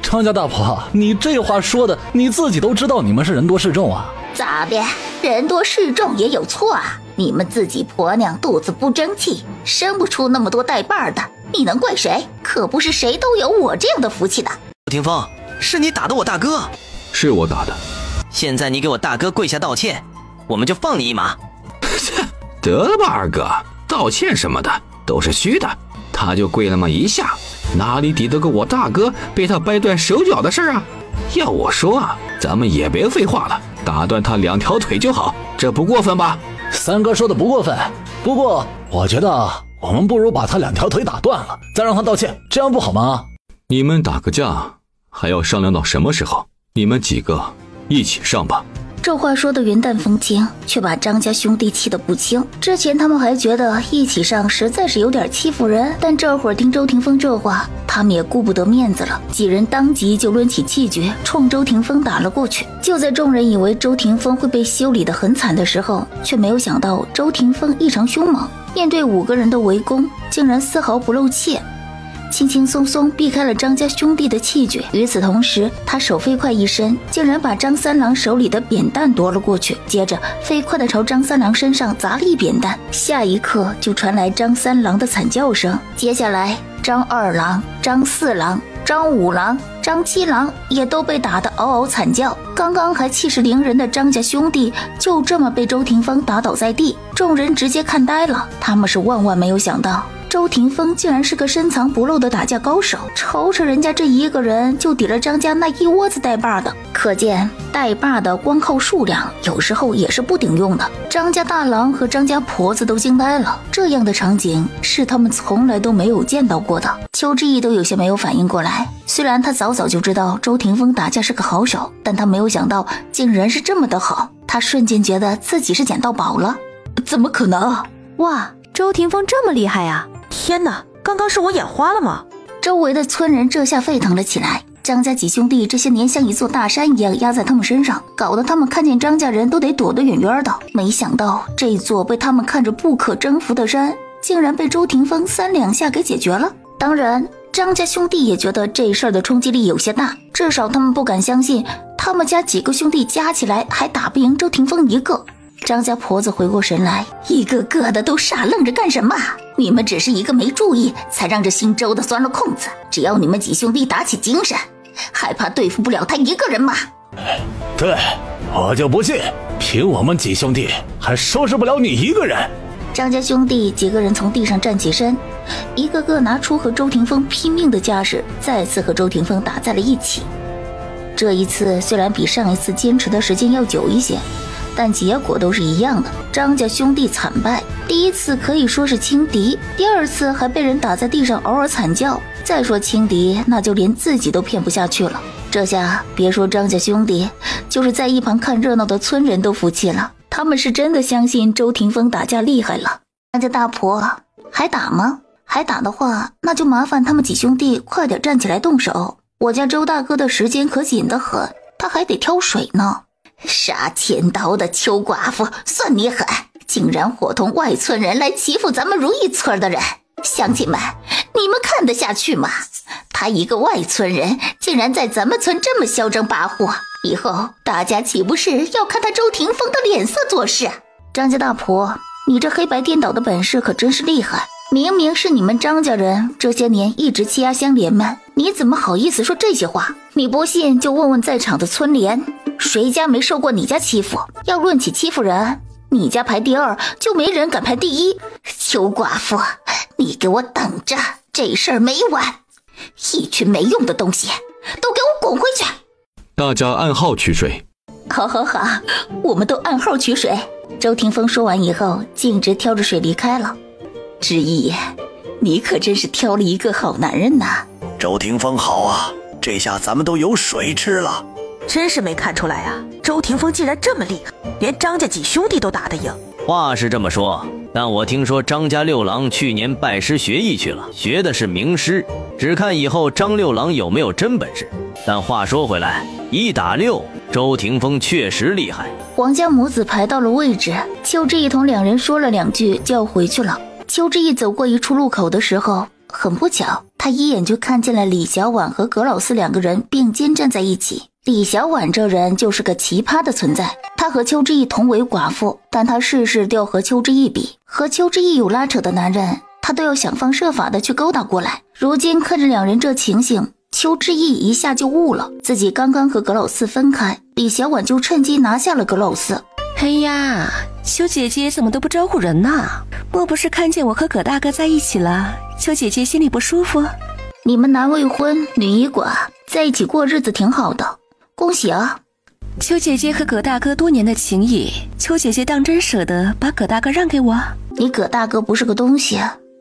张家大婆，你这话说的，你自己都知道你们是人多势众啊。咋的？人多势众也有错啊？你们自己婆娘肚子不争气，生不出那么多带把的，你能怪谁？可不是谁都有我这样的福气的。霆锋，是你打的我大哥？是我打的。现在你给我大哥跪下道歉，我们就放你一马。得了吧，二哥，道歉什么的都是虚的，他就跪那么一下，哪里抵得过我大哥被他掰断手脚的事啊？要我说啊，咱们也别废话了，打断他2条腿就好，这不过分吧？三哥说的不过分，不过我觉得我们不如把他2条腿打断了，再让他道歉，这样不好吗？你们打个架还要商量到什么时候？你们几个一起上吧。这话说的云淡风轻，却把张家兄弟气得不轻。之前他们还觉得一起上实在是有点欺负人，但这会儿听周霆锋这话，他们也顾不得面子了。几人当即就抡起器具冲周霆锋打了过去。就在众人以为周霆锋会被修理得很惨的时候，却没有想到周霆锋异常凶猛，面对5个人的围攻，竟然丝毫不露怯，轻轻松松避开了张家兄弟的器具。与此同时，他手飞快一伸，竟然把张三郎手里的扁担夺了过去，接着飞快地朝张三郎身上砸了一扁担。下一刻就传来张三郎的惨叫声，接下来张二郎、张四郎、张五郎、张七郎也都被打得嗷嗷惨叫。刚刚还气势凌人的张家兄弟就这么被周霆锋打倒在地，众人直接看呆了，他们是万万没有想到周霆锋竟然是个深藏不露的打架高手，瞅瞅人家这一个人就抵了张家那一窝子带把的，可见带把的光靠数量有时候也是不顶用的。张家大郎和张家婆子都惊呆了，这样的场景是他们从来都没有见到过的。邱之义都有些没有反应过来，虽然他早就知道周霆锋打架是个好手，但他没有想到竟然是这么的好，他瞬间觉得自己是捡到宝了。怎么可能？哇，周霆锋这么厉害啊！天哪，刚刚是我眼花了吗？周围的村人这下沸腾了起来，张家几兄弟这些年像一座大山一样压在他们身上，搞得他们看见张家人都得躲得远远的。没想到这座被他们看着不可征服的山，竟然被周霆锋3两下给解决了。当然，张家兄弟也觉得这事儿的冲击力有些大，至少他们不敢相信他们家几个兄弟加起来还打不赢周霆锋一个。张家婆子回过神来，一个个的都傻愣着干什么？你们只是一个没注意，才让这姓周的钻了空子。只要你们几兄弟打起精神，还怕对付不了他一个人吗？对，我就不信，凭我们几兄弟还收拾不了你一个人。张家兄弟几个人从地上站起身，一个个拿出和周霆锋拼命的架势，再次和周霆锋打在了一起。这一次虽然比上一次坚持的时间要久一些，但结果都是一样的，张家兄弟惨败。第一次可以说是轻敌，第二次还被人打在地上嗷嗷惨叫，再说轻敌，那就连自己都骗不下去了。这下别说张家兄弟，就是在一旁看热闹的村人都服气了，他们是真的相信周霆锋打架厉害了。张家大婆，还打吗？还打的话，那就麻烦他们几兄弟快点站起来动手，我家周大哥的时间可紧得很，他还得挑水呢。杀千刀的邱寡妇，算你狠，竟然伙同外村人来欺负咱们如意村的人。乡亲们，你们看得下去吗？他一个外村人，竟然在咱们村这么嚣张跋扈，以后大家岂不是要看他周霆锋的脸色做事？张家大婆，你这黑白颠倒的本事可真是厉害，明明是你们张家人这些年一直欺压乡邻们，你怎么好意思说这些话？你不信就问问在场的村邻，谁家没受过你家欺负？要论起欺负人，你家排第二，就没人敢排第一。邱寡妇，你给我等着，这事儿没完！一群没用的东西，都给我滚回去！大家暗号取水。好好好，我们都暗号取水。周霆锋说完以后，径直挑着水离开了。知意，你可真是挑了一个好男人呐！周霆锋好啊，这下咱们都有水吃了。真是没看出来啊，周霆锋竟然这么厉害，连张家几兄弟都打得赢。话是这么说，但我听说张家六郎去年拜师学艺去了，学的是名师，只看以后张六郎有没有真本事。但话说回来，1打6，周霆锋确实厉害。王家母子排到了位置，邱志毅同两人说了2句就要回去了。邱志毅走过一处路口的时候，很不巧，他一眼就看见了李小婉和葛老四2个人并肩站在一起。李小婉这人就是个奇葩的存在，她和邱志毅同为寡妇，但她事事都要和邱志毅比，和邱志毅有拉扯的男人，她都要想方设法的去勾搭过来。如今看着两人这情形，邱志毅一下就悟了，自己刚刚和葛老四分开，李小婉就趁机拿下了葛老四。哎呀，邱姐姐怎么都不招呼人呢？莫不是看见我和葛大哥在一起了，邱姐姐心里不舒服？你们男未婚女已寡，在一起过日子挺好的，恭喜啊！邱姐姐和葛大哥多年的情谊，邱姐姐当真舍得把葛大哥让给我？你葛大哥不是个东西，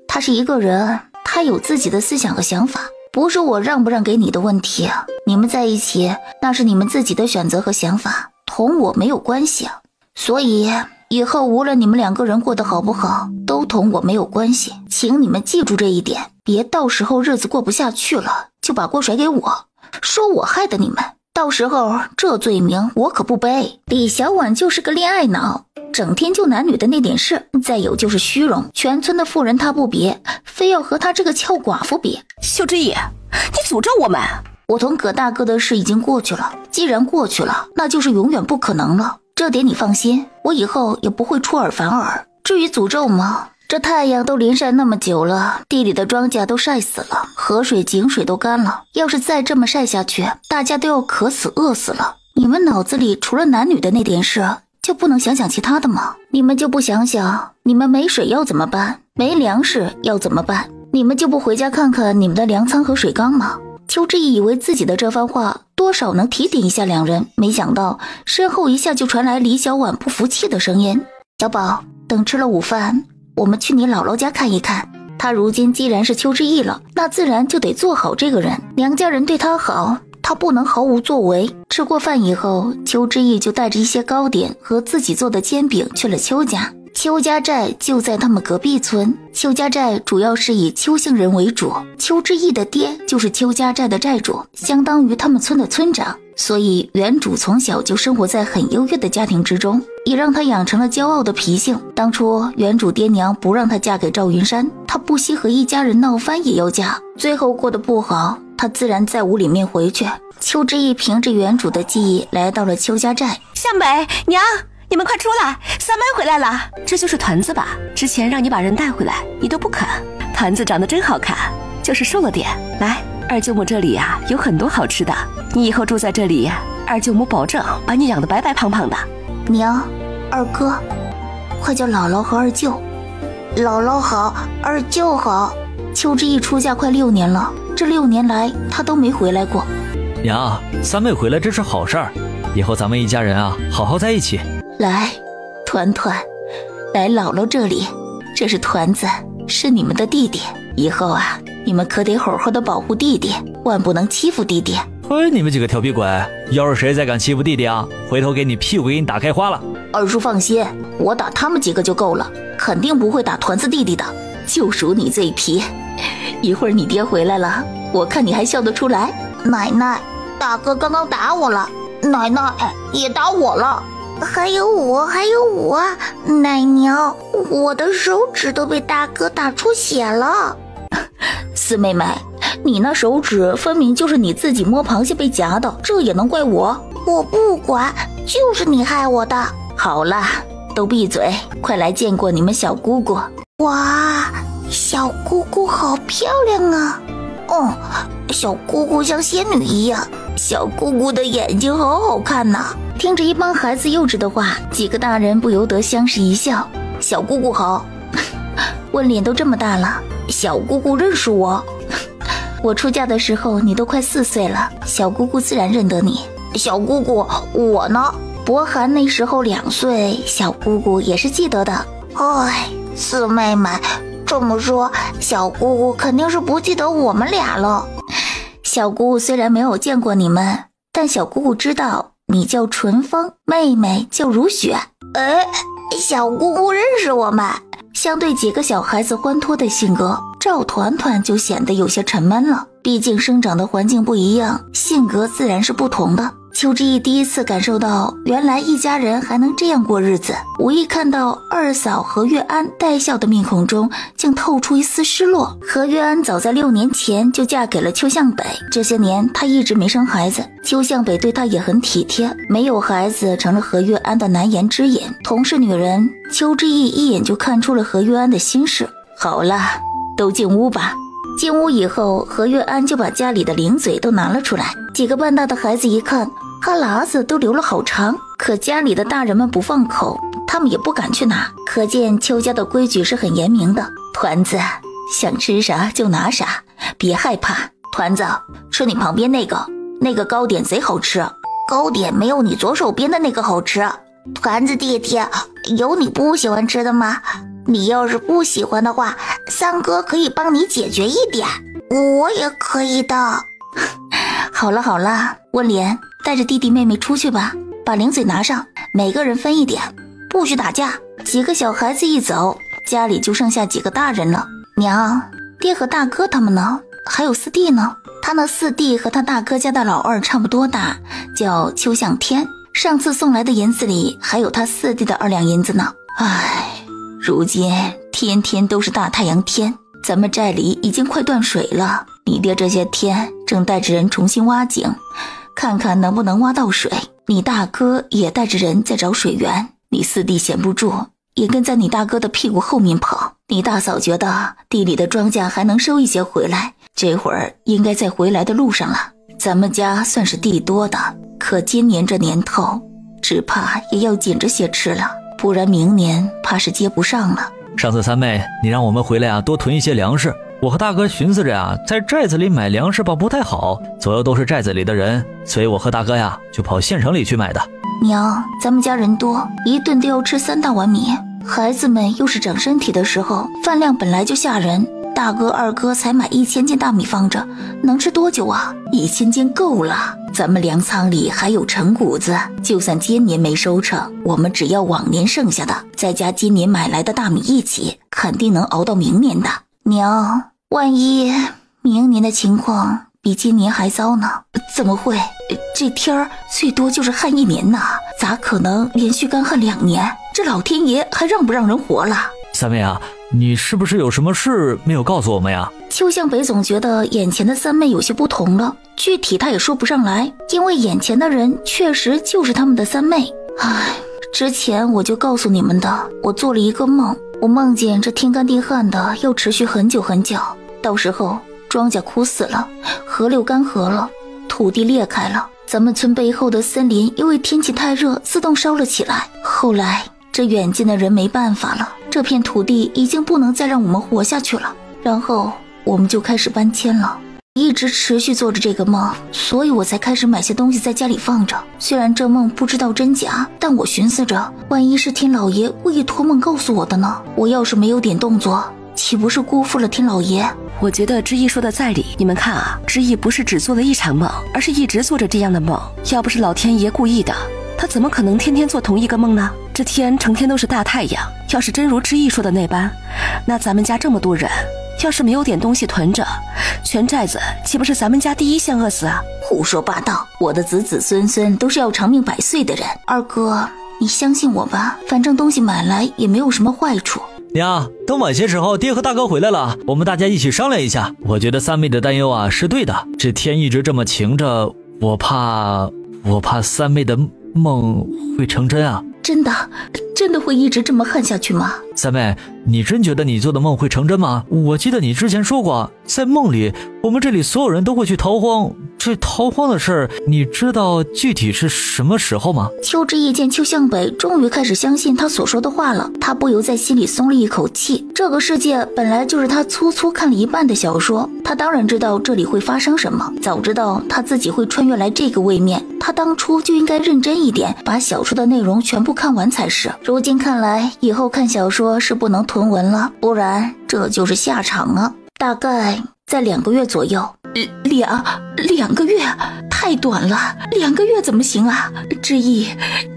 他是一个人，他有自己的思想和想法，不是我让不让给你的问题。你们在一起，那是你们自己的选择和想法，同我没有关系。所以以后无论你们2个人过得好不好，都同我没有关系，请你们记住这一点，别到时候日子过不下去了，就把锅甩给我，说我害的你们，到时候这罪名我可不背。李小婉就是个恋爱脑，整天就男女的那点事，再有就是虚荣，全村的妇人她不比，非要和她这个俏寡妇比。秀之意，你诅咒我们？我同葛大哥的事已经过去了，既然过去了，那就是永远不可能了，这点你放心，我以后也不会出尔反尔。至于诅咒吗？这太阳都连晒那么久了，地里的庄稼都晒死了，河水井水都干了，要是再这么晒下去，大家都要渴死饿死了。你们脑子里除了男女的那点事，就不能想想其他的吗？你们就不想想，你们没水要怎么办？没粮食要怎么办？你们就不回家看看你们的粮仓和水缸吗？邱志毅以为自己的这番话多少能提点一下两人，没想到身后一下就传来李小婉不服气的声音：小宝，等吃了午饭，我们去你姥姥家看一看。他如今既然是邱志毅了，那自然就得做好这个人，娘家人对他好，他不能毫无作为。吃过饭以后，邱志毅就带着一些糕点和自己做的煎饼去了邱家。邱家寨就在他们隔壁村，邱家寨主要是以邱姓人为主，邱志毅的爹就是邱家寨的寨主，相当于他们村的村长，所以原主从小就生活在很优越的家庭之中，也让他养成了骄傲的脾性。当初原主爹娘不让他嫁给赵云山，他不惜和一家人闹翻也要嫁，最后过得不好，他自然在屋里面回去。邱志毅凭着原主的记忆来到了邱家寨。向北，娘你们快出来，三妹回来了。这就是团子吧？之前让你把人带回来，你都不肯。团子长得真好看，就是瘦了点。来，二舅母这里呀，有很多好吃的，你以后住在这里，二舅母保证把你养得白白胖胖的。娘，二哥，快叫姥姥和二舅。姥姥好，二舅好。邱之义出嫁快6年了，这6年来他都没回来过。娘，三妹回来这是好事儿，以后咱们一家人啊，好好在一起。来，团团，来姥姥这里，这是团子，是你们的弟弟。以后啊，你们可得好好的保护弟弟，万不能欺负弟弟。嘿，你们几个调皮鬼，要是谁再敢欺负弟弟啊，回头给你屁股给你打开花了。二叔放心，我打他们几个就够了，肯定不会打团子弟弟的。就属你最皮，一会儿你爹回来了，我看你还笑得出来。奶奶，大哥刚刚打我了，奶奶也打我了，还有我，奶娘，我的手指都被大哥打出血了。四妹妹，你那手指分明就是你自己摸螃蟹被夹的，这也能怪我？我不管，就是你害我的。好了，都闭嘴，快来见过你们小姑姑。哇，小姑姑好漂亮啊！小姑姑像仙女一样，小姑姑的眼睛好好看呐。听着一帮孩子幼稚的话，几个大人不由得相视一笑。小姑姑好，问脸都这么大了，小姑姑认识我。我出嫁的时候你都快4岁了，小姑姑自然认得你。小姑姑，我呢？博涵那时候2岁，小姑姑也是记得的。哎，四妹妹，这么说，小姑姑肯定是不记得我们俩了。小姑姑虽然没有见过你们，但小姑姑知道你叫纯风，妹妹叫如雪。小姑姑认识我们。相对几个小孩子欢脱的性格，赵团团就显得有些沉闷了。毕竟生长的环境不一样，性格自然是不同的。邱之义第一次感受到原来一家人还能这样过日子，无意看到二嫂何月安带笑的面孔中竟透出一丝失落。何月安早在6年前就嫁给了邱向北，这些年她一直没生孩子，邱向北对她也很体贴，没有孩子成了何月安的难言之隐。同是女人，邱之义一眼就看出了何月安的心事。好了，都进屋吧。进屋以后，何月安就把家里的零嘴都拿了出来。几个半大的孩子一看，哈喇子都流了好长，可家里的大人们不放口，他们也不敢去拿，可见邱家的规矩是很严明的。团子，想吃啥就拿啥，别害怕。团子，吃你旁边那个糕点贼好吃，糕点没有你左手边的那个好吃。团子弟弟，有你不喜欢吃的吗？你要是不喜欢的话，三哥可以帮你解决一点。我也可以的。好了，温莲，带着弟弟妹妹出去吧，把零嘴拿上，每个人分一点，不许打架。几个小孩子一走，家里就剩下几个大人了。娘，爹和大哥他们呢？还有四弟呢？他那四弟和他大哥家的老二差不多大，叫邱向天。上次送来的银子里还有他四弟的2两银子呢。唉，如今天天都是大太阳天，咱们寨里已经快断水了。你爹这些天正带着人重新挖井，看看能不能挖到水。你大哥也带着人在找水源，你四弟闲不住，也跟在你大哥的屁股后面跑。你大嫂觉得地里的庄稼还能收一些回来，这会儿应该在回来的路上了。咱们家算是地多的，可今年这年头只怕也要紧着些吃了，不然明年怕是接不上了。上次三妹你让我们回来啊，多囤一些粮食。我和大哥寻思着呀，在寨子里买粮食吧不太好，左右都是寨子里的人，所以我和大哥呀就跑县城里去买的。娘，咱们家人多，一顿都要吃3大碗米，孩子们又是长身体的时候，饭量本来就吓人。大哥二哥才买1000斤大米放着，能吃多久啊？1000斤够了。咱们粮仓里还有陈谷子，就算今年没收成，我们只要往年剩下的，再加今年买来的大米一起，肯定能熬到明年的。娘，万一明年的情况比今年还糟呢？怎么会？这天儿最多就是旱1年呢，咋可能连续干旱2年？这老天爷还让不让人活了？三妹啊，你是不是有什么事没有告诉我们呀？邱向北总觉得眼前的三妹有些不同了，具体他也说不上来，因为眼前的人确实就是他们的三妹。唉，之前我就告诉你们的，我做了一个梦，我梦见这天干地旱的要持续很久很久，到时候庄稼枯死了，河流干涸了，土地裂开了，咱们村背后的森林因为天气太热自动烧了起来。后来这远近的人没办法了，这片土地已经不能再让我们活下去了，然后我们就开始搬迁了。一直持续做着这个梦，所以我才开始买些东西在家里放着。虽然这梦不知道真假，但我寻思着，万一是天老爷故意托梦告诉我的呢？我要是没有点动作，岂不是辜负了天老爷？我觉得知意说的在理。你们看啊，知意不是只做了一场梦，而是一直做着这样的梦。要不是老天爷故意的，他怎么可能天天做同一个梦呢？这天成天都是大太阳，要是真如知意说的那般，那咱们家这么多人，要是没有点东西囤着，全寨子岂不是咱们家第一先饿死啊？胡说八道，我的子子孙孙都是要长命百岁的人。二哥，你相信我吧，反正东西买来也没有什么坏处。娘，等晚些时候爹和大哥回来了，我们大家一起商量一下。我觉得三妹的担忧啊是对的，这天一直这么晴着，我怕三妹的梦会成真啊。真的会一直这么旱下去吗？三妹，你真觉得你做的梦会成真吗？我记得你之前说过，在梦里我们这里所有人都会去逃荒，这逃荒的事儿你知道具体是什么时候吗？邱之意见邱向北终于开始相信他所说的话了，他不由在心里松了一口气。这个世界本来就是他粗粗看了一半的小说，他当然知道这里会发生什么，早知道他自己会穿越来这个位面，他当初就应该认真一点，把小说的内容全部看完才是。如今看来，以后看小说是不能囤文了，不然这就是下场啊。大概在2个月左右。两个月太短了，2个月怎么行啊？之意，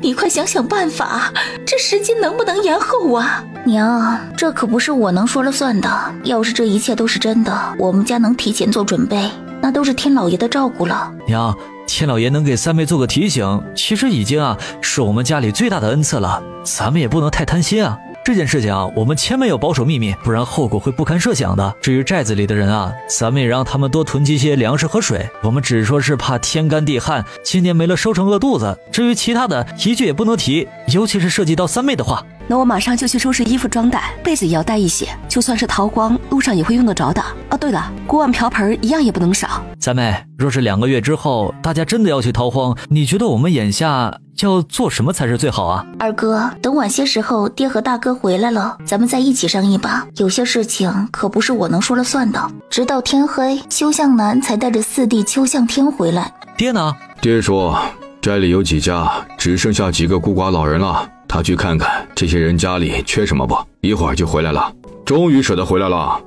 你快想想办法，这时间能不能延后啊？娘，这可不是我能说了算的，要是这一切都是真的，我们家能提前做准备，那都是天老爷的照顾了。娘，天老爷能给三妹做个提醒，其实已经是我们家里最大的恩赐了，咱们也不能太贪心啊。这件事情我们千万要保守秘密，不然后果会不堪设想的。至于寨子里的人咱们也让他们多囤积些粮食和水，我们只说是怕天干地旱，今年没了收成饿肚子，至于其他的一句也不能提，尤其是涉及到三妹的话。那我马上就去收拾衣服装袋，被子也要带一些，就算是逃光，路上也会用得着的。哦，对了，锅碗瓢盆一样也不能少。三妹，若是2个月之后大家真的要去逃荒，你觉得我们眼下要做什么才是最好啊？二哥，等晚些时候爹和大哥回来了，咱们再一起商议吧。有些事情可不是我能说了算的。直到天黑，邱向南才带着四弟邱向天回来。爹呢？爹说寨里有几家只剩下几个孤寡老人了，他去看看这些人家里缺什么不，一会儿就回来了。终于舍得回来了。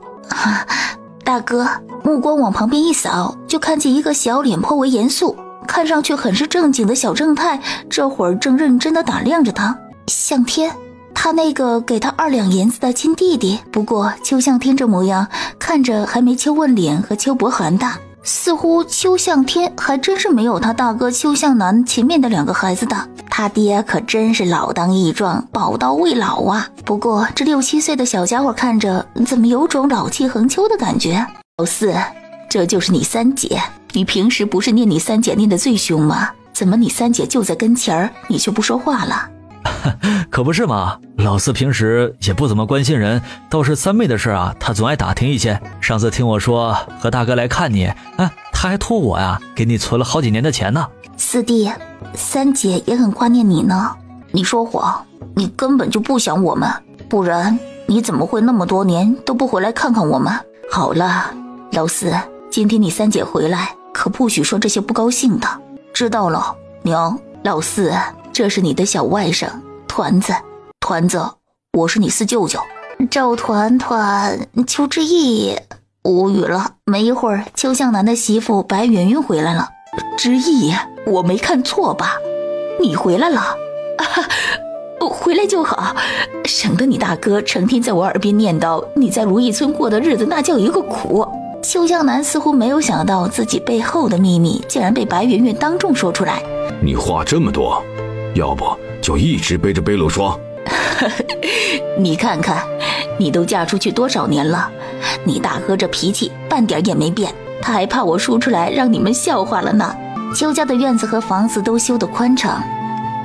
大哥，目光往旁边一扫，就看见一个小脸颇为严肃，看上去很是正经的小正太，这会儿正认真地打量着他。向天，他那个给他2两银子的亲弟弟。不过邱向天这模样看着还没邱问脸和邱伯涵大，似乎邱向天还真是没有他大哥邱向南前面的2个孩子大。他爹可真是老当益壮，宝刀未老啊。不过这6、7岁的小家伙看着怎么有种老气横秋的感觉。老四，这就是你三姐，你平时不是念你三姐念得最凶吗？怎么你三姐就在跟前儿，你却不说话了？可不是嘛，老四平时也不怎么关心人，倒是三妹的事他总爱打听一些。上次听我说和大哥来看你，他还托我给你存了好几年的钱呢。四弟，三姐也很挂念你呢。你说谎，你根本就不想我们，不然你怎么会那么多年都不回来看看我们？好了，老四，今天你三姐回来，可不许说这些不高兴的，知道了？娘，老四，这是你的小外甥团子，团子，我是你四舅舅。赵团团，邱之意，无语了。没一会儿，邱向南的媳妇白云云回来了。之意，我没看错吧？你回来了？回来就好，省得你大哥成天在我耳边念叨你在如意村过的日子那叫一个苦。邱向南似乎没有想到自己背后的秘密竟然被白云云当众说出来。你话这么多，要不就一直背着背篓说。你看看，你都嫁出去多少年了，你大哥这脾气半点也没变，他还怕我说出来让你们笑话了呢。邱家的院子和房子都修得宽敞，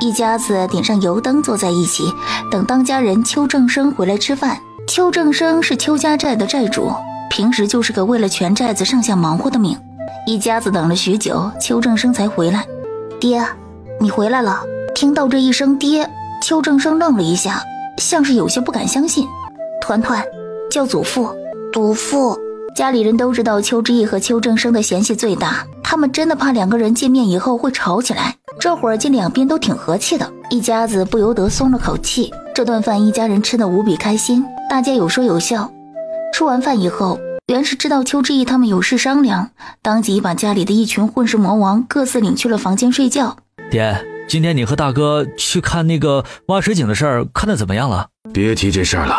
一家子点上油灯坐在一起，等当家人邱正生回来吃饭。邱正生是邱家寨的寨主，平时就是个为了全寨子上下忙活的命。一家子等了许久，邱正生才回来。爹，你回来了。听到这一声爹，邱正生愣了一下，像是有些不敢相信。团团叫祖父。祖父。家里人都知道邱之义和邱正生的嫌隙最大，他们真的怕两个人见面以后会吵起来。这会儿见两边都挺和气的，一家子不由得松了口气。这顿饭一家人吃得无比开心，大家有说有笑。吃完饭以后，袁氏知道邱之义他们有事商量，当即把家里的一群混世魔王各自领去了房间睡觉。爹，今天你和大哥去看那个挖水井的事儿，看得怎么样了？别提这事儿了，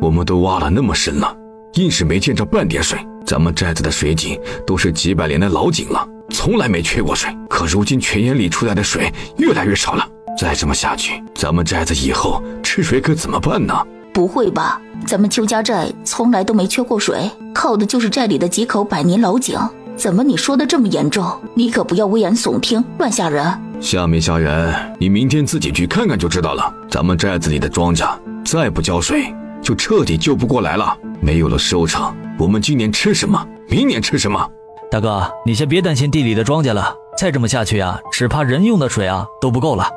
我们都挖了那么深了，硬是没见着半点水。咱们寨子的水井都是几百年的老井了，从来没缺过水，可如今泉眼里出来的水越来越少了。再这么下去，咱们寨子以后吃水可怎么办呢？不会吧，咱们邱家寨从来都没缺过水，靠的就是寨里的几口百年老井。怎么你说的这么严重？你可不要危言耸听，乱吓人。吓没吓人，你明天自己去看看就知道了。咱们寨子里的庄稼再不浇水，就彻底救不过来了。没有了收成，我们今年吃什么？明年吃什么？大哥，你先别担心地里的庄稼了，再这么下去啊，只怕人用的水啊都不够了。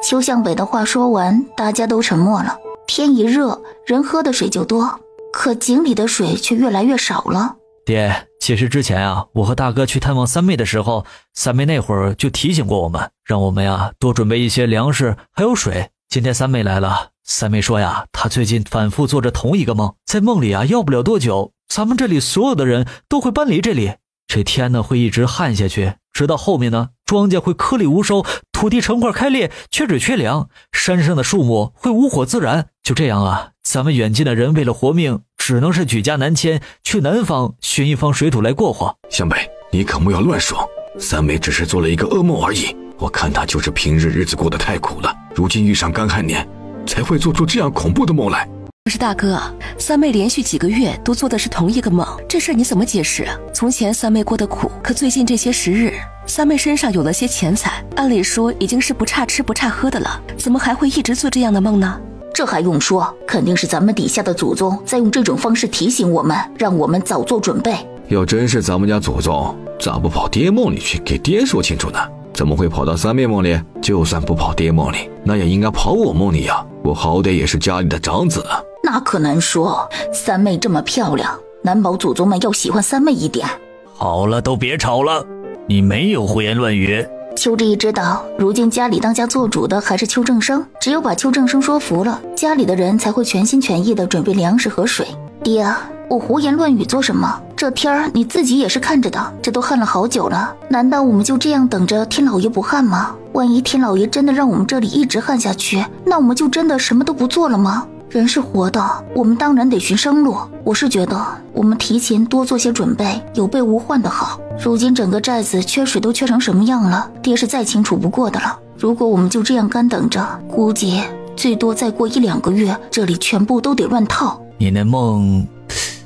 邱向北的话说完，大家都沉默了。天一热，人喝的水就多，可井里的水却越来越少了。爹，其实之前啊，我和大哥去探望三妹的时候，三妹那会儿就提醒过我们，让我们呀多准备一些粮食还有水。今天三妹来了，三妹说呀，她最近反复做着同一个梦，在梦里啊，要不了多久，咱们这里所有的人都会搬离这里，这天呢会一直旱下去，直到后面呢，庄稼会颗粒无收，土地成块开裂，缺水缺粮，山上的树木会无火自燃。就这样啊，咱们远近的人为了活命，只能是举家南迁，去南方寻一方水土来过活。湘北，你可莫要乱说，三妹只是做了一个噩梦而已，我看她就是平日日子过得太苦了，如今遇上干旱年，才会做出这样恐怖的梦来。可是大哥，三妹连续几个月都做的是同一个梦，这事儿你怎么解释？从前三妹过得苦，可最近这些时日，三妹身上有了些钱财，按理说已经是不差吃不差喝的了，怎么还会一直做这样的梦呢？这还用说，肯定是咱们底下的祖宗在用这种方式提醒我们，让我们早做准备。要真是咱们家祖宗，咋不跑爹梦里去给爹说清楚呢？怎么会跑到三妹梦里？就算不跑爹梦里，那也应该跑我梦里呀！我好歹也是家里的长子啊。那可难说，三妹这么漂亮，难保祖宗们要喜欢三妹一点。好了，都别吵了，你没有胡言乱语。邱之义知道，如今家里当家做主的还是邱正生，只有把邱正生说服了，家里的人才会全心全意地准备粮食和水。爹，我胡言乱语做什么？这天儿你自己也是看着的，这都旱了好久了，难道我们就这样等着天老爷不旱吗？万一天老爷真的让我们这里一直旱下去，那我们就真的什么都不做了吗？人是活的，我们当然得寻生路。我是觉得我们提前多做些准备，有备无患的好。如今整个寨子缺水都缺成什么样了，爹是再清楚不过的了。如果我们就这样干等着，估计最多再过1-2个月，这里全部都得乱套。你那梦，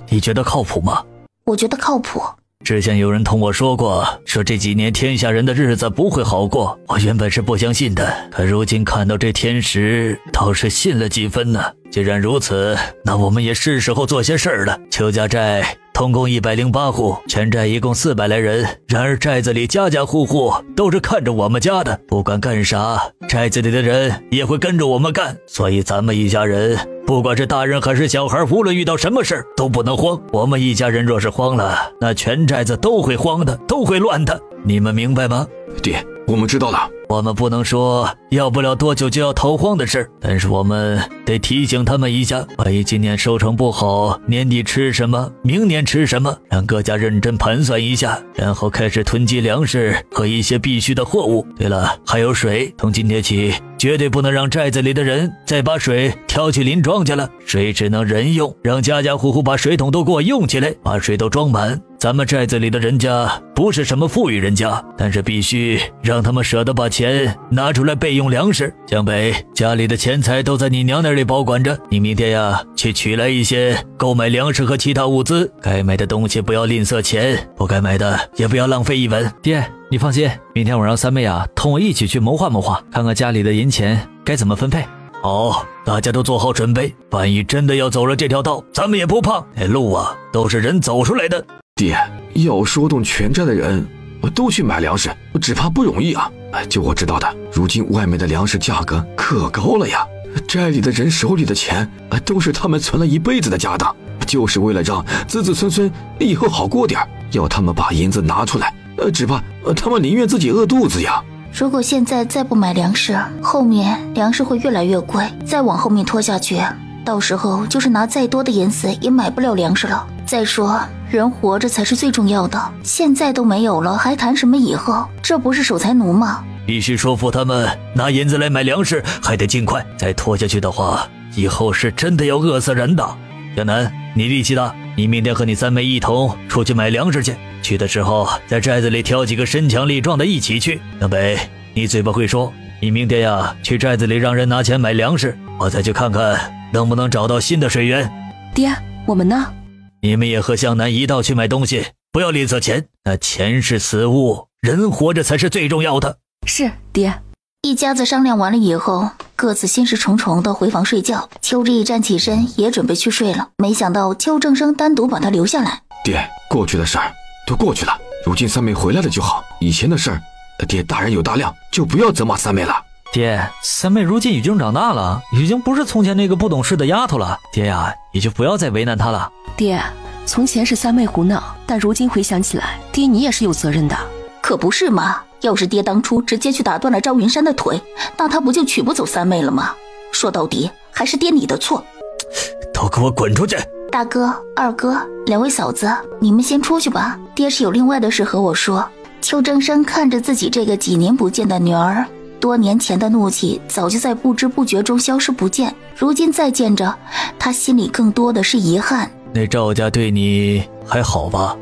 你觉得靠谱吗？我觉得靠谱。之前有人同我说过，说这几年天下人的日子不会好过，我原本是不相信的，可如今看到这天时，倒是信了几分呢。既然如此，那我们也是时候做些事儿了。邱家寨通共108户，全寨一共400来人，然而寨子里家家户户都是看着我们家的，不管干啥，寨子里的人也会跟着我们干，所以咱们一家人，不管是大人还是小孩，无论遇到什么事都不能慌。我们一家人若是慌了，那全寨子都会慌的，都会乱的，你们明白吗？爹，我们知道了。我们不能说要不了多久就要逃荒的事，但是我们得提醒他们一下，万一今年收成不好，年底吃什么，明年吃什么，让各家认真盘算一下，然后开始囤积粮食和一些必需的货物。对了，还有水，从今天起绝对不能让寨子里的人再把水挑去淋庄稼了，水只能人用，让家家户户把水桶都给我用起来，把水都装满。咱们寨子里的人家不是什么富裕人家，但是必须让他们舍得把钱拿出来备用粮食。江北，家里的钱财都在你娘那里保管着，你明天呀去取来一些，购买粮食和其他物资，该买的东西不要吝啬钱，不该买的也不要浪费一文。爹，你放心，明天我让三妹啊同我一起去谋划谋划，看看家里的银钱该怎么分配。好，大家都做好准备，万一真的要走了这条道，咱们也不怕，那路啊都是人走出来的。爹，要说动全寨的人都去买粮食，只怕不容易啊。就我知道的，如今外面的粮食价格可高了呀，寨里的人手里的钱都是他们存了一辈子的家当，就是为了让子子孙孙以后好过点，要他们把银子拿出来，只怕他们宁愿自己饿肚子呀。如果现在再不买粮食，后面粮食会越来越贵，再往后面拖下去，到时候就是拿再多的银子也买不了粮食了。再说人活着才是最重要的，现在都没有了，还谈什么以后？这不是守财奴吗？必须说服他们拿银子来买粮食，还得尽快，再拖下去的话，以后是真的要饿死人的。小南，你力气大，你明天和你三妹一同出去买粮食去，去的时候在寨子里挑几个身强力壮的一起去。小北，你嘴巴会说，你明天呀去寨子里让人拿钱买粮食，我再去看看能不能找到新的水源。爹，我们呢？你们也和向南一道去买东西，不要吝啬钱，那钱是死物，人活着才是最重要的。是，爹。一家子商量完了以后，各自心事重重的回房睡觉。邱志毅站起身也准备去睡了，没想到邱正生单独把他留下来。爹，过去的事儿都过去了，如今三妹回来了就好，以前的事儿爹大人有大量，就不要责骂三妹了。爹，三妹如今已经长大了，已经不是从前那个不懂事的丫头了，爹呀，也就不要再为难她了。爹，从前是三妹胡闹，但如今回想起来，爹你也是有责任的。可不是嘛，要是爹当初直接去打断了赵云山的腿，那他不就娶不走三妹了吗？说到底还是爹你的错。都给我滚出去！大哥、二哥，两位嫂子，你们先出去吧，爹是有另外的事和我说。邱正生看着自己这个几年不见的女儿，多年前的怒气早就在不知不觉中消失不见，如今再见着，他心里更多的是遗憾。那赵家对你还好吧？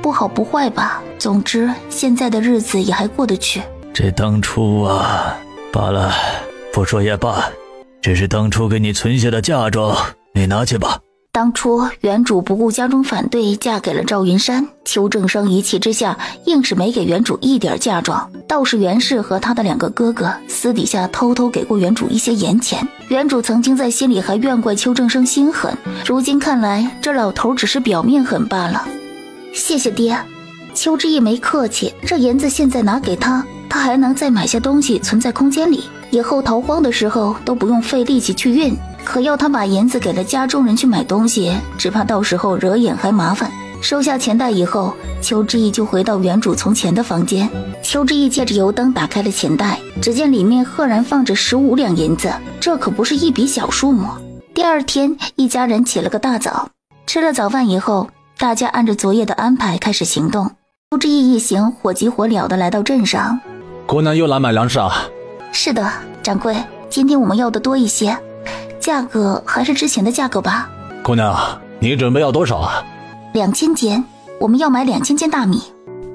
不好不坏吧，总之现在的日子也还过得去。这当初啊，罢了，不说也罢，这是当初给你存下的嫁妆，你拿去吧。当初原主不顾家中反对，嫁给了赵云山，邱正生一气之下硬是没给原主一点嫁妆，倒是袁氏和他的两个哥哥私底下偷偷给过原主一些盐钱。原主曾经在心里还怨怪邱正生心狠，如今看来这老头只是表面狠罢了。谢谢爹。邱之义没客气，这银子现在拿给他，他还能再买些东西存在空间里，以后逃荒的时候都不用费力气去运。可要他把银子给了家中人去买东西，只怕到时候惹眼还麻烦。收下钱袋以后，邱之义就回到原主从前的房间。邱之义借着油灯打开了钱袋，只见里面赫然放着15两银子，这可不是一笔小数目。第二天，一家人起了个大早，吃了早饭以后，大家按着昨夜的安排开始行动。邱之义一行火急火燎地来到镇上。姑娘又来买粮食啊？是的，掌柜，今天我们要的多一些，价格还是之前的价格吧。姑娘，你准备要多少啊？2000斤，我们要买2000斤大米。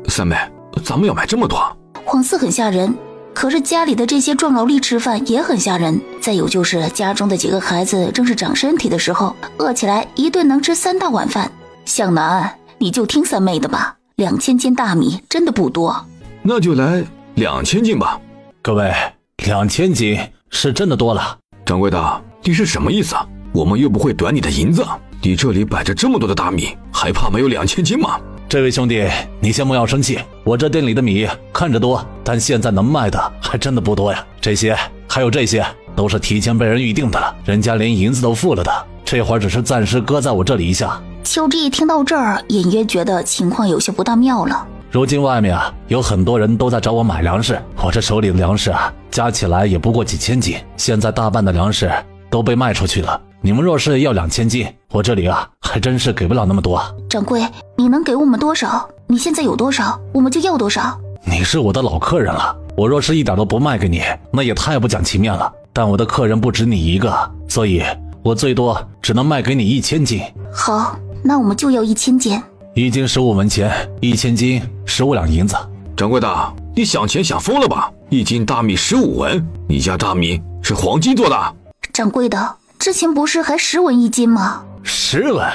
三妹，咱们要买这么多？荒寺很吓人，可是家里的这些壮劳力吃饭也很吓人。再有就是家中的几个孩子正是长身体的时候，饿起来一顿能吃3大碗饭。向南，你就听三妹的吧，2000斤大米真的不多。那就来2000斤吧。各位，2000斤是真的多了。掌柜的，你是什么意思啊？我们又不会短你的银子，你这里摆着这么多的大米，还怕没有2000斤吗？这位兄弟，你先不要生气，我这店里的米看着多，但现在能卖的还真的不多呀。这些还有这些都是提前被人预定的了，人家连银子都付了的，这会儿只是暂时搁在我这里一下。邱之义听到这儿，隐约觉得情况有些不大妙了。如今外面啊，有很多人都在找我买粮食，我这手里的粮食啊，加起来也不过几千斤，现在大半的粮食都被卖出去了。你们若是要2000斤，我这里啊还真是给不了那么多。掌柜，你能给我们多少？你现在有多少，我们就要多少。你是我的老客人了，我若是一点都不卖给你，那也太不讲情面了。但我的客人不止你一个，所以我最多只能卖给你1000斤。好，那我们就要1000斤。1斤15文钱，1000斤15两银子。掌柜的，你想钱想疯了吧？1斤大米15文，你家大米是黄金做的？掌柜的，之前不是还10文1斤吗？10文？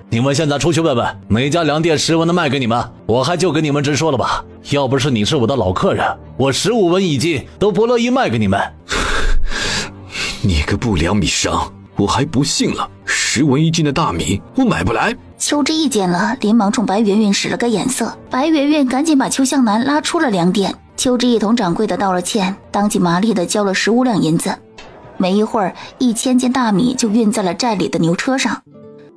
你们现在出去问问哪家粮店10文的卖给你们，我还就跟你们直说了吧，要不是你是我的老客人，我15文一斤都不乐意卖给你们。你个不良米商，我还不信了，10文一斤的大米我买不来。邱之义见了，连忙冲白圆圆使了个眼色，白圆圆赶紧把邱向南拉出了粮店。邱之义同掌柜的道了歉，当即麻利的交了15两银子。没一会儿，1000斤大米就运在了寨里的牛车上。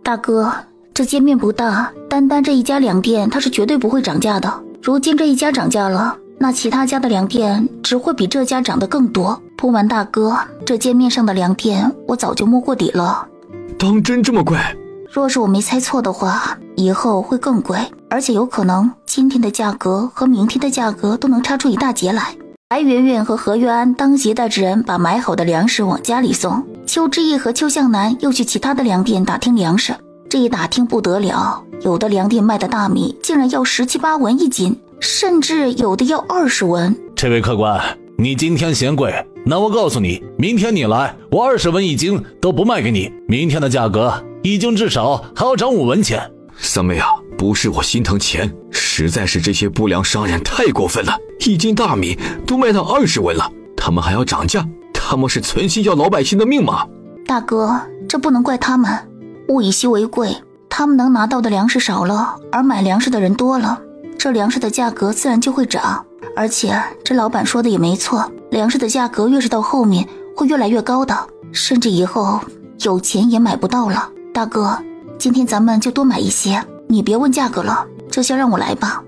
大哥，这街面不大，单单这一家粮店它是绝对不会涨价的。如今这一家涨价了，那其他家的粮店只会比这家涨得更多。不瞒大哥，这街面上的粮店我早就摸过底了。当真这么贵？若是我没猜错的话，以后会更贵，而且有可能今天的价格和明天的价格都能差出一大截来。白圆圆和何月安当即带着人把买好的粮食往家里送，邱之义和邱向南又去其他的粮店打听粮食。这一打听不得了，有的粮店卖的大米竟然要17、18文一斤，甚至有的要20文。这位客官，你今天嫌贵，那我告诉你，明天你来，我20文一斤都不卖给你。明天的价格一斤至少还要涨5文钱。三妹啊，不是我心疼钱，实在是这些不良商人太过分了，一斤大米都卖到20文了，他们还要涨价，他们是存心要老百姓的命吗？大哥，这不能怪他们，物以稀为贵，他们能拿到的粮食少了，而买粮食的人多了，这粮食的价格自然就会涨。而且这老板说的也没错，粮食的价格越是到后面会越来越高的，甚至以后有钱也买不到了。大哥，今天咱们就多买一些，你别问价格了，这些让我来吧。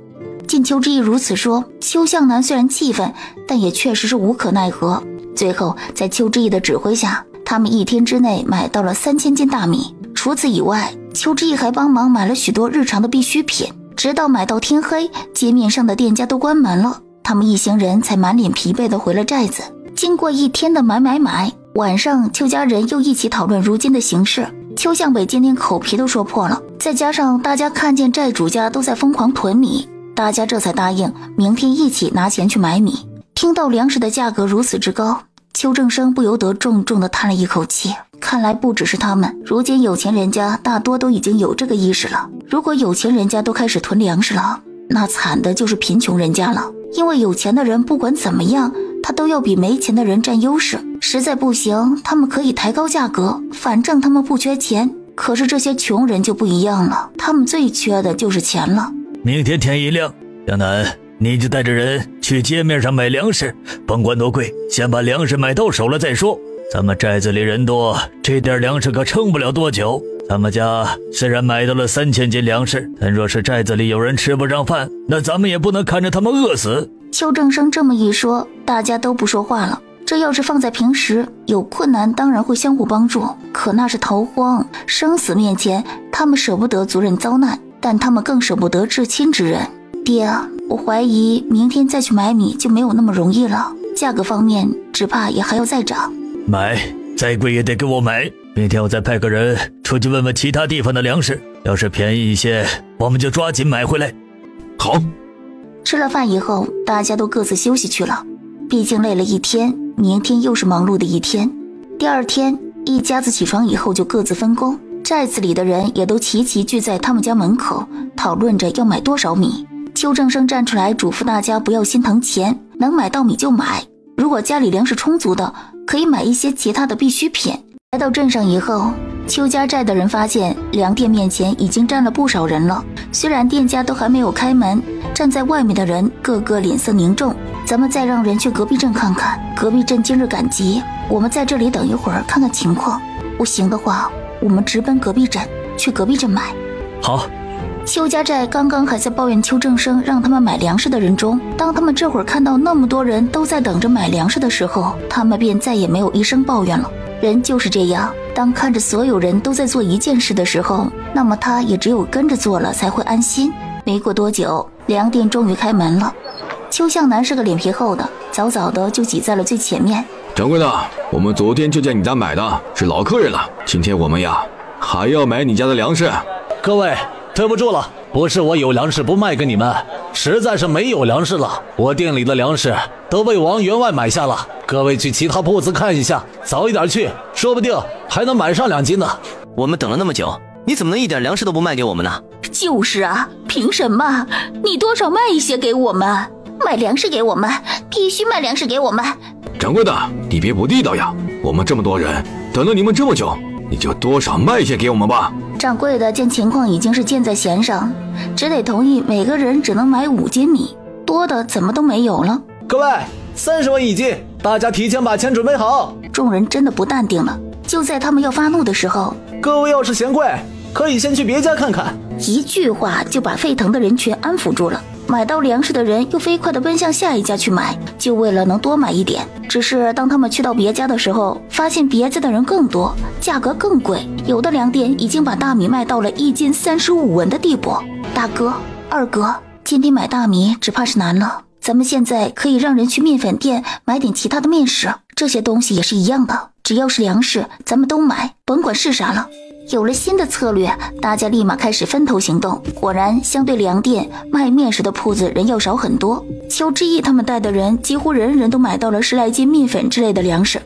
见邱之义如此说，邱向南虽然气愤，但也确实是无可奈何。最后在邱之义的指挥下，他们1天之内买到了3000斤大米。除此以外，邱之义还帮忙买了许多日常的必需品，直到买到天黑，街面上的店家都关门了，他们一行人才满脸疲惫地回了寨子。经过1天的买，晚上邱家人又一起讨论如今的形势。邱向北今天口皮都说破了，再加上大家看见寨主家都在疯狂囤米，大家这才答应明天一起拿钱去买米。听到粮食的价格如此之高，邱正生不由得重重地叹了一口气。看来不只是他们，如今有钱人家大多都已经有这个意识了。如果有钱人家都开始囤粮食了，那惨的就是贫穷人家了。因为有钱的人不管怎么样，他都要比没钱的人占优势。实在不行，他们可以抬高价格，反正他们不缺钱。可是这些穷人就不一样了，他们最缺的就是钱了。明天天一亮，江南，你就带着人去街面上买粮食，甭管多贵，先把粮食买到手了再说。咱们寨子里人多，这点粮食可撑不了多久。咱们家虽然买到了3000斤粮食，但若是寨子里有人吃不上饭，那咱们也不能看着他们饿死。邱正生这么一说，大家都不说话了。这要是放在平时，有困难当然会相互帮助，可那是逃荒，生死面前，他们舍不得族人遭难，但他们更舍不得至亲之人。爹，我怀疑明天再去买米就没有那么容易了，价格方面只怕也还要再涨。买，再贵也得给我买。明天我再派个人出去问问其他地方的粮食，要是便宜一些，我们就抓紧买回来。好。吃了饭以后，大家都各自休息去了。毕竟累了1天，明天又是忙碌的1天。第2天，一家子起床以后就各自分工，寨子里的人也都齐齐聚在他们家门口，讨论着要买多少米。邱正生站出来嘱咐大家不要心疼钱，能买到米就买，如果家里粮食充足的，可以买一些其他的必需品。来到镇上以后，邱家寨的人发现粮店面前已经站了不少人了，虽然店家都还没有开门，站在外面的人个个脸色凝重。咱们再让人去隔壁镇看看，隔壁镇今日赶集，我们在这里等一会儿看看情况，不行的话我们直奔隔壁镇，去隔壁镇买。好。邱家寨刚刚还在抱怨邱正生让他们买粮食的人中，当他们这会儿看到那么多人都在等着买粮食的时候，他们便再也没有一声抱怨了。人就是这样，当看着所有人都在做一件事的时候，那么他也只有跟着做了才会安心。没过多久，粮店终于开门了。邱向南是个脸皮厚的，早早的就挤在了最前面。掌柜的，我们昨天就在你家买的，是老客人了，今天我们呀还要买你家的粮食。各位对不住了，不是我有粮食不卖给你们，实在是没有粮食了，我店里的粮食都被王员外买下了，各位去其他铺子看一下，早一点去，说不定还能买上2斤呢。我们等了那么久，你怎么能一点粮食都不卖给我们呢？就是啊，凭什么？你多少卖一些给我们，卖粮食给我们，必须卖粮食给我们。掌柜的，你别不地道呀！我们这么多人，等了你们这么久，你就多少卖一些给我们吧。掌柜的见情况已经是箭在弦上，只得同意每个人只能买5斤米，多的怎么都没有了。各位，30万1斤，大家提前把钱准备好。众人真的不淡定了。就在他们要发怒的时候，各位要是嫌贵，可以先去别家看看。一句话就把沸腾的人群安抚住了。买到粮食的人又飞快地奔向下一家去买，就为了能多买一点。只是当他们去到别家的时候，发现别家的人更多，价格更贵，有的粮店已经把大米卖到了1斤35文的地步。大哥、二哥，今天买大米只怕是难了。咱们现在可以让人去面粉店买点其他的面食，这些东西也是一样的，只要是粮食咱们都买，甭管是啥了。有了新的策略，大家立马开始分头行动。果然，相对粮店卖面食的铺子人要少很多。邱之义他们带的人几乎人人都买到了10来斤面粉之类的粮食。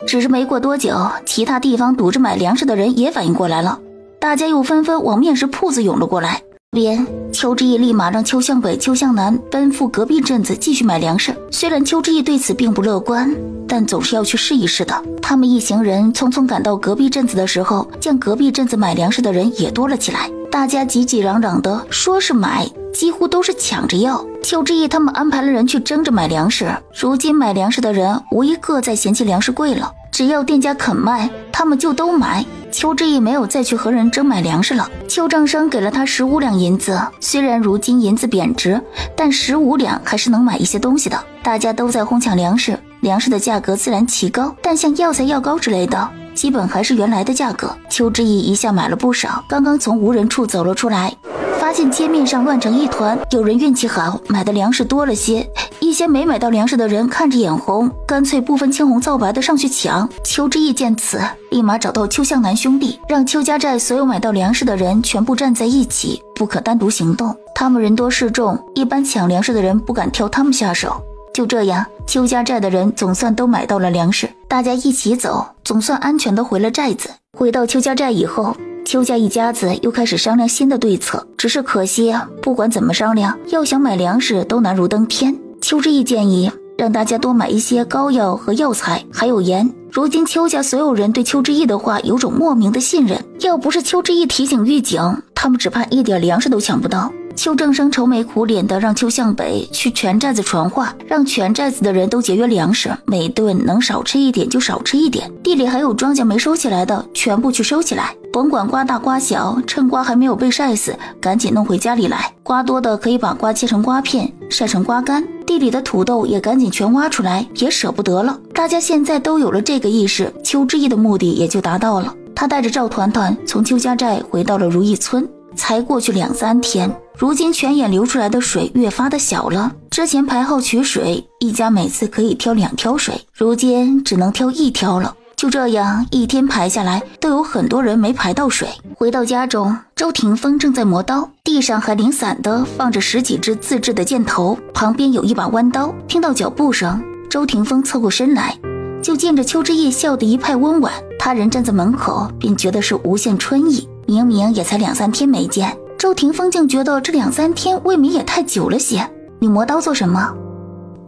只是没过多久，其他地方堵着买粮食的人也反应过来了，大家又纷纷往面食铺子涌了过来。边邱之义立马让邱向北、邱向南奔赴隔壁镇子继续买粮食。虽然邱之义对此并不乐观，但总是要去试一试的。他们一行人匆匆赶到隔壁镇子的时候，见隔壁镇子买粮食的人也多了起来，大家挤挤嚷嚷的，说是买，几乎都是抢着要。邱之义他们安排了人去争着买粮食，如今买粮食的人无一个再嫌弃粮食贵了，只要店家肯卖，他们就都买。邱之义没有再去和人争买粮食了。邱正生给了他15两银子，虽然如今银子贬值，但15两还是能买一些东西的。大家都在哄抢粮食，粮食的价格自然奇高，但像药材、药膏之类的，基本还是原来的价格。邱之义一下买了不少，刚刚从无人处走了出来，发现街面上乱成一团，有人运气好，买的粮食多了些，一些没买到粮食的人看着眼红，干脆不分青红皂白的上去抢。邱之义见此，立马找到邱向南兄弟，让邱家寨所有买到粮食的人全部站在一起，不可单独行动。他们人多势众，一般抢粮食的人不敢挑他们下手。就这样，邱家寨的人总算都买到了粮食，大家一起走，总算安全的回了寨子。回到邱家寨以后，邱家一家子又开始商量新的对策，只是可惜不管怎么商量，要想买粮食都难如登天。邱之义建议让大家多买一些膏药和药材，还有盐。如今邱家所有人对邱之义的话有种莫名的信任，要不是邱之义提醒预警，他们只怕一点粮食都抢不到。邱正生愁眉苦脸的让邱向北去全寨子传话，让全寨子的人都节约粮食，每顿能少吃一点就少吃一点，地里还有庄稼没收起来的全部去收起来，甭管瓜大瓜小，趁瓜还没有被晒死赶紧弄回家里来，瓜多的可以把瓜切成瓜片晒成瓜干，地里的土豆也赶紧全挖出来，别舍不得了。大家现在都有了这个意识，邱之义的目的也就达到了。他带着赵团团从邱家寨回到了如意村，才过去2、3天，如今泉眼流出来的水越发的小了。之前排号取水，一家每次可以挑2挑水，如今只能挑1挑了。就这样一天排下来，都有很多人没排到水。回到家中，周霆锋正在磨刀，地上还零散的放着10几支自制的箭头，旁边有一把弯刀。听到脚步声，周霆锋侧过身来，就见着邱之义笑得一派温婉。他人站在门口，便觉得是无限春意。明明也才2、3天没见，周霆锋竟觉得这2、3天未免也太久了些。你磨刀做什么？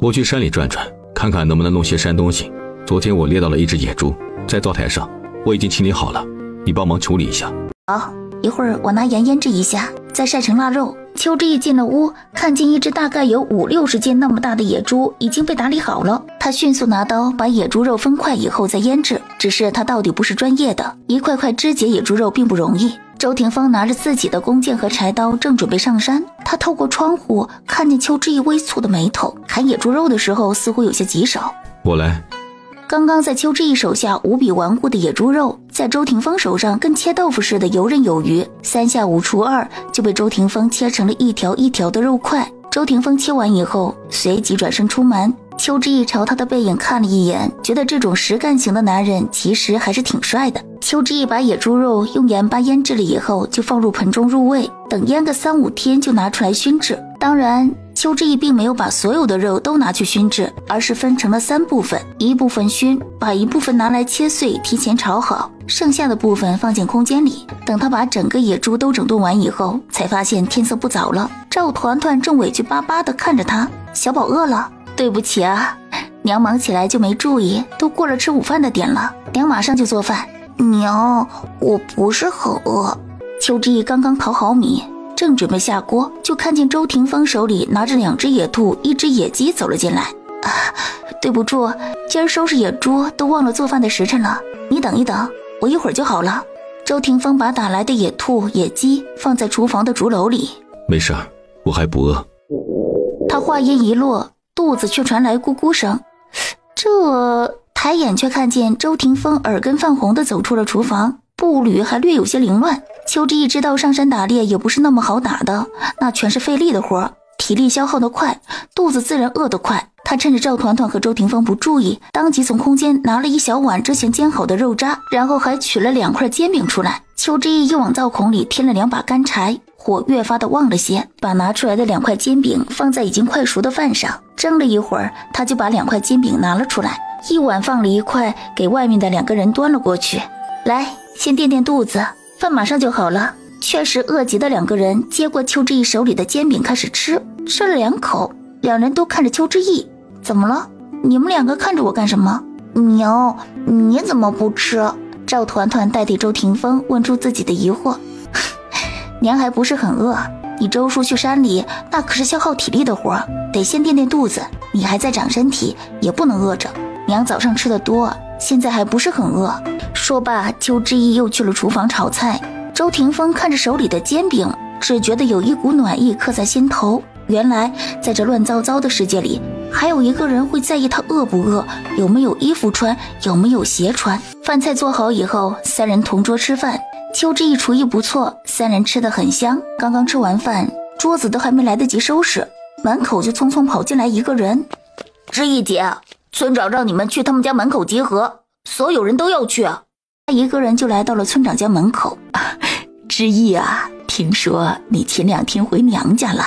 我去山里转转，看看能不能弄些山东西。昨天我猎到了一只野猪，在灶台上，我已经清理好了，你帮忙处理一下。好，一会儿我拿盐腌制一下，再晒成腊肉。邱之义进了屋，看见一只大概有50、60斤那么大的野猪已经被打理好了。他迅速拿刀把野猪肉分块以后再腌制，只是他到底不是专业的，一块块肢解野猪肉并不容易。周霆锋拿着自己的弓箭和柴刀，正准备上山，他透过窗户看见邱之义微蹙的眉头，砍野猪肉的时候似乎有些棘手。我来。刚刚在邱之义手下无比顽固的野猪肉，在周霆锋手上跟切豆腐似的游刃有余，3下5除2就被周霆锋切成了一条一条的肉块。周霆锋切完以后，随即转身出门。邱之义朝他的背影看了一眼，觉得这种实干型的男人其实还是挺帅的。邱之义把野猪肉用盐巴腌制了以后，就放入盆中入味，等腌个3、5天就拿出来熏制。当然邱之义并没有把所有的肉都拿去熏制，而是分成了3部分，一部分熏，把一部分拿来切碎提前炒好，剩下的部分放进空间里。等他把整个野猪都整顿完以后，才发现天色不早了。赵团团正委屈巴巴地看着他，小宝饿了？对不起啊，娘忙起来就没注意，都过了吃午饭的点了，娘马上就做饭。娘，我不是很饿。邱之义刚刚烤好米，正准备下锅，就看见周廷芳手里拿着2只野兔1只野鸡走了进来。对不住，今儿收拾野猪都忘了做饭的时辰了，你等一等，我一会儿就好了。周廷芳把打来的野兔野鸡放在厨房的竹篓里。没事，我还不饿。他话音一落，肚子却传来咕咕声，这抬眼却看见周廷芳耳根泛红的走出了厨房，步履还略有些凌乱。邱之义知道上山打猎也不是那么好打的，那全是费力的活，体力消耗得快，肚子自然饿得快。他趁着赵团团和周廷芳不注意，当即从空间拿了一小碗之前煎好的肉渣，然后还取了2块煎饼出来。邱之义又往灶孔里添了2把干柴，火越发的旺了些，把拿出来的2块煎饼放在已经快熟的饭上，蒸了一会儿，他就把2块煎饼拿了出来，一碗放了1块给外面的2个人端了过去。来，先垫垫肚子，饭马上就好了。确实饿极的2个人接过邱之义手里的煎饼开始吃，吃了2口，2人都看着邱之义。怎么了？你们2个看着我干什么？娘，你怎么不吃？赵团团代替周廷芳问出自己的疑惑。娘还不是很饿，你周叔去山里那可是消耗体力的活，得先垫垫肚子，你还在长身体，也不能饿着。娘早上吃的多，现在还不是很饿。说罢，邱之义又去了厨房炒菜。周廷芳看着手里的煎饼，只觉得有一股暖意刻在心头。原来在这乱糟糟的世界里，还有一个人会在意他饿不饿，有没有衣服穿，有没有鞋穿。饭菜做好以后，3人同桌吃饭。邱之义厨艺不错，3人吃得很香。刚刚吃完饭，桌子都还没来得及收拾，门口就匆匆跑进来一个人。之义姐，村长让你们去他们家门口集合，所有人都要去。一个人就来到了村长家门口。之义啊，听说你前2天回娘家了。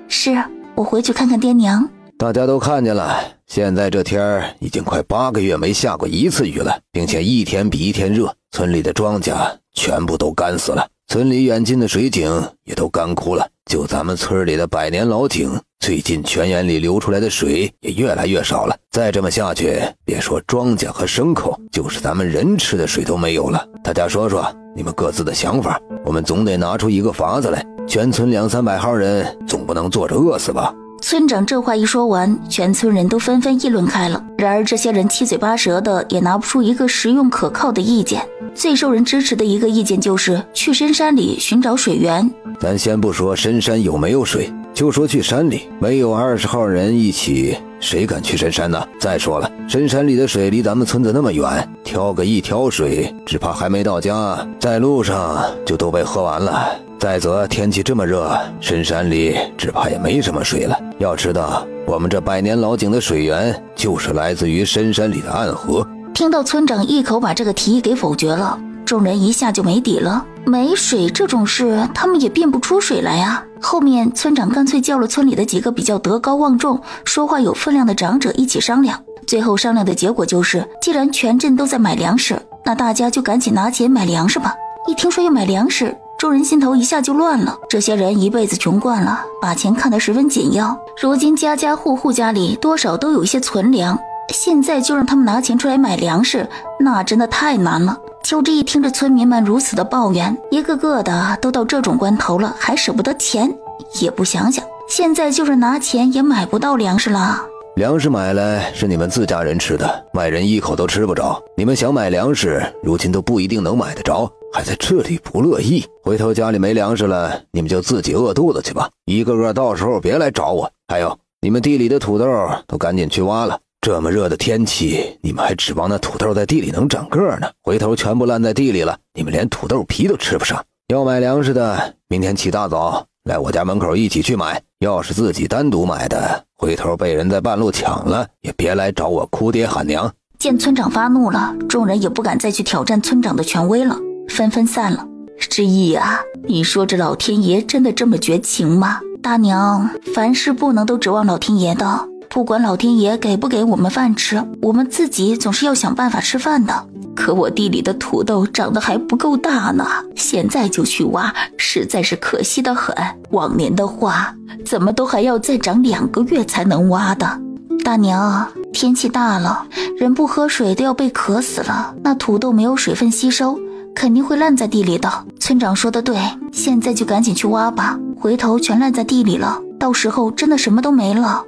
是，我回去看看爹娘。大家都看见了，现在这天已经快8个月没下过1次雨了，并且一天比一天热，村里的庄稼全部都干死了，村里远近的水井也都干枯了。就咱们村里的100年老井，最近泉眼里流出来的水也越来越少了。再这么下去，别说庄稼和牲口，就是咱们人吃的水都没有了。大家说说你们各自的想法，我们总得拿出一个法子来，全村200-300号人总不能坐着饿死吧。村长这话一说完，全村人都纷纷议论开了。然而这些人七嘴八舌的，也拿不出一个实用可靠的意见。最受人支持的一个意见就是去深山里寻找水源。咱先不说深山有没有水，就说去山里，没有20号人一起，谁敢去深山呢？再说了，深山里的水离咱们村子那么远，挑个1条水，只怕还没到家，在路上就都被喝完了。再则天气这么热，深山里只怕也没什么水了。要知道，我们这100年老井的水源就是来自于深山里的暗河。听到村长一口把这个提议给否决了，众人一下就没底了。没水这种事，他们也变不出水来啊。后面村长干脆叫了村里的几个比较德高望重、说话有分量的长者一起商量。最后商量的结果就是，既然全镇都在买粮食，那大家就赶紧拿钱买粮食吧。一听说要买粮食，众人心头一下就乱了。这些人一辈子穷惯了，把钱看得十分紧要，如今家家户户家里多少都有一些存粮，现在就让他们拿钱出来买粮食，那真的太难了。邱之义听着村民们如此的抱怨，一个个的都到这种关头了，还舍不得钱，也不想想现在就是拿钱也买不到粮食了。粮食买来是你们自家人吃的，外人一口都吃不着。你们想买粮食，如今都不一定能买得着，还在这里不乐意。回头家里没粮食了，你们就自己饿肚子去吧，一个个到时候别来找我。还有，你们地里的土豆都赶紧去挖了，这么热的天气，你们还指望那土豆在地里能长个呢？回头全部烂在地里了，你们连土豆皮都吃不上。要买粮食的，明天起大早来我家门口一起去买。要是自己单独买的，回头被人在半路抢了，也别来找我哭爹喊娘。见村长发怒了，众人也不敢再去挑战村长的权威了，纷纷散了。之义啊，你说这老天爷真的这么绝情吗？大娘，凡事不能都指望老天爷的，不管老天爷给不给我们饭吃，我们自己总是要想办法吃饭的。可我地里的土豆长得还不够大呢，现在就去挖，实在是可惜得很。往年的话，怎么都还要再长2个月才能挖的。大娘，天气大了，人不喝水都要被渴死了，那土豆没有水分吸收，肯定会烂在地里的。村长说的对，现在就赶紧去挖吧，回头全烂在地里了，到时候真的什么都没了。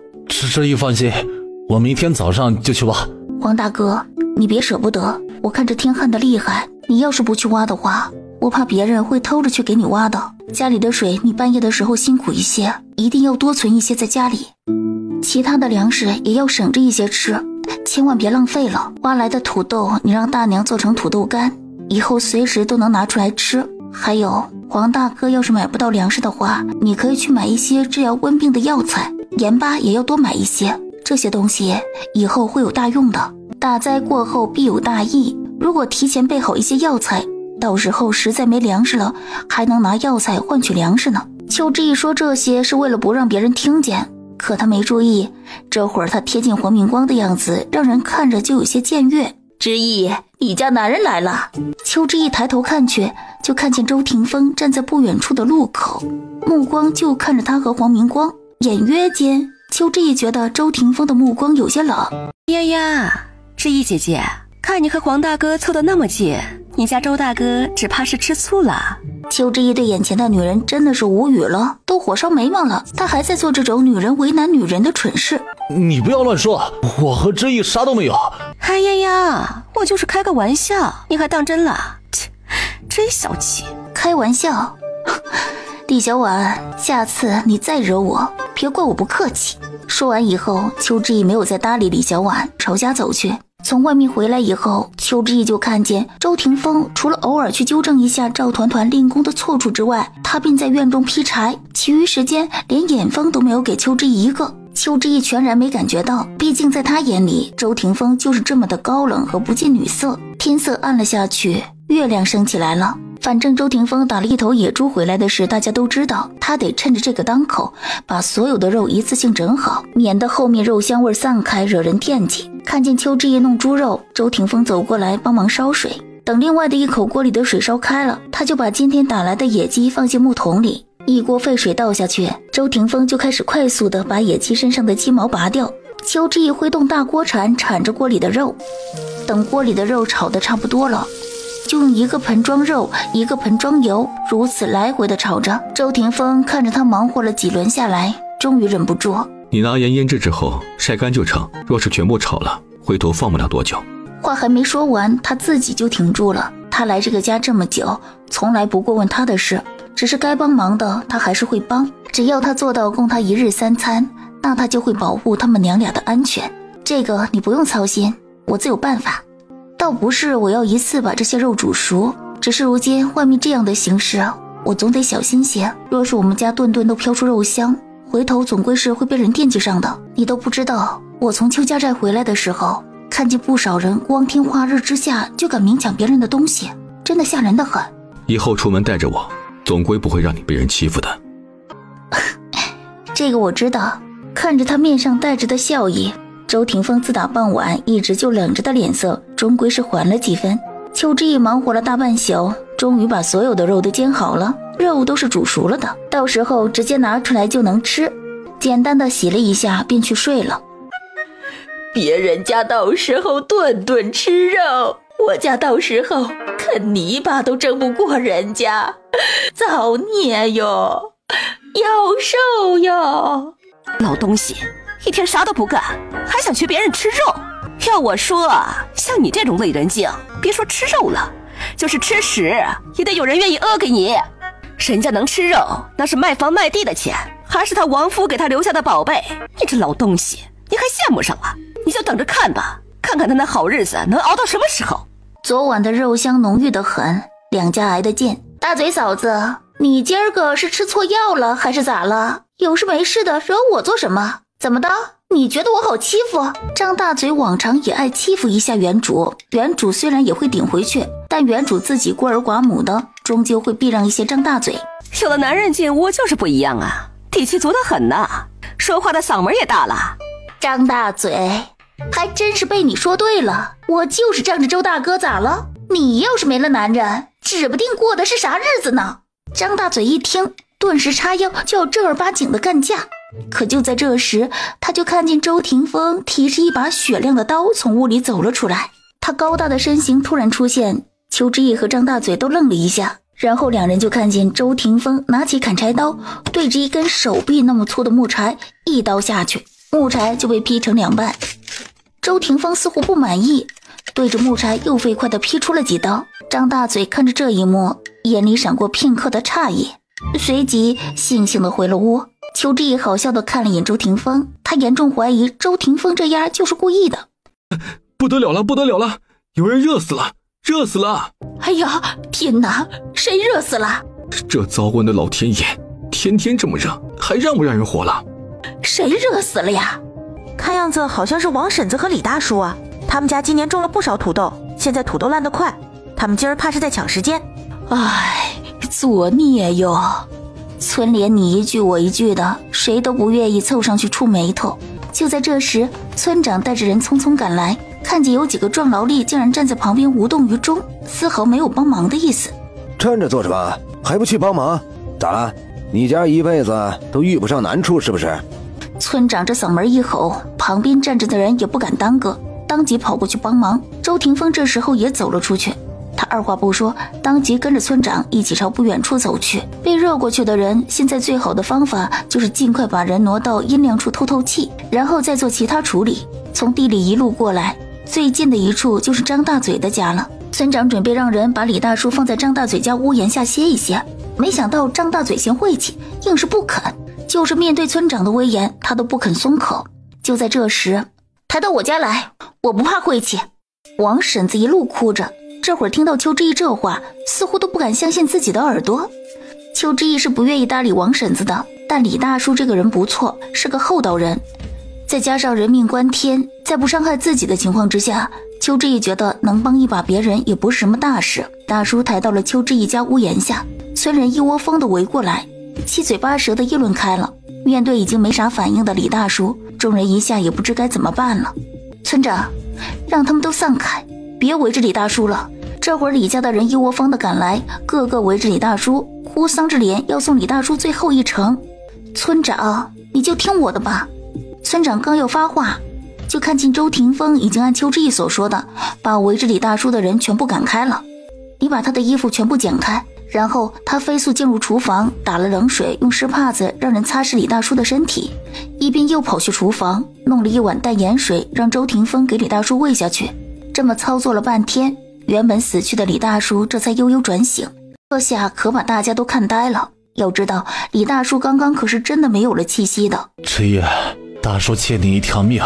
这一放心，我明天早上就去挖。黄大哥，你别舍不得，我看这天旱的厉害，你要是不去挖的话，我怕别人会偷着去给你挖的。家里的水你半夜的时候辛苦一些，一定要多存一些在家里，其他的粮食也要省着一些吃，千万别浪费了。挖来的土豆你让大娘做成土豆干，以后随时都能拿出来吃。还有，黄大哥要是买不到粮食的话，你可以去买一些治疗温病的药材，盐巴也要多买一些，这些东西以后会有大用的。大灾过后必有大益，如果提前备好一些药材，到时候实在没粮食了，还能拿药材换取粮食呢。邱志毅说这些是为了不让别人听见，可他没注意，这会儿他贴近黄明光的样子让人看着就有些僭越。志毅，你家男人来了。邱志毅抬头看去，就看见周霆锋站在不远处的路口，目光就看着他和黄明光。隐约间，邱志毅觉得周霆锋的目光有些冷。呀，志毅姐姐，看你和黄大哥凑得那么近，你家周大哥只怕是吃醋了。邱志毅对眼前的女人真的是无语了，都火烧眉毛了，他还在做这种女人为难女人的蠢事。你不要乱说，我和志毅啥都没有。哎呀，我就是开个玩笑，你还当真了？切，真小气。开玩笑？李小婉，下次你再惹我，别怪我不客气。说完以后，邱志毅没有再搭理李小婉，朝家走去。从外面回来以后，邱志毅就看见周霆锋除了偶尔去纠正一下赵团团练功的错处之外，他便在院中劈柴，其余时间连眼风都没有给邱志毅一个。邱志毅全然没感觉到，毕竟在他眼里，周霆锋就是这么的高冷和不近女色。天色暗了下去，月亮升起来了。反正周霆锋打了一头野猪回来的事大家都知道，他得趁着这个当口，把所有的肉一次性整好，免得后面肉香味散开惹人惦记。看见邱志毅弄猪肉，周霆锋走过来帮忙烧水，等另外的一口锅里的水烧开了，他就把今天打来的野鸡放进木桶里，一锅沸水倒下去，周霆锋就开始快速的把野鸡身上的鸡毛拔掉。邱志毅挥动大锅铲铲着锅里的肉，等锅里的肉炒得差不多了，就用一个盆装肉，一个盆装油，如此来回的炒着。周霆锋看着他忙活了几轮下来，终于忍不住：你拿盐腌制之后晒干就成，若是全部炒了，回头放不了多久。话还没说完，他自己就停住了。他来这个家这么久，从来不过问他的事，只是该帮忙的他还是会帮，只要他做到供他一日3餐，那他就会保护他们娘俩的安全。这个你不用操心，我自有办法。倒不是我要一次把这些肉煮熟，只是如今外面这样的形势，我总得小心些。若是我们家顿顿都飘出肉香，回头总归是会被人惦记上的。你都不知道，我从邱家寨回来的时候，看见不少人光天化日之下就敢明抢别人的东西，真的吓人的很。以后出门带着我，总归不会让你被人欺负的。这个我知道。看着他面上带着的笑意，周霆锋自打傍晚一直就冷着的脸色终归是缓了几分。邱志毅忙活了大半宿，终于把所有的肉都煎好了，肉都是煮熟了的，到时候直接拿出来就能吃。简单的洗了一下便去睡了。别人家到时候顿顿吃肉，我家到时候啃泥巴都争不过人家，造孽哟，要瘦哟。老东西，一天啥都不干，还想学别人吃肉。要我说啊，像你这种累人精，别说吃肉了，就是吃屎也得有人愿意饿给你。人家能吃肉，那是卖房卖地的钱，还是他亡夫给他留下的宝贝。你这老东西，你还羡慕上了？你就等着看吧，看看他那好日子能熬到什么时候。昨晚的肉香浓郁得很，两家挨得近。大嘴嫂子，你今儿个是吃错药了还是咋了？有事没事的惹我做什么？怎么的？你觉得我好欺负？张大嘴往常也爱欺负一下原主，原主虽然也会顶回去，但原主自己孤儿寡母的，终究会避让一些张大嘴。有了男人劲，我就是不一样啊！底气足得很呐，说话的嗓门也大了。张大嘴，还真是被你说对了，我就是仗着周大哥，咋了？你要是没了男人，指不定过的是啥日子呢。张大嘴一听，顿时叉腰就要正儿八经的干架。可就在这时，他就看见周霆锋提着一把雪亮的刀从屋里走了出来。他高大的身形突然出现，邱之义和张大嘴都愣了一下，然后两人就看见周霆锋拿起砍柴刀，对着一根手臂那么粗的木柴一刀下去，木柴就被劈成两半。周霆锋似乎不满意，对着木柴又飞快地劈出了几刀。张大嘴看着这一幕，眼里闪过片刻的诧异，随即悻悻地回了屋。邱之义好笑地看了眼周霆锋，他严重怀疑周霆锋这样就是故意的。不得了了，不得了了，有人热死了，热死了！哎呀，天哪，谁热死了？这糟惯的老天爷，天天这么热，还让不让人活了？谁热死了呀？看样子好像是王婶子和李大叔啊，他们家今年种了不少土豆，现在土豆烂得快，他们今儿怕是在抢时间。唉，作孽哟！村里你一句我一句的，谁都不愿意凑上去触眉头。就在这时，村长带着人匆匆赶来，看见有几个壮劳力竟然站在旁边无动于衷，丝毫没有帮忙的意思。站着做什么？还不去帮忙？咋了？你家一辈子都遇不上难处是不是？村长这嗓门一吼，旁边站着的人也不敢耽搁，当即跑过去帮忙。周霆锋这时候也走了出去，他二话不说，当即跟着村长一起朝不远处走去。被热过去的人，现在最好的方法就是尽快把人挪到阴凉处透透气，然后再做其他处理。从地里一路过来，最近的一处就是张大嘴的家了。村长准备让人把李大叔放在张大嘴家屋檐下歇一歇，没想到张大嘴嫌晦气，硬是不肯，就是面对村长的威严，他都不肯松口。就在这时，抬到我家来，我不怕晦气。王婶子一路哭着，这会儿听到邱之义这话，似乎都不敢相信自己的耳朵。邱之义是不愿意搭理王婶子的，但李大叔这个人不错，是个厚道人，再加上人命关天，在不伤害自己的情况之下，邱之义觉得能帮一把别人也不是什么大事。大叔抬到了邱之义家屋檐下，村人一窝蜂地围过来，七嘴八舌地议论开了。面对已经没啥反应的李大叔，众人一下也不知该怎么办了。村长，让他们都散开，别围着李大叔了。这会儿李家的人一窝蜂地赶来，个个围着李大叔，哭丧着脸要送李大叔最后一程。村长，你就听我的吧。村长刚要发话，就看见周霆锋已经按邱之义所说的，把围着李大叔的人全部赶开了。你把他的衣服全部剪开，然后他飞速进入厨房，打了冷水，用湿帕子让人擦拭李大叔的身体，一边又跑去厨房弄了一碗淡盐水，让周霆锋给李大叔喂下去。这么操作了半天，原本死去的李大叔这才悠悠转醒。这下可把大家都看呆了。要知道李大叔刚刚可是真的没有了气息的。之义，大叔欠你一条命。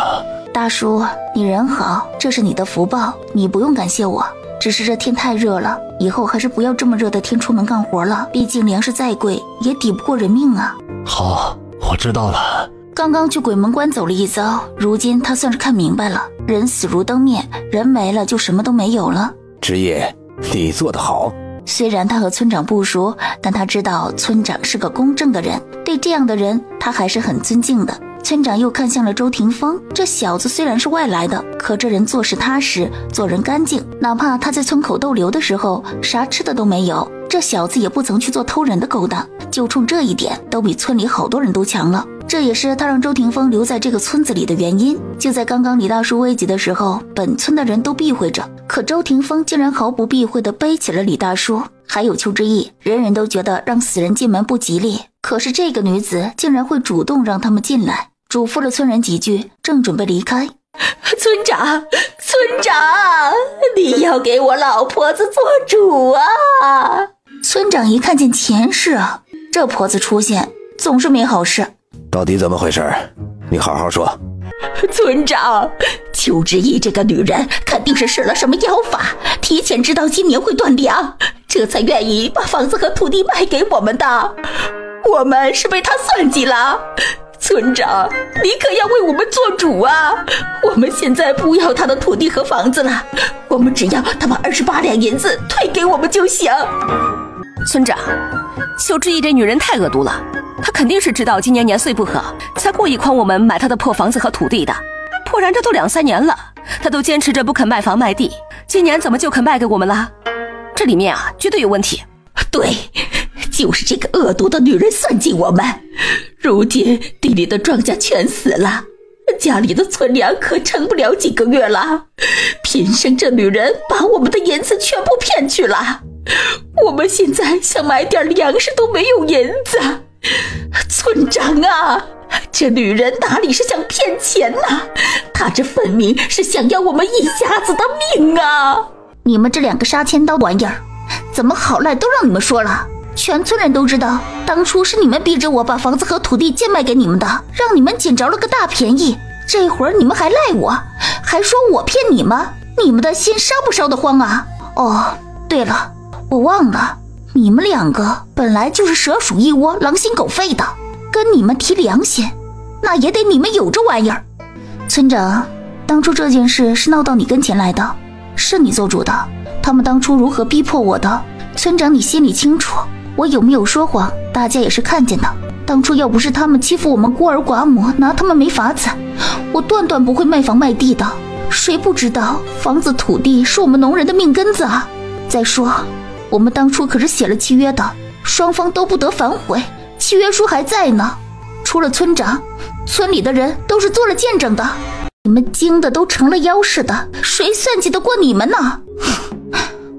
大叔，你人好，这是你的福报，你不用感谢我。只是这天太热了，以后还是不要这么热的天出门干活了，毕竟粮食再贵也抵不过人命啊。好，我知道了。刚刚去鬼门关走了一遭，如今他算是看明白了，人死如灯灭，人没了就什么都没有了。职业，你做得好。虽然他和村长不熟，但他知道村长是个公正的人，对这样的人他还是很尊敬的。村长又看向了周霆锋，这小子虽然是外来的，可这人做事踏实，做人干净，哪怕他在村口逗留的时候啥吃的都没有，这小子也不曾去做偷人的勾当，就冲这一点都比村里好多人都强了。这也是他让周霆锋留在这个村子里的原因。就在刚刚李大叔危急的时候，本村的人都避讳着，可周霆锋竟然毫不避讳地背起了李大叔。还有邱之义，人人都觉得让死人进门不吉利，可是这个女子竟然会主动让他们进来，嘱咐了村人几句，正准备离开。村长，你要给我老婆子做主啊！村长一看见钱事啊，这婆子出现总是没好事。到底怎么回事？你好好说。村长，邱之义这个女人肯定是使了什么妖法，提前知道今年会断粮，这才愿意把房子和土地卖给我们的。我们是被她算计了。村长，你可要为我们做主啊！我们现在不要他的土地和房子了，我们只要他把28两银子退给我们就行。村长，邱之义这女人太恶毒了，他肯定是知道今年年岁不合，才故意诓我们买他的破房子和土地的。不然这都2、3年了，他都坚持着不肯卖房卖地，今年怎么就肯卖给我们了？这里面绝对有问题。对，就是这个恶毒的女人算计我们。如今地里的庄稼全死了，家里的存粮可撑不了几个月了。偏生这女人把我们的银子全部骗去了，我们现在想买点粮食都没有银子。村长啊，这女人哪里是想骗钱呐，她这分明是想要我们一家子的命啊！你们这2个杀千刀玩意儿，怎么好赖都让你们说了。全村人都知道，当初是你们逼着我把房子和土地贱卖给你们的，让你们捡着了个大便宜。这会儿你们还赖我，还说我骗你们，你们的心烧不烧得慌啊？哦，对了，我忘了，你们2个本来就是蛇鼠一窝，狼心狗肺的，跟你们提良心，那也得你们有这玩意儿。村长，当初这件事是闹到你跟前来的，是你做主的，他们当初如何逼迫我的，村长你心里清楚。我有没有说谎，大家也是看见的。当初要不是他们欺负我们孤儿寡母，拿他们没法子，我断不会卖房卖地的。谁不知道房子土地是我们农人的命根子啊？再说我们当初可是写了契约的，双方都不得反悔，契约书还在呢。除了村长，村里的人都是做了见证的。你们惊的都成了妖似的，谁算计得过你们呢？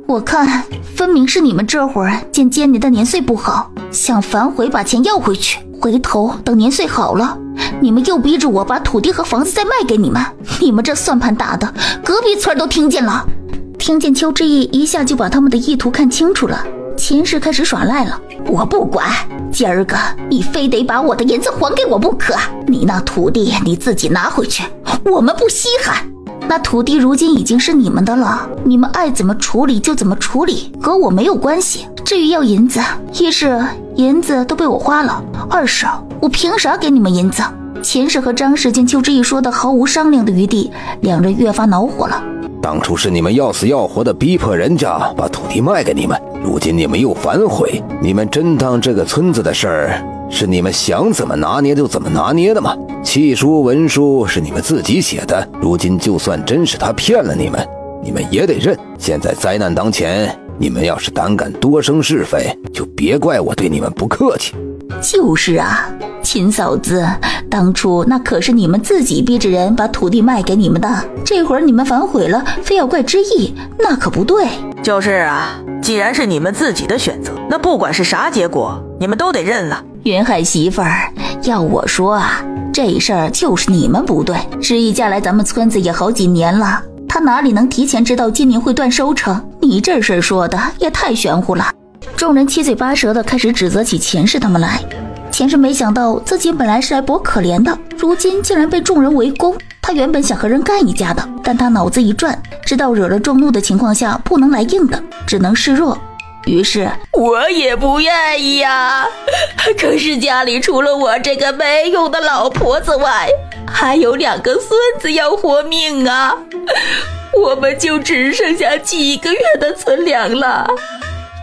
我看分明是你们这会儿见今年的年岁不好，想反悔把钱要回去，回头等年岁好了，你们又逼着我把土地和房子再卖给你们。你们这算盘打的，隔壁村都听见了。听见邱之义一下就把他们的意图看清楚了，秦氏开始耍赖了。我不管，今儿个你非得把我的银子还给我不可。你那土地你自己拿回去，我们不稀罕。那土地如今已经是你们的了，你们爱怎么处理就怎么处理，和我没有关系。至于要银子，一是银子都被我花了，二是我凭啥给你们银子？秦氏和张氏见邱之义说的毫无商量的余地，2人越发恼火了。当初是你们要死要活的逼迫人家把土地卖给你们，如今你们又反悔，你们真当这个村子的事儿是你们想怎么拿捏就怎么拿捏的吗？契书文书是你们自己写的，如今就算真是他骗了你们，你们也得认。现在灾难当前，你们要是胆敢多生是非，就别怪我对你们不客气。就是啊，秦嫂子，当初那可是你们自己逼着人把土地卖给你们的，这会儿你们反悔了，非要怪之意，那可不对。就是啊，既然是你们自己的选择，那不管是啥结果，你们都得认了。云海媳妇儿，要我说啊，这事儿就是你们不对。之意嫁来咱们村子也好几年了，他哪里能提前知道今年会断收成？你这事儿说的也太玄乎了。众人七嘴八舌的开始指责起钱氏他们来。钱氏没想到自己本来是来博可怜的，如今竟然被众人围攻。他原本想和人干一架的，但他脑子一转，知道惹了众怒的情况下不能来硬的，只能示弱。于是我也不愿意呀，可是家里除了我这个没用的老婆子外，还有2个孙子要活命啊，我们就只剩下几个月的存粮了。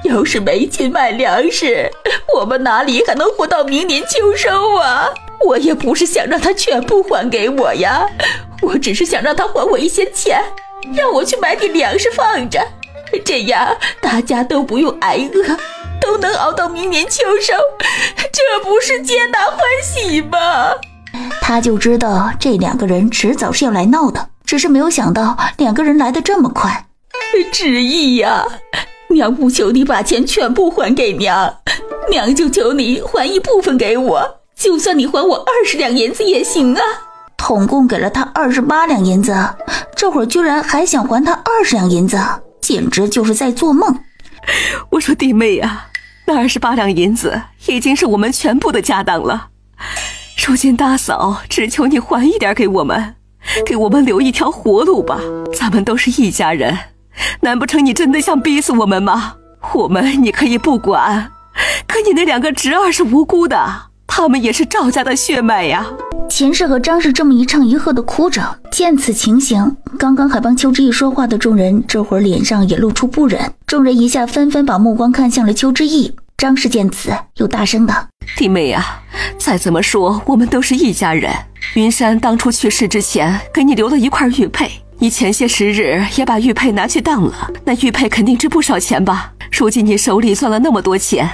要是没钱买粮食，我们哪里还能活到明年秋收啊？我也不是想让他全部还给我呀，我只是想让他还我一些钱，让我去买点粮食放着，这样大家都不用挨饿，都能熬到明年秋收，这不是皆大欢喜吗？他就知道这2个人迟早是要来闹的，只是没有想到2个人来得这么快。之意呀，娘不求你把钱全部还给娘，娘就求你还一部分给我，就算你还我20两银子也行啊。统共给了他28两银子，这会儿居然还想还他20两银子，简直就是在做梦。我说弟妹啊，那28两银子已经是我们全部的家当了，如今大嫂只求你还一点给我们，给我们留一条活路吧，咱们都是一家人，难不成你真的想逼死我们吗？我们你可以不管，可你那2个侄儿是无辜的，他们也是赵家的血脉呀。秦氏和张氏这么一唱一和的哭着，见此情形，刚刚还帮邱之义说话的众人这会儿脸上也露出不忍，众人一下纷纷把目光看向了邱之义。张氏见此，又大声道：“弟妹啊，再怎么说我们都是一家人。云山当初去世之前给你留了一块玉佩，你前些时日也把玉佩拿去当了，那玉佩肯定值不少钱吧？如今你手里攥了那么多钱，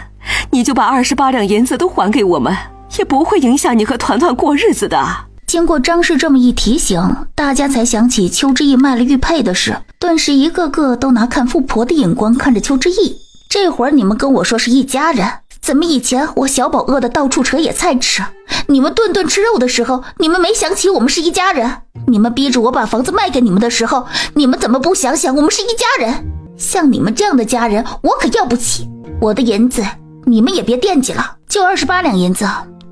你就把28两银子都还给我们，也不会影响你和团团过日子的。”经过张氏这么一提醒，大家才想起邱之义卖了玉佩的事，顿时一个个都拿看富婆的眼光看着邱之义。这会儿你们跟我说是一家人，怎么以前我小宝饿得到处扯野菜吃，你们顿顿吃肉的时候，你们没想起我们是一家人？你们逼着我把房子卖给你们的时候，你们怎么不想想我们是一家人？像你们这样的家人，我可要不起。我的银子你们也别惦记了，就28两银子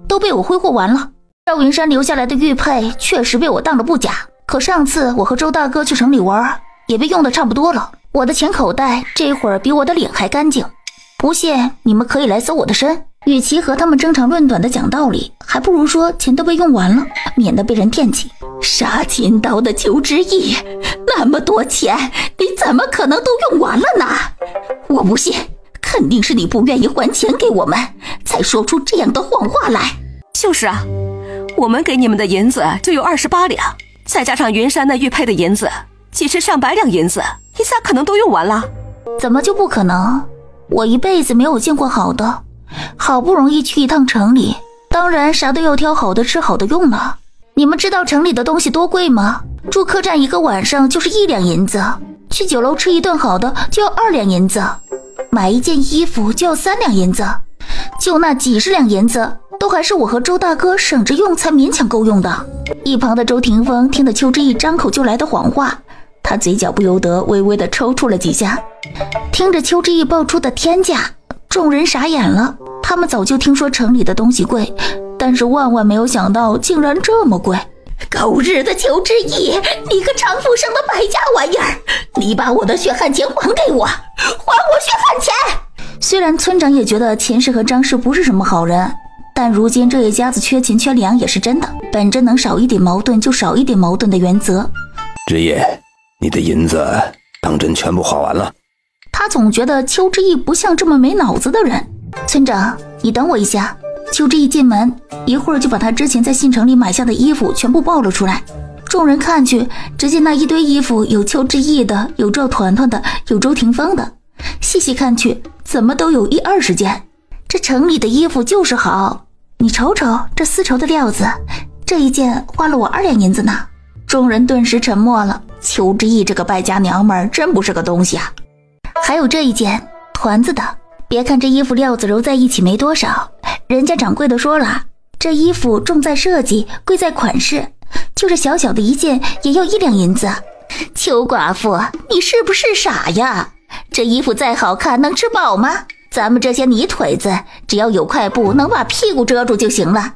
都被我挥霍完了。赵云山留下来的玉佩确实被我当了不假，可上次我和周大哥去城里玩，也被用得差不多了。我的钱口袋这会儿比我的脸还干净，不信你们可以来搜我的身。与其和他们争长论短的讲道理，还不如说钱都被用完了，免得被人惦记。杀秦刀的邱之义，那么多钱你怎么可能都用完了呢？我不信，肯定是你不愿意还钱给我们，才说出这样的谎话来。就是啊，我们给你们的银子就有28两，再加上云山那玉佩的银子，几十上百两银子，你咋可能都用完了？怎么就不可能？我一辈子没有见过好的，好不容易去一趟城里，当然啥都要挑好的吃好的用了。你们知道城里的东西多贵吗？住客栈1个晚上就是1两银子，去酒楼吃一顿好的就要2两银子，买一件衣服就要3两银子，就那几十两银子都还是我和周大哥省着用才勉强够用的。一旁的周霆锋听得邱之义张口就来的谎话，他嘴角不由得微微的抽搐了几下。听着邱之义报出的天价，众人傻眼了。他们早就听说城里的东西贵，但是万万没有想到竟然这么贵。狗日的邱之义，你个常富生的败家玩意儿，你把我的血汗钱还给我，还我血汗钱！虽然村长也觉得钱氏和张氏不是什么好人，但如今这一家子缺钱缺粮也是真的，本着能少一点矛盾就少一点矛盾的原则。之义，你的银子当真全部花完了？他总觉得邱之义不像这么没脑子的人。村长，你等我一下。邱之义进门一会儿就把他之前在县城里买下的衣服全部抱了出来。众人看去，只见那一堆衣服有邱之义的，有赵团团的，有周霆锋的，细细看去怎么都有10-20件。这城里的衣服就是好，你瞅瞅这丝绸的料子，这一件花了我2两银子呢。众人顿时沉默了。邱之义这个败家娘们儿真不是个东西啊。还有这一件团子的，别看这衣服料子揉在一起没多少，人家掌柜的说了，这衣服重在设计，贵在款式，就是小小的一件也要1两银子。邱寡妇，你是不是傻呀？这衣服再好看能吃饱吗？咱们这些泥腿子，只要有块布能把屁股遮住就行了，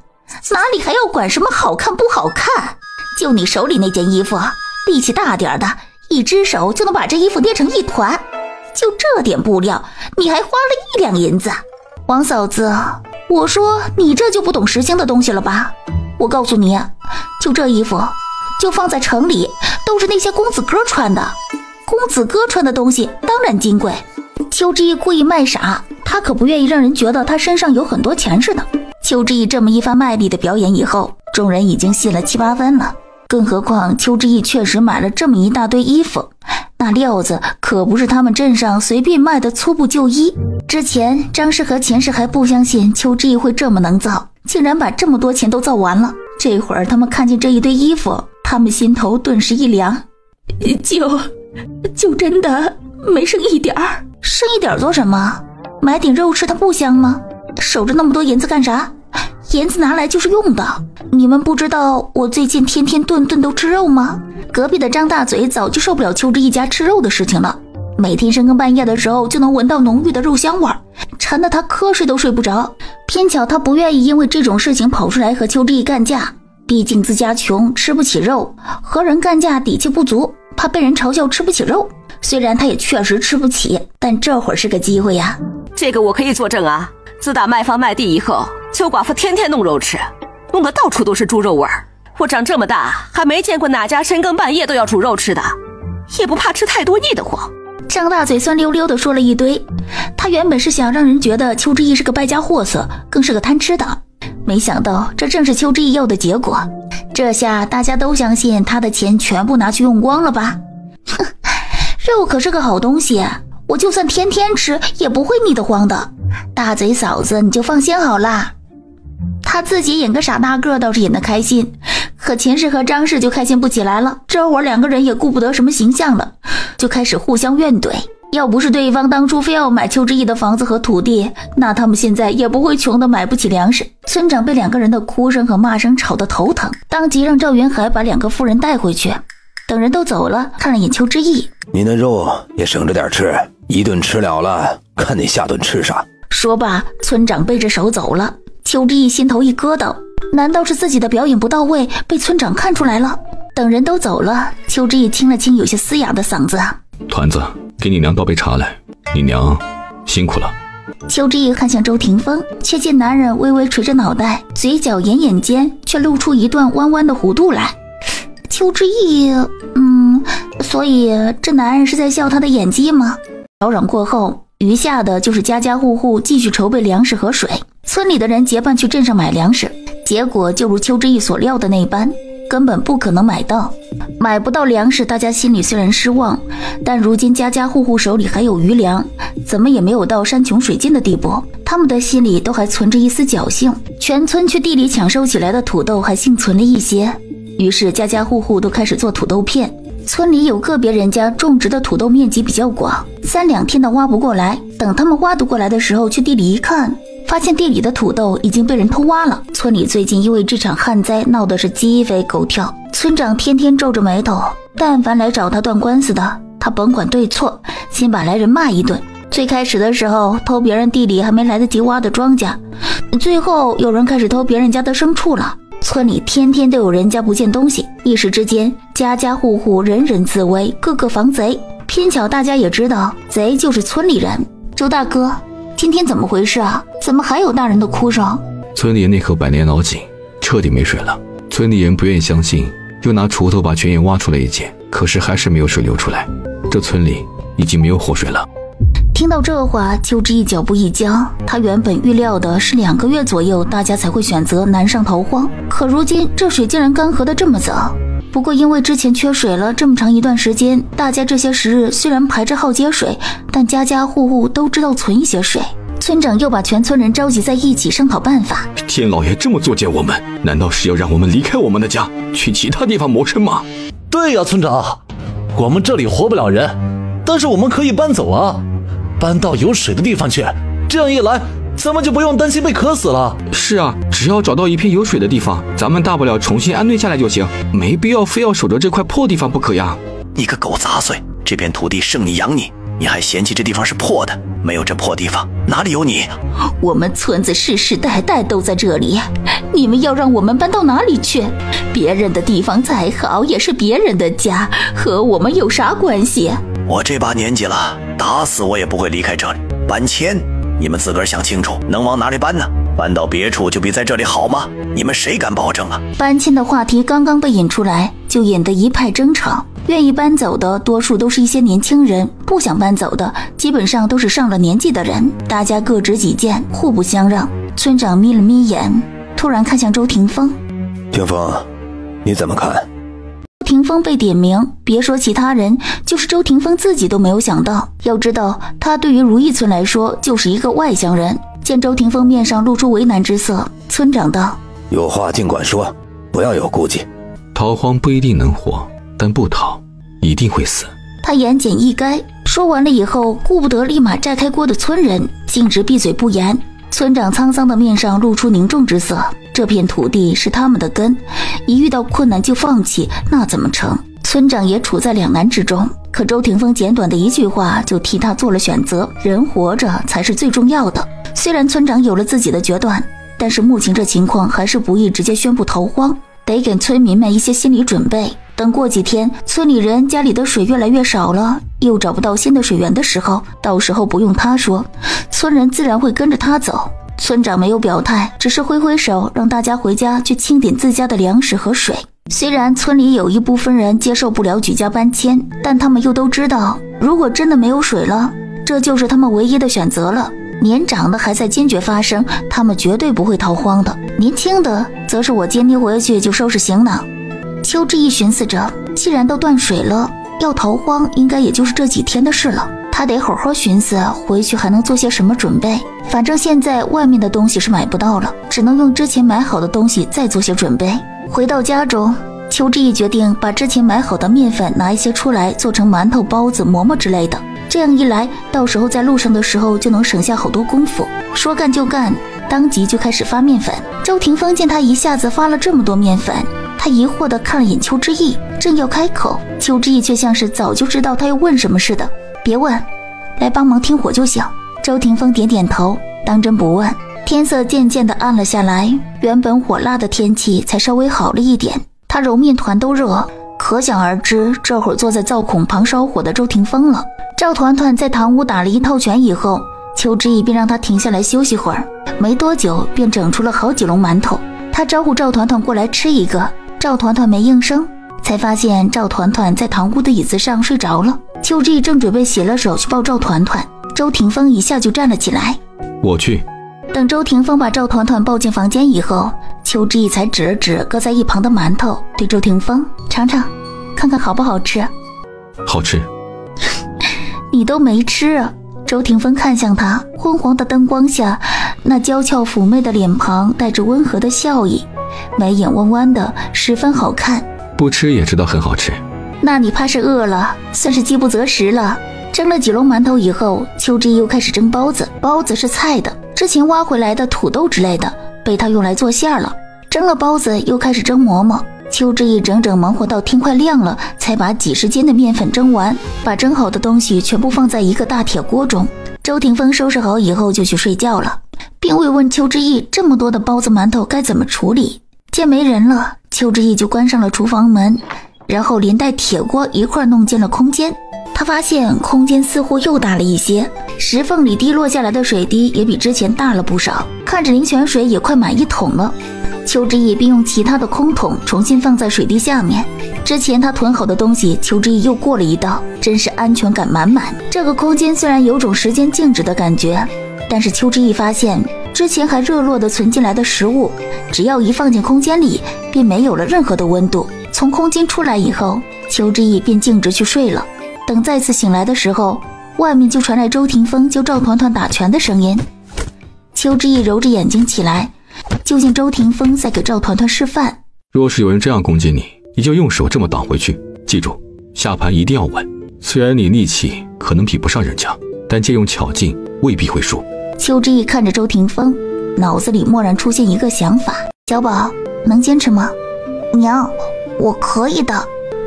哪里还要管什么好看不好看？就你手里那件衣服，力气大点的，一只手就能把这衣服捏成一团，就这点布料，你还花了1两银子。王嫂子，我说你这就不懂时兴的东西了吧？我告诉你，就这衣服，就放在城里，都是那些公子哥穿的。公子哥穿的东西当然金贵。邱之义故意卖傻，他可不愿意让人觉得他身上有很多钱似的。邱之义这么一番卖力的表演以后，众人已经信了7-8分了。更何况邱之义确实买了这么一大堆衣服，那料子可不是他们镇上随便卖的粗布旧衣。之前张氏和钱氏还不相信邱之义会这么能造，竟然把这么多钱都造完了。这会儿他们看见这一堆衣服，他们心头顿时一凉。就真的没剩一点儿？剩一点做什么？买点肉吃它不香吗？守着那么多银子干啥？银子拿来就是用的。你们不知道我最近天天顿顿都吃肉吗？隔壁的张大嘴早就受不了邱之义家吃肉的事情了，每天深更半夜的时候就能闻到浓郁的肉香味，馋得他瞌睡都睡不着。偏巧他不愿意因为这种事情跑出来和邱之义干架，毕竟自家穷吃不起肉，和人干架底气不足，怕被人嘲笑吃不起肉。虽然他也确实吃不起，但这会儿是个机会呀。这个我可以作证啊，自打卖房卖地以后，邱寡妇天天弄肉吃，弄得到处都是猪肉味儿。我长这么大还没见过哪家深更半夜都要煮肉吃的，也不怕吃太多腻得慌。张大嘴酸溜溜地说了一堆，他他原本是想让人觉得邱之义是个败家货色，更是个贪吃的，没想到这正是邱之义要的结果。这下大家都相信他的钱全部拿去用光了吧？哼，肉可是个好东西，我就算天天吃也不会腻得慌的。大嘴嫂子你就放心好啦。他自己演个傻大个倒是演得开心，可秦氏和张氏就开心不起来了。这会儿两个人也顾不得什么形象了，就开始互相怨怼。要不是对方当初非要买邱之义的房子和土地，那他们现在也不会穷得买不起粮食。村长被两个人的哭声和骂声吵得头疼，当即让赵云海把两个妇人带回去。等人都走了，看了眼邱之义，你那肉也省着点吃，一顿吃了了，看你下顿吃啥。说罢，村长背着手走了。邱之义心头一疙瘩，难道是自己的表演不到位，被村长看出来了？等人都走了，邱之义清了清有些嘶哑的嗓子，团子，给你娘倒杯茶来，你娘辛苦了。邱之义看向周霆锋，却见男人微微垂着脑袋，嘴角眼眼间却露出一段弯弯的弧度来。邱之义，所以这男人是在笑他的演技吗？吵嚷过后，余下的就是家家户户继续筹备粮食和水。村里的人结伴去镇上买粮食，结果就如邱之义所料的那般，根本不可能买到。买不到粮食，大家心里虽然失望，但如今家家户户手里还有余粮，怎么也没有到山穷水尽的地步，他们的心里都还存着一丝侥幸。全村去地里抢收起来的土豆还幸存了一些，于是家家户户都开始做土豆片。村里有个别人家种植的土豆面积比较广，3、2天的挖不过来，等他们挖得过来的时候，去地里一看，发现地里的土豆已经被人偷挖了。村里最近因为这场旱灾闹得是鸡飞狗跳，村长天天皱着眉头，但凡来找他断官司的，他甭管对错，先把来人骂一顿。最开始的时候，偷别人地里还没来得及挖的庄稼，最后有人开始偷别人家的牲畜了。村里天天都有人家不见东西，一时之间家家户户人人自危，个个防贼。偏巧大家也知道贼就是村里人。周大哥，今天怎么回事啊？怎么还有大人的哭声？村里那口百年老井彻底没水了，村里人不愿意相信，又拿锄头把泉眼挖出来一截，可是还是没有水流出来，这村里已经没有活水了。听到这话，邱之义脚步一僵。他原本预料的是2个月左右大家才会选择南上逃荒，可如今这水竟然干涸得这么早。不过因为之前缺水了这么长一段时间，大家这些时日虽然排着耗接水，但家家户户都知道存一些水。村长又把全村人召集在一起商讨办法。天老爷这么作践我们，难道是要让我们离开我们的家，去其他地方谋生吗？对呀，村长，我们这里活不了人，但是我们可以搬走啊，搬到有水的地方去，这样一来咱们就不用担心被渴死了。是啊，只要找到一片有水的地方，咱们大不了重新安顿下来就行，没必要非要守着这块破地方不可呀。你个狗杂碎，这片土地生你养你，你还嫌弃这地方是破的？没有这破地方，哪里有你？我们村子世世代代都在这里，你们要让我们搬到哪里去？别人的地方再好，也是别人的家，和我们有啥关系？我这把年纪了，打死我也不会离开这里。搬迁，你们自个儿想清楚，能往哪里搬呢？搬到别处就比在这里好吗？你们谁敢保证啊？搬迁的话题刚刚被引出来，就引得一派争吵。愿意搬走的多数都是一些年轻人，不想搬走的基本上都是上了年纪的人，大家各执己见，互不相让。村长眯了眯眼，突然看向周霆锋。霆锋，你怎么看？周霆锋被点名，别说其他人，就是周霆锋自己都没有想到。要知道，他对于如意村来说就是一个外乡人。见周霆锋面上露出为难之色，村长道：有话尽管说，不要有顾忌。逃荒不一定能活，但不逃一定会死。他言简意赅，说完了以后，顾不得立马摘开锅的村人径直闭嘴不言。村长沧桑的面上露出凝重之色，这片土地是他们的根，一遇到困难就放弃，那怎么成？村长也处在两难之中，可周霆锋简短的一句话就替他做了选择，人活着才是最重要的。虽然村长有了自己的决断，但是目前这情况还是不宜直接宣布逃荒，得给村民们一些心理准备。等过几天，村里人家里的水越来越少了，又找不到新的水源的时候，到时候不用他说，村人自然会跟着他走。村长没有表态，只是挥挥手让大家回家去清点自家的粮食和水。虽然村里有一部分人接受不了举家搬迁，但他们又都知道，如果真的没有水了，这就是他们唯一的选择了。年长的还在坚决发声，他们绝对不会逃荒的。年轻的则是我今天回去就收拾行囊。邱志毅寻思着，既然都断水了，要逃荒应该也就是这几天的事了。他得好好寻思回去还能做些什么准备。反正现在外面的东西是买不到了，只能用之前买好的东西再做些准备。回到家中，邱志毅决定把之前买好的面粉拿一些出来做成馒头、包子、馍馍之类的。这样一来，到时候在路上的时候就能省下好多功夫。说干就干，当即就开始发面粉。周霆锋见他一下子发了这么多面粉，他疑惑地看了眼邱之义，正要开口，邱之义却像是早就知道他要问什么似的。别问，来帮忙听火就行。周霆锋点点头，当真不问。天色渐渐地暗了下来，原本火辣的天气才稍微好了一点。他揉面团都热，可想而知这会儿坐在灶孔旁烧火的周霆锋了。赵团团在堂屋打了一套拳以后，邱之义便让他停下来休息会儿，没多久便整出了好几笼馒头。他招呼赵团团过来吃一个，赵团团没应声，才发现赵团团在堂屋的椅子上睡着了。邱之义正准备洗了手去抱赵团团，周霆锋一下就站了起来。我去。等周霆锋把赵团团抱进房间以后，邱之义才指了指搁在一旁的馒头，对周霆锋尝尝，看看好不好吃。好吃。你都没吃啊！周霆锋看向他，昏黄的灯光下，那娇俏妩媚的脸庞带着温和的笑意，眉眼弯弯的，十分好看。不吃也知道很好吃。那你怕是饿了，算是饥不择食了。蒸了几笼馒头以后，邱之义又开始蒸包子。包子是菜的，之前挖回来的土豆之类的被他用来做馅了。蒸了包子又开始蒸馍馍。邱之义整整忙活到天快亮了，才把几十斤的面粉蒸完，把蒸好的东西全部放在一个大铁锅中。周霆锋收拾好以后就去睡觉了，并未问邱之义这么多的包子馒头该怎么处理。见没人了，邱之义就关上了厨房门，然后连带铁锅一块弄进了空间。他发现空间似乎又大了一些，石缝里滴落下来的水滴也比之前大了不少，看着灵泉水也快满一桶了。邱之义并用其他的空桶重新放在水滴下面，之前他囤好的东西邱之义又过了一道，真是安全感满满。这个空间虽然有种时间静止的感觉，但是邱之义发现之前还热络地存进来的食物，只要一放进空间里便没有了任何的温度。从空间出来以后，邱之义便径直去睡了。等再次醒来的时候，外面就传来周霆锋教赵团团打拳的声音。邱之义揉着眼睛起来，就见周霆锋在给赵团团示范。若是有人这样攻击你，你就用手这么挡回去，记住下盘一定要稳。虽然你力气可能比不上人家，但借用巧劲未必会输。邱之义看着周霆锋，脑子里蓦然出现一个想法：小宝能坚持吗？娘，我可以的。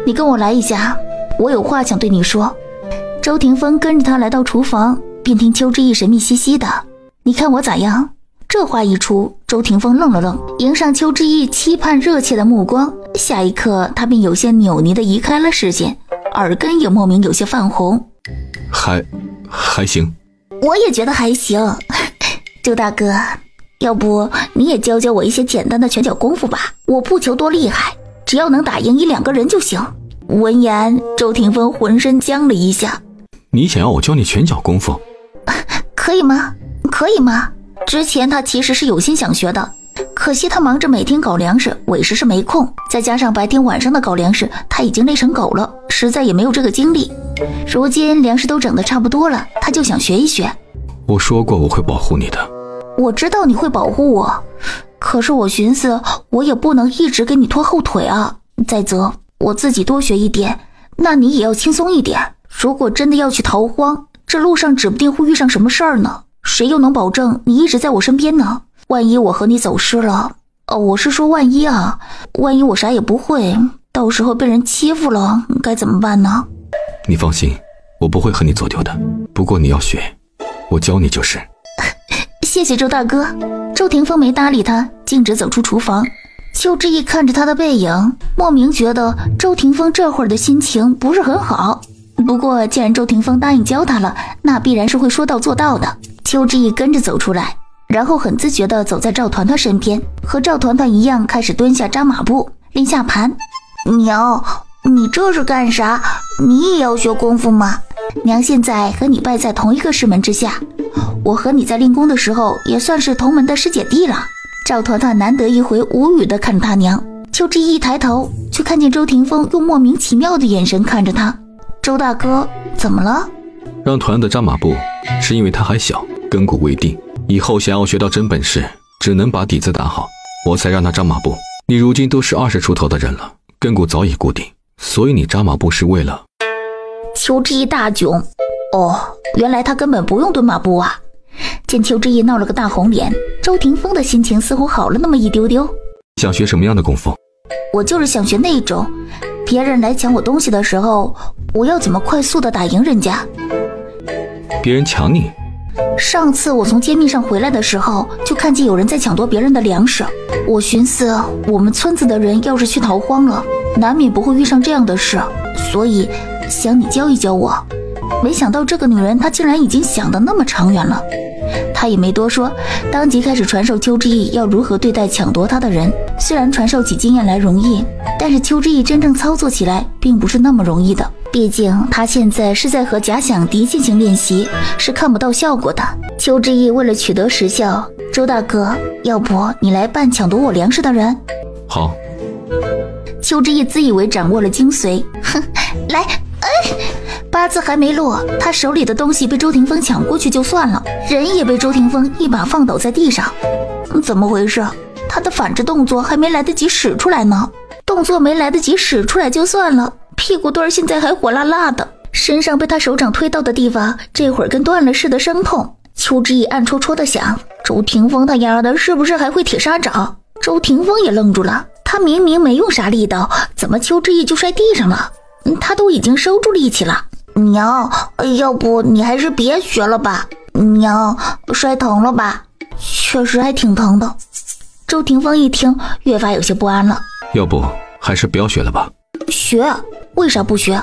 你跟我来一下，我有话想对你说。周霆锋跟着他来到厨房，便听邱之义神秘兮兮的：你看我咋样？这话一出，周霆锋愣了愣，迎上邱之义期盼热切的目光，下一刻他便有些扭捏地移开了视线，耳根也莫名有些泛红。还行。我也觉得还行。周大哥，要不你也教教我一些简单的拳脚功夫吧，我不求多厉害，只要能打赢1、2个人就行。闻言，周霆锋浑身僵了一下。你想要我教你拳脚功夫？可以吗？可以吗？之前他其实是有心想学的，可惜他忙着每天搞粮食，委实是没空，再加上白天晚上的搞粮食，他已经累成狗了，实在也没有这个精力。如今粮食都整得差不多了，他就想学一学。我说过我会保护你的。我知道你会保护我，可是我寻思我也不能一直给你拖后腿啊。再则我自己多学一点，那你也要轻松一点。如果真的要去逃荒，这路上指不定会遇上什么事儿呢，谁又能保证你一直在我身边呢？万一我和你走失了，我是说万一啊，万一我啥也不会，到时候被人欺负了，该怎么办呢？你放心，我不会和你走丢的，不过你要学，我教你就是。谢谢周大哥。周霆锋没搭理他，径直走出厨房。邱之义看着他的背影，莫名觉得周霆锋这会儿的心情不是很好。不过既然周霆锋答应教他了，那必然是会说到做到的。邱之义跟着走出来，然后很自觉地走在赵团团身边，和赵团团一样开始蹲下扎马步练下盘。娘，你这是干啥？你也要学功夫吗？娘现在和你拜在同一个师门之下，我和你在练功的时候也算是同门的师姐弟了。赵团团难得一回无语地看着他娘。邱之一抬头就看见周霆锋用莫名其妙的眼神看着他。周大哥怎么了？让团的扎马步是因为他还小，根骨未定，以后想要学到真本事只能把底子打好，我才让他扎马步。你如今都是20出头的人了，根骨早已固定，所以你扎马步是为了……邱之一大窘，哦，原来他根本不用蹲马步啊。见邱之一闹了个大红脸，周霆锋的心情似乎好了那么一丢丢。想学什么样的功夫？我就是想学那种别人来抢我东西的时候，我要怎么快速的打赢人家。别人抢你？上次我从揭秘上回来的时候，就看见有人在抢夺别人的粮食。我寻思我们村子的人要是去逃荒了，难免不会遇上这样的事，所以想你教一教我。没想到这个女人她竟然已经想得那么长远了。她也没多说，当即开始传授邱之意要如何对待抢夺她的人。虽然传授起经验来容易，但是邱之意真正操作起来并不是那么容易的，毕竟他现在是在和假想敌进行练习，是看不到效果的。邱之意为了取得实效，周大哥，要不你来扮抢夺我粮食的人？好。邱之意自以为掌握了精髓，哼，来，八字还没落，他手里的东西被周霆锋抢过去就算了，人也被周霆锋一把放倒在地上。怎么回事？他的反制动作还没来得及使出来呢，动作没来得及使出来就算了，屁股墩现在还火辣辣的，身上被他手掌推到的地方这会儿跟断了似的生痛。邱之意暗戳戳的想，周霆锋他丫的是不是还会铁砂掌？周霆锋也愣住了，他明明没用啥力道，怎么邱之意就摔地上了？他都已经收住力气了。娘，要不你还是别学了吧，娘，摔疼了吧？确实还挺疼的。周霆锋一听越发有些不安了，要不还是不要学了吧？学？为啥不学？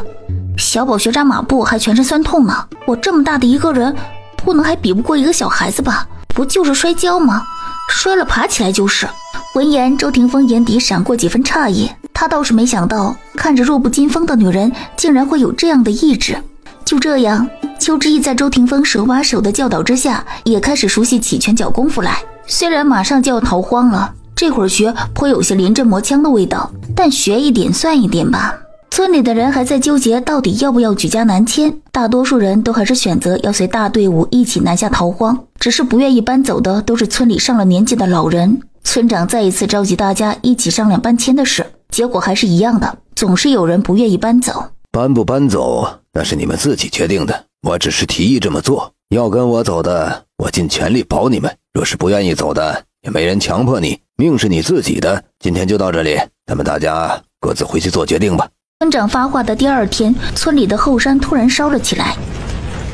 小宝学扎马步还全身酸痛呢，我这么大的一个人不能还比不过一个小孩子吧？不就是摔跤吗？摔了爬起来就是。闻言，周霆锋眼底闪过几分诧异，他倒是没想到看着弱不禁风的女人竟然会有这样的意志。就这样，邱之意在周霆锋手把手的教导之下，也开始熟悉起拳脚功夫来。虽然马上就要逃荒了，这会儿学颇有些临阵磨枪的味道，但学一点算一点吧。村里的人还在纠结到底要不要举家南迁，大多数人都还是选择要随大队伍一起南下逃荒，只是不愿意搬走的都是村里上了年纪的老人。村长再一次召集大家一起商量搬迁的事，结果还是一样的，总是有人不愿意搬走。搬不搬走那是你们自己决定的，我只是提议这么做。要跟我走的，我尽全力保你们；若是不愿意走的，也没人强迫你，命是你自己的。今天就到这里，咱们大家各自回去做决定吧。村长发话的第二天，村里的后山突然烧了起来。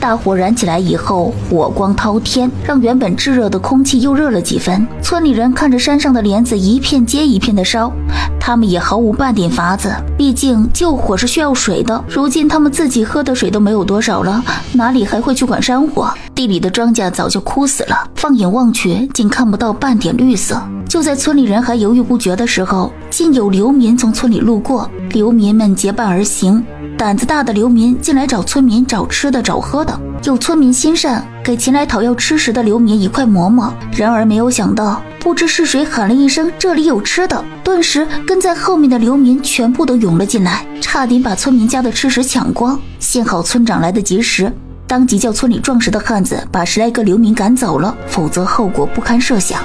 大火燃起来以后，火光滔天，让原本炙热的空气又热了几分。村里人看着山上的帘子一片接一片的烧，他们也毫无半点法子，毕竟救火是需要水的，如今他们自己喝的水都没有多少了，哪里还会去管山火？地里的庄稼早就枯死了，放眼望去竟看不到半点绿色。就在村里人还犹豫不决的时候，竟有流民从村里路过，流民们结伴而行，胆子大的流民进来找村民找吃的找喝的，有村民心善，给前来讨要吃食的流民一块馍馍。然而没有想到，不知是谁喊了一声这里有吃的，顿时跟在后面的流民全部都涌了进来，差点把村民家的吃食抢光。幸好村长来得及时，当即叫村里壮实的汉子把10来个流民赶走了，否则后果不堪设想。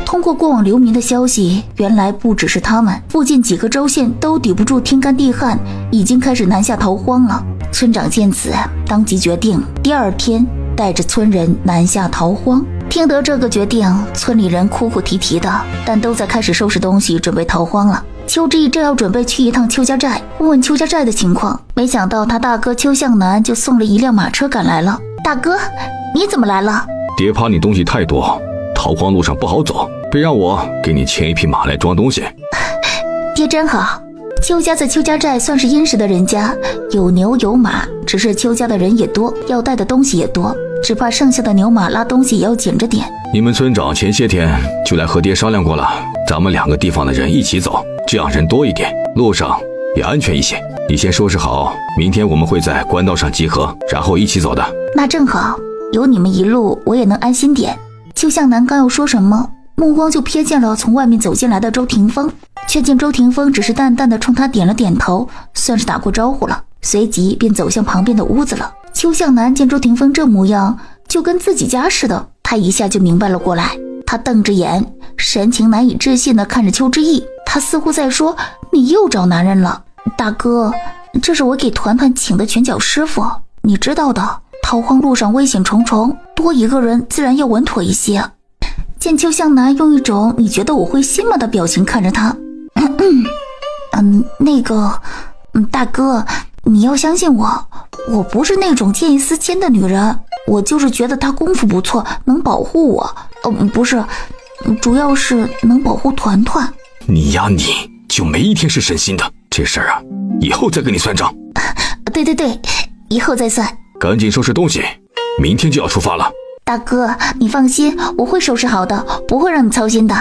通过过往流民的消息，原来不只是他们，附近几个州县都抵不住天干地旱，已经开始南下逃荒了。村长见此，当即决定第二天带着村人南下逃荒。听得这个决定，村里人哭哭啼啼的，但都在开始收拾东西准备逃荒了。邱之意正要准备去一趟邱家寨，问问邱家寨的情况，没想到他大哥邱向南就送了一辆马车赶来了。大哥，你怎么来了？爹怕你东西太多，逃荒路上不好走，别让我给你牵一匹马来装东西。爹真好，邱家在邱家寨算是殷实的人家，有牛有马，只是邱家的人也多，要带的东西也多，只怕剩下的牛马拉东西也要紧着点。你们村长前些天就来和爹商量过了，咱们2个地方的人一起走，这样人多一点，路上也安全一些。你先收拾好，明天我们会在官道上集合，然后一起走的。那正好，有你们一路，我也能安心点。邱向南刚要说什么，目光就瞥见了从外面走进来的周霆锋，却见周霆锋只是淡淡的冲他点了点头，算是打过招呼了，随即便走向旁边的屋子了。邱向南见周霆锋这模样，就跟自己家似的，他一下就明白了过来。他瞪着眼，神情难以置信地看着邱之意，他似乎在说：“你又找男人了，大哥，这是我给团团请的拳脚师傅，你知道的，逃荒路上危险重重，多一个人自然要稳妥一些。”见邱向南用一种你觉得我会信吗的表情看着他，大哥，你要相信我，我不是那种见异思迁的女人，我就是觉得他功夫不错，能保护我。不是，主要是能保护团团。你呀，你就没一天是省心的，这事儿啊，以后再跟你算账。对，以后再算。赶紧收拾东西，明天就要出发了。大哥，你放心，我会收拾好的，不会让你操心的。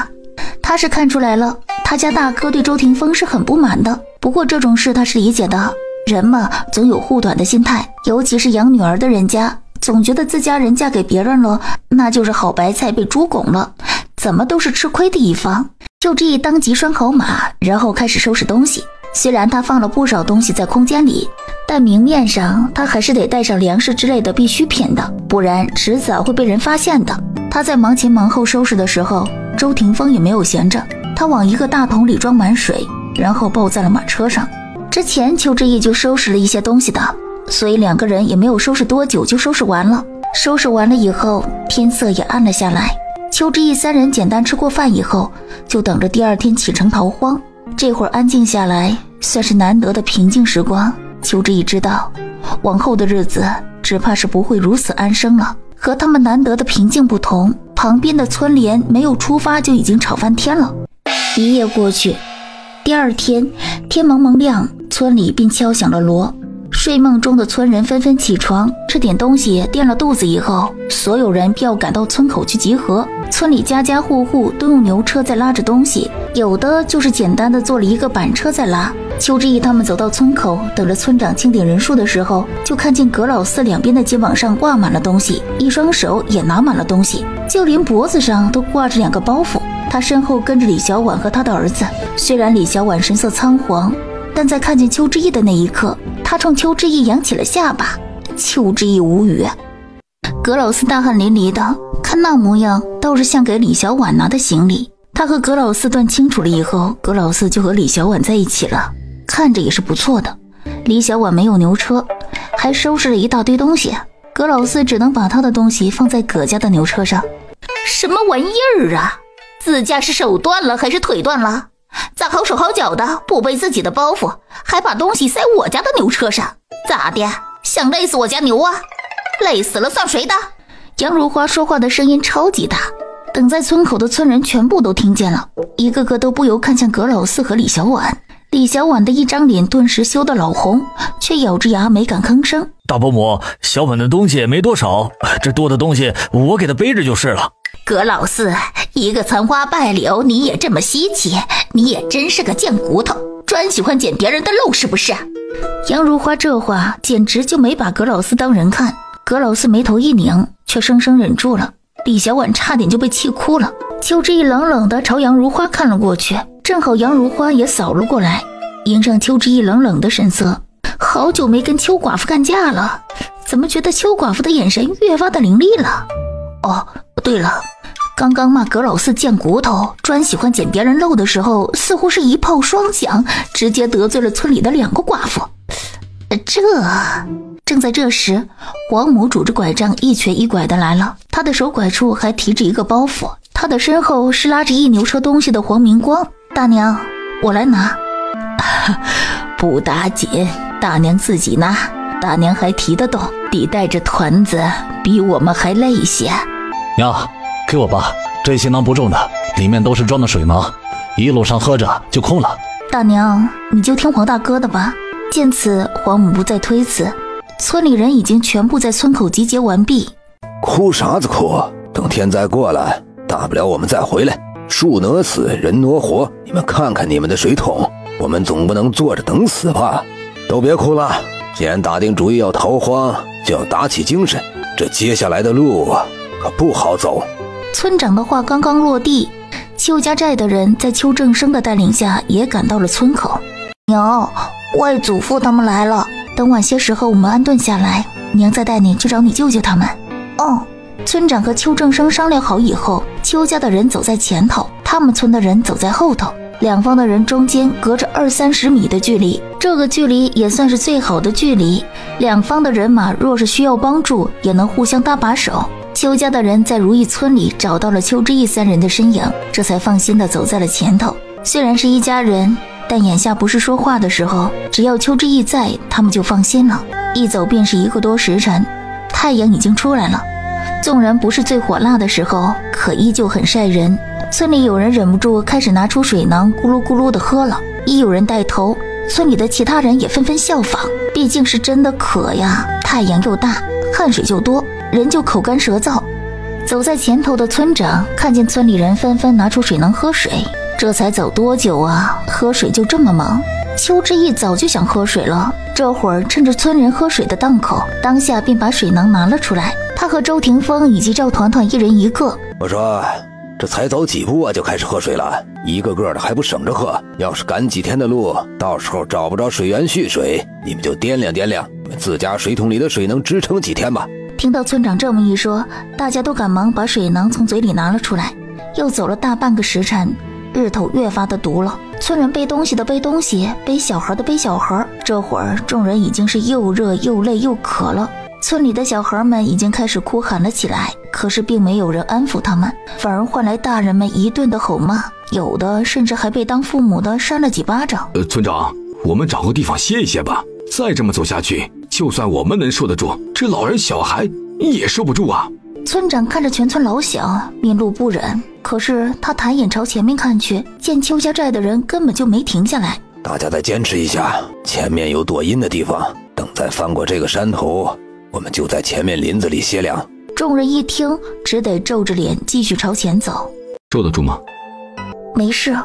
他是看出来了，他家大哥对周霆锋是很不满的，不过这种事他是理解的，人嘛，总有护短的心态，尤其是养女儿的人家，总觉得自家人嫁给别人了，那就是好白菜被猪拱了，怎么都是吃亏的一方。周之意当即拴好马，然后开始收拾东西。虽然他放了不少东西在空间里，但明面上他还是得带上粮食之类的必需品的，不然迟早会被人发现的。他在忙前忙后收拾的时候，周霆锋也没有闲着，他往一个大桶里装满水，然后抱在了马车上。之前邱之意就收拾了一些东西的，所以两个人也没有收拾多久就收拾完了。收拾完了以后，天色也暗了下来。邱之意三人简单吃过饭以后，就等着第二天启程逃荒。这会儿安静下来，算是难得的平静时光。邱之意知道，往后的日子只怕是不会如此安生了。和他们难得的平静不同，旁边的村连没有出发就已经吵翻天了。一夜过去，第二天天蒙蒙亮，村里便敲响了锣。睡梦中的村人纷纷起床，吃点东西垫了肚子以后，所有人便要赶到村口去集合。村里家家户户都用牛车在拉着东西，有的就是简单的做了一个板车在拉。邱之意他们走到村口，等着村长清点人数的时候，就看见葛老四两边的肩膀上挂满了东西，一双手也拿满了东西，就连脖子上都挂着2个包袱。他身后跟着李小婉和他的儿子。虽然李小婉神色仓皇，但在看见邱之意的那一刻，他冲邱之意扬起了下巴。邱之意无语。葛老四大汗淋漓的，看那模样倒是像给李小婉拿的行李。他和葛老四断清楚了以后，葛老四就和李小婉在一起了，看着也是不错的。李小婉没有牛车，还收拾了一大堆东西，葛老四只能把他的东西放在葛家的牛车上。什么玩意儿啊，自家是手断了还是腿断了？咋好手好脚的，不背自己的包袱，还把东西塞我家的牛车上？咋的，想累死我家牛啊？累死了算谁的？杨如花说话的声音超级大，等在村口的村人全部都听见了，一个个都不由看向葛老四和李小婉。李小婉的一张脸顿时羞得老红，却咬着牙没敢吭声。大伯母，小婉的东西也没多少，这多的东西我给她背着就是了。葛老四，一个残花败柳你也这么稀奇，你也真是个贱骨头，专喜欢捡别人的漏是不是？杨如花这话简直就没把葛老四当人看。葛老四眉头一拧，却生生忍住了。李小婉差点就被气哭了。邱之意冷冷地朝杨如花看了过去，正好杨如花也扫了过来，迎上邱之意冷冷的神色。好久没跟邱寡妇干架了，怎么觉得邱寡妇的眼神越发的凌厉了？哦，对了，刚刚骂葛老四贱骨头，专喜欢捡别人漏的时候，似乎是一炮双响，直接得罪了村里的2个寡妇。正在这时，黄母拄着拐杖一瘸一拐的来了，他的手拐处还提着一个包袱，他的身后是拉着一牛车东西的黄明光。大娘，我来拿。不打紧，大娘自己拿，大娘还提得动，比带着团子比我们还累些。娘，给我吧，这行囊不重的，里面都是装的水囊，一路上喝着就空了。大娘，你就听黄大哥的吧。见此，黄母不再推辞，村里人已经全部在村口集结完毕。哭啥子哭？等天灾过了，大不了我们再回来。树挪死，人挪活，你们看看你们的水桶，我们总不能坐着等死吧？都别哭了，既然打定主意要逃荒，就要打起精神，这接下来的路可不好走。村长的话刚刚落地，邱家寨的人在邱正生的带领下也赶到了村口。娘，外祖父他们来了，等晚些时候我们安顿下来，娘再带你去找你舅舅他们。哦。村长和邱正生商量好以后，邱家的人走在前头，他们村的人走在后头，两方的人中间隔着20-30米的距离，这个距离也算是最好的距离。两方的人马若是需要帮助，也能互相搭把手。邱家的人在如意村里找到了邱之义3人的身影，这才放心地走在了前头。虽然是一家人，但眼下不是说话的时候，只要邱之义在，他们就放心了。一走便是1个多时辰，太阳已经出来了。纵然不是最火辣的时候，可依旧很晒人。村里有人忍不住开始拿出水囊咕噜咕噜地喝了，一有人带头，村里的其他人也纷纷效仿，毕竟是真的渴呀，太阳又大，汗水就多，人就口干舌燥。走在前头的村长看见村里人纷纷拿出水囊喝水，这才走多久啊，喝水就这么忙。邱之义早就想喝水了，这会儿趁着村人喝水的档口，当下便把水囊拿了出来。他和周霆锋以及赵团团一人1个。我说这才走几步啊就开始喝水了，一个个的还不省着喝，要是赶几天的路，到时候找不着水源蓄水，你们就掂量掂量，自家水桶里的水能支撑几天吧。听到村长这么一说，大家都赶忙把水囊从嘴里拿了出来。又走了大半个时辰，日头越发的毒了，村人背东西的背东西，背小孩的背小孩，这会儿众人已经是又热又累又渴了。村里的小孩们已经开始哭喊了起来，可是并没有人安抚他们，反而换来大人们一顿的吼骂，有的甚至还被当父母的扇了几巴掌。村长，我们找个地方歇一歇吧，再这么走下去，就算我们能受得住，这老人小孩也受不住啊。村长看着全村老小，面露不忍，可是他抬眼朝前面看去，见邱家寨的人根本就没停下来。大家再坚持一下，前面有躲阴的地方，等再翻过这个山头，我们就在前面林子里歇凉。众人一听，只得皱着脸继续朝前走。受得住吗？没事，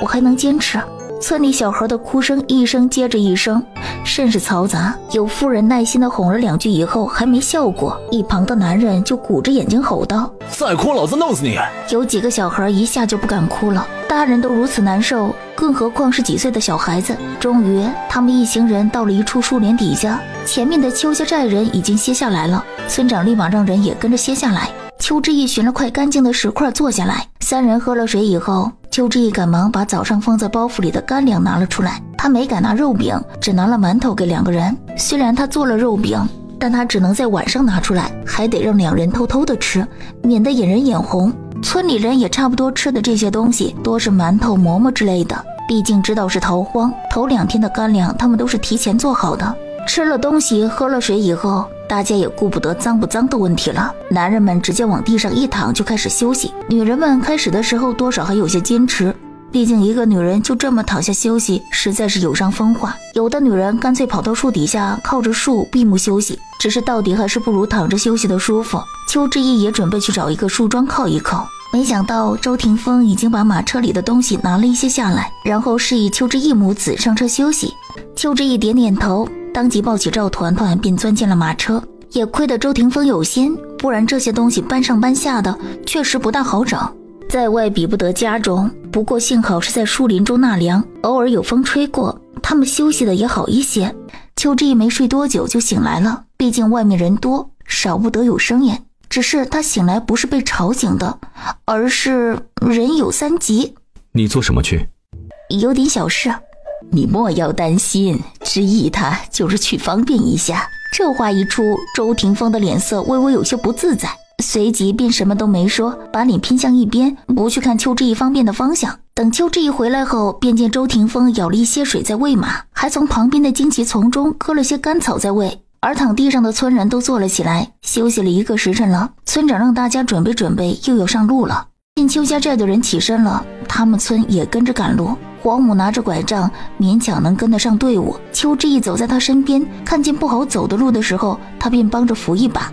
我还能坚持。村里小孩的哭声一声接着一声，甚是嘈杂。有妇人耐心地哄了2句以后还没效果，一旁的男人就鼓着眼睛吼道：再哭老子弄死你！有几个小孩一下就不敢哭了，大人都如此难受，更何况是几岁的小孩子。终于他们一行人到了一处树林底下，前面的邱家寨人已经歇下来了，村长立马让人也跟着歇下来。邱之义寻了块干净的石块坐下来，3人喝了水以后，邱之义赶忙把早上放在包袱里的干粮拿了出来。他没敢拿肉饼，只拿了馒头给2个人。虽然他做了肉饼，但他只能在晚上拿出来，还得让2人偷偷的吃，免得引人眼红。村里人也差不多吃的这些东西多是馒头馍馍之类的，毕竟知道是逃荒，头2天的干粮他们都是提前做好的。吃了东西喝了水以后，大家也顾不得脏不脏的问题了，男人们直接往地上一躺就开始休息。女人们开始的时候多少还有些坚持，毕竟一个女人就这么躺下休息实在是有伤风化，有的女人干脆跑到树底下靠着树闭目休息，只是到底还是不如躺着休息的舒服。邱之义也准备去找一个树桩靠一靠，没想到周霆锋已经把马车里的东西拿了一些下来，然后示意邱之义母子上车休息。邱之义点点头，当即抱起赵团团便钻进了马车。也亏得周霆锋有心，不然这些东西搬上搬下的确实不大好找，在外比不得家中。不过幸好是在树林中纳凉，偶尔有风吹过，他们休息的也好一些。邱之义没睡多久就醒来了，毕竟外面人多，少不得有声音。只是他醒来不是被吵醒的，而是人有3急。你做什么去？有点小事。你莫要担心，之意他就是去方便一下。这话一出，周霆锋的脸色微微有些不自在，随即便什么都没说，把脸偏向一边，不去看邱之义方便的方向。等邱之义回来后，便见周霆锋舀了一些水在喂马，还从旁边的荆棘丛中割了些干草在喂。而躺地上的村人都坐了起来，休息了1个时辰了。村长让大家准备准备，又要上路了。见邱家寨的人起身了，他们村也跟着赶路。黄母拿着拐杖，勉强能跟得上队伍。邱之义走在他身边，看见不好走的路的时候，他便帮着扶一把。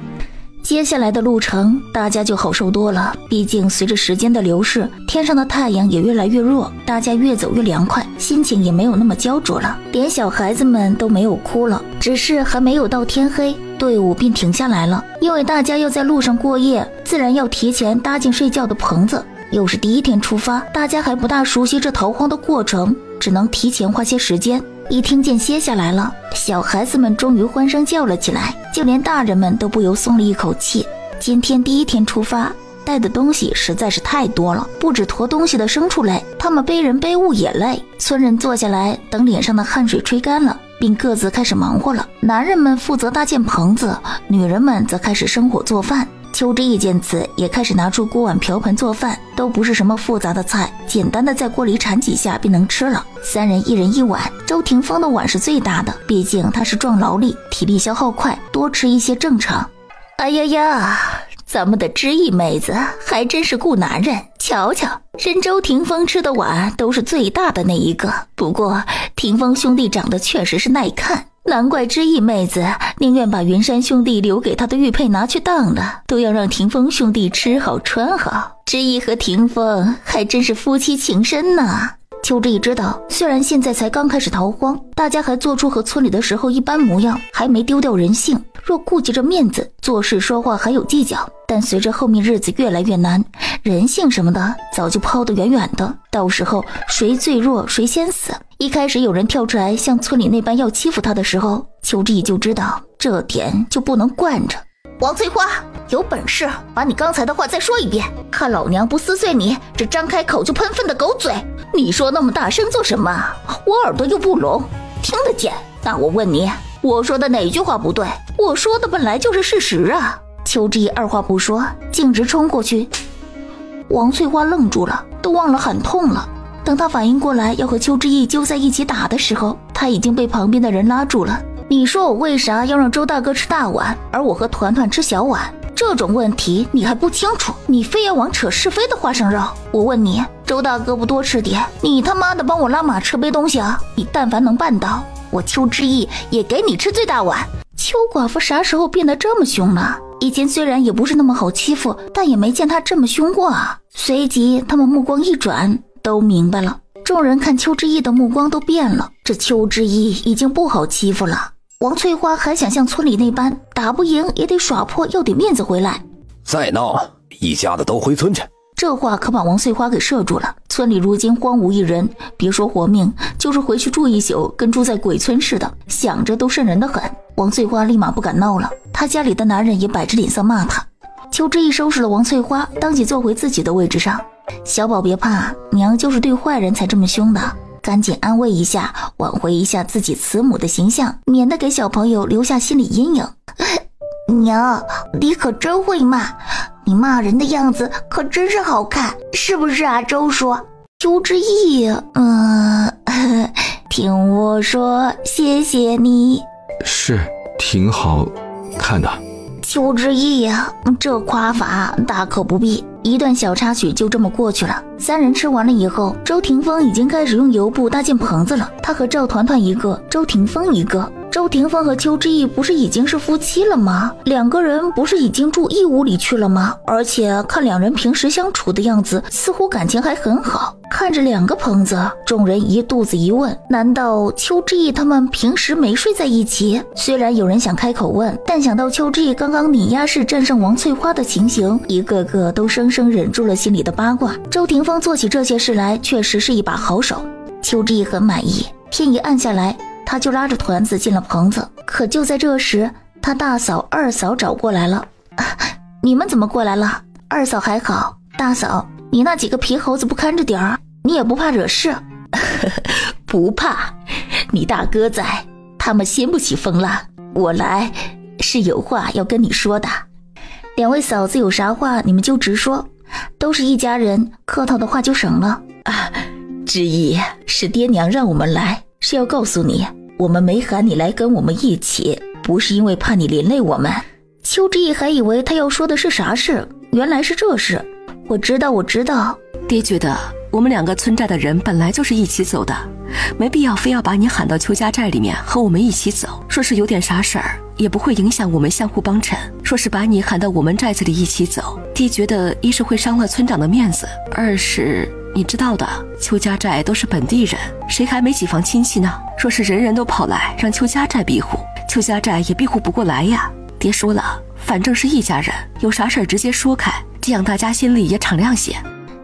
接下来的路程大家就好受多了，毕竟随着时间的流逝，天上的太阳也越来越弱，大家越走越凉快，心情也没有那么焦灼了。连小孩子们都没有哭了，只是还没有到天黑，队伍便停下来了。因为大家要在路上过夜，自然要提前搭进睡觉的棚子。又是第一天出发，大家还不大熟悉这逃荒的过程，只能提前花些时间。一听见歇下来了，小孩子们终于欢声叫了起来，就连大人们都不由松了一口气。今天第一天出发，带的东西实在是太多了，不止驮东西的牲畜累，他们背人背物也累。村人坐下来，等脸上的汗水吹干了，并各自开始忙活了。男人们负责搭建棚子，女人们则开始生火做饭。秋之义见此，也开始拿出锅碗瓢盆做饭，都不是什么复杂的菜，简单的在锅里铲几下便能吃了。三人一人一碗，周霆锋的碗是最大的，毕竟他是壮劳力，体力消耗快，多吃一些正常。哎呀呀，咱们的知意妹子还真是顾男人，瞧瞧，人周霆锋吃的碗都是最大的那一个。不过霆锋兄弟长得确实是耐看，难怪知意妹子宁愿把云山兄弟留给他的玉佩拿去当了，都要让霆锋兄弟吃好穿好。知意和霆锋还真是夫妻情深呐。秋之义知道，虽然现在才刚开始逃荒，大家还做出和村里的时候一般模样，还没丢掉人性，若顾及着面子，做事说话还有计较，但随着后面日子越来越难，人性什么的早就抛得远远的，到时候谁最弱谁先死。一开始有人跳出来像村里那般要欺负他的时候，秋之义就知道这点就不能惯着。王翠花，有本事把你刚才的话再说一遍，看老娘不撕碎你这张开口就喷粪的狗嘴！你说那么大声做什么？我耳朵又不聋，听得见。那我问你，我说的哪句话不对？我说的本来就是事实啊！秋之义二话不说，径直冲过去。王翠花愣住了，都忘了喊痛了。等他反应过来要和秋之义揪在一起打的时候，他已经被旁边的人拉住了。你说我为啥要让周大哥吃大碗，而我和团团吃小碗？这种问题你还不清楚，你非要往扯是非的话上绕。我问你，周大哥不多吃点，你他妈的帮我拉马车背东西啊？你但凡能办到，我秋之义也给你吃最大碗。邱寡妇啥时候变得这么凶了？以前虽然也不是那么好欺负，但也没见她这么凶过啊。随即他们目光一转，都明白了。众人看邱之义的目光都变了，这邱之义已经不好欺负了。王翠花还想像村里那般，打不赢也得耍泼，要点面子回来。再闹，一家子都回村去。这话可把王翠花给射住了。村里如今荒无一人，别说活命，就是回去住一宿，跟住在鬼村似的，想着都瘆人的很。王翠花立马不敢闹了，她家里的男人也摆着脸色骂她。邱之义收拾了王翠花，当即坐回自己的位置上。小宝别怕，娘就是对坏人才这么凶的，赶紧安慰一下，挽回一下自己慈母的形象，免得给小朋友留下心理阴影。娘，你可真会骂，你骂人的样子可真是好看，是不是啊，周叔？邱之义，听我说，谢谢你。是，挺好看的。邱之义呀，这夸法大可不必。一段小插曲就这么过去了。三人吃完了以后，周霆锋已经开始用油布搭建棚子了。他和赵团团一个，周霆锋一个。周霆锋和邱之义不是已经是夫妻了吗？两个人不是已经住一屋里去了吗？而且看两人平时相处的样子，似乎感情还很好。看着两个棚子，众人一肚子疑问，难道邱之义他们平时没睡在一起？虽然有人想开口问，但想到邱之义刚刚碾压式战胜王翠花的情形，一个个都生生忍住了心里的八卦。周霆锋做起这些事来确实是一把好手，邱之义很满意。天一暗下来，他就拉着团子进了棚子。可就在这时，他大嫂二嫂找过来了。你们怎么过来了？二嫂还好，大嫂你那几个皮猴子不看着点儿，你也不怕惹事？不怕，你大哥在，他们掀不起风浪。我来是有话要跟你说的。两位嫂子有啥话你们就直说，都是一家人，客套的话就省了。之意是爹娘让我们来，是要告诉你，我们没喊你来跟我们一起，不是因为怕你连累我们。邱之义还以为他要说的是啥事，原来是这事。我知道。爹觉得我们2个村寨的人本来就是一起走的，没必要非要把你喊到邱家寨里面和我们一起走。说是有点啥事儿，也不会影响我们相互帮衬。说是把你喊到我们寨子里一起走，爹觉得一是会伤了村长的面子，二是你知道的，邱家寨都是本地人，谁还没几房亲戚呢？说是人人都跑来让邱家寨庇护，邱家寨也庇护不过来呀。爹说了，反正是一家人，有啥事儿直接说开，这样大家心里也敞亮些。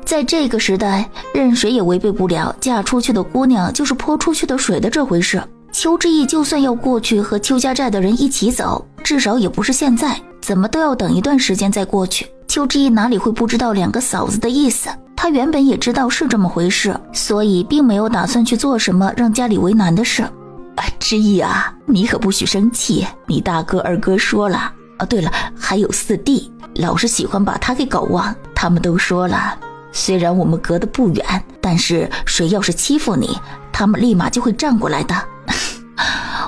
在这个时代，任谁也违背不了嫁出去的姑娘就是泼出去的水的这回事。邱志毅就算要过去和邱家寨的人一起走，至少也不是现在，怎么都要等一段时间再过去。邱志毅哪里会不知道2个嫂子的意思，他原本也知道是这么回事，所以并没有打算去做什么让家里为难的事。志毅啊，你可不许生气，你大哥二哥说了对了，还有4弟，老是喜欢把他给搞忘。他们都说了，虽然我们隔得不远，但是谁要是欺负你，他们立马就会站过来的。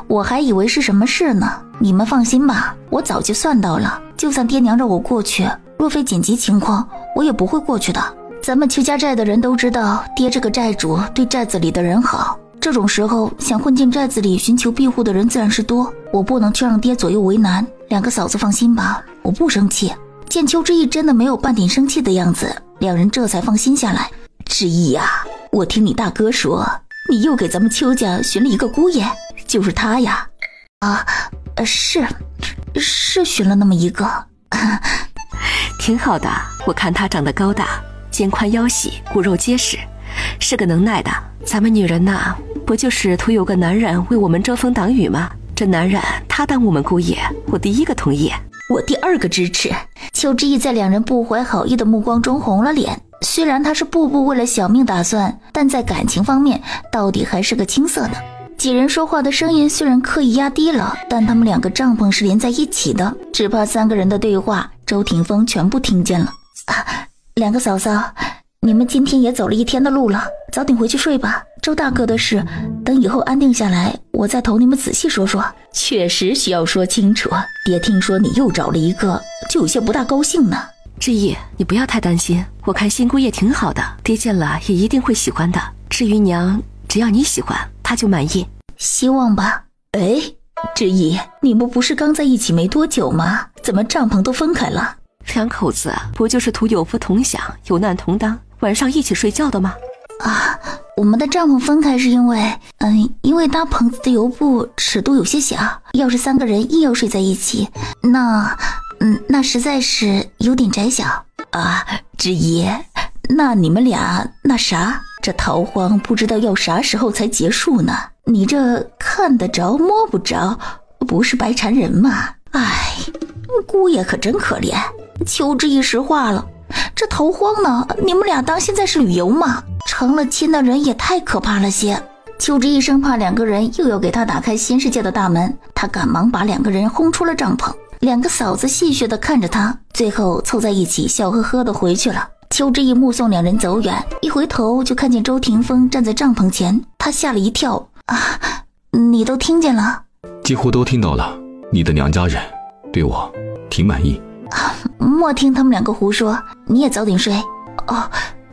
我还以为是什么事呢，你们放心吧，我早就算到了，就算爹娘让我过去，若非紧急情况，我也不会过去的。咱们邱家寨的人都知道，爹这个寨主对寨子里的人好，这种时候想混进寨子里寻求庇护的人自然是多，我不能去让爹左右为难。2个嫂子放心吧，我不生气。见邱志毅真的没有半点生气的样子，2人这才放心下来。志毅呀，我听你大哥说，你又给咱们邱家寻了一个姑爷，就是他呀？是寻了那么一个。挺好的，我看他长得高大，肩宽腰细，骨肉结实，是个能耐的。咱们女人呐，不就是图有个男人为我们遮风挡雨吗？这男人他当我们姑爷，我第一个同意，我第2个支持。邱志毅在2人不怀好意的目光中红了脸，虽然他是步步为了小命打算，但在感情方面到底还是个青涩的。几人说话的声音虽然刻意压低了，但他们2个帐篷是连在一起的，只怕3个人的对话周霆锋全部听见了。2个嫂嫂，你们今天也走了1天的路了，早点回去睡吧。周大哥的事，等以后安定下来，我再同你们仔细说说。确实需要说清楚，爹听说你又找了一个，就有些不大高兴呢。志毅，你不要太担心，我看新姑爷挺好的，爹见了也一定会喜欢的。至于娘，只要你喜欢，他就满意。希望吧。志毅，你们不是刚在一起没多久吗？怎么帐篷都分开了？2口子不就是图有福同享，有难同当，晚上一起睡觉的吗？我们的帐篷分开是因为搭棚子的油布尺度有些小，要是3个人硬要睡在一起，那实在是有点窄小。志毅，那你们俩那啥，这逃荒不知道要啥时候才结束呢？你这看得着摸不着，不是白缠人吗？姑爷可真可怜。邱志毅实话了，这逃荒呢，你们俩当现在是旅游吗？成了亲的人也太可怕了些。邱志毅生怕2个人又要给他打开新世界的大门，他赶忙把2个人轰出了帐篷。2个嫂子戏谑地看着他，最后凑在一起笑呵呵地回去了。邱志毅目送2人走远，一回头就看见周霆锋站在帐篷前，他吓了一跳。你都听见了？几乎都听到了，你的娘家人对我挺满意。莫听他们2个胡说，你也早点睡。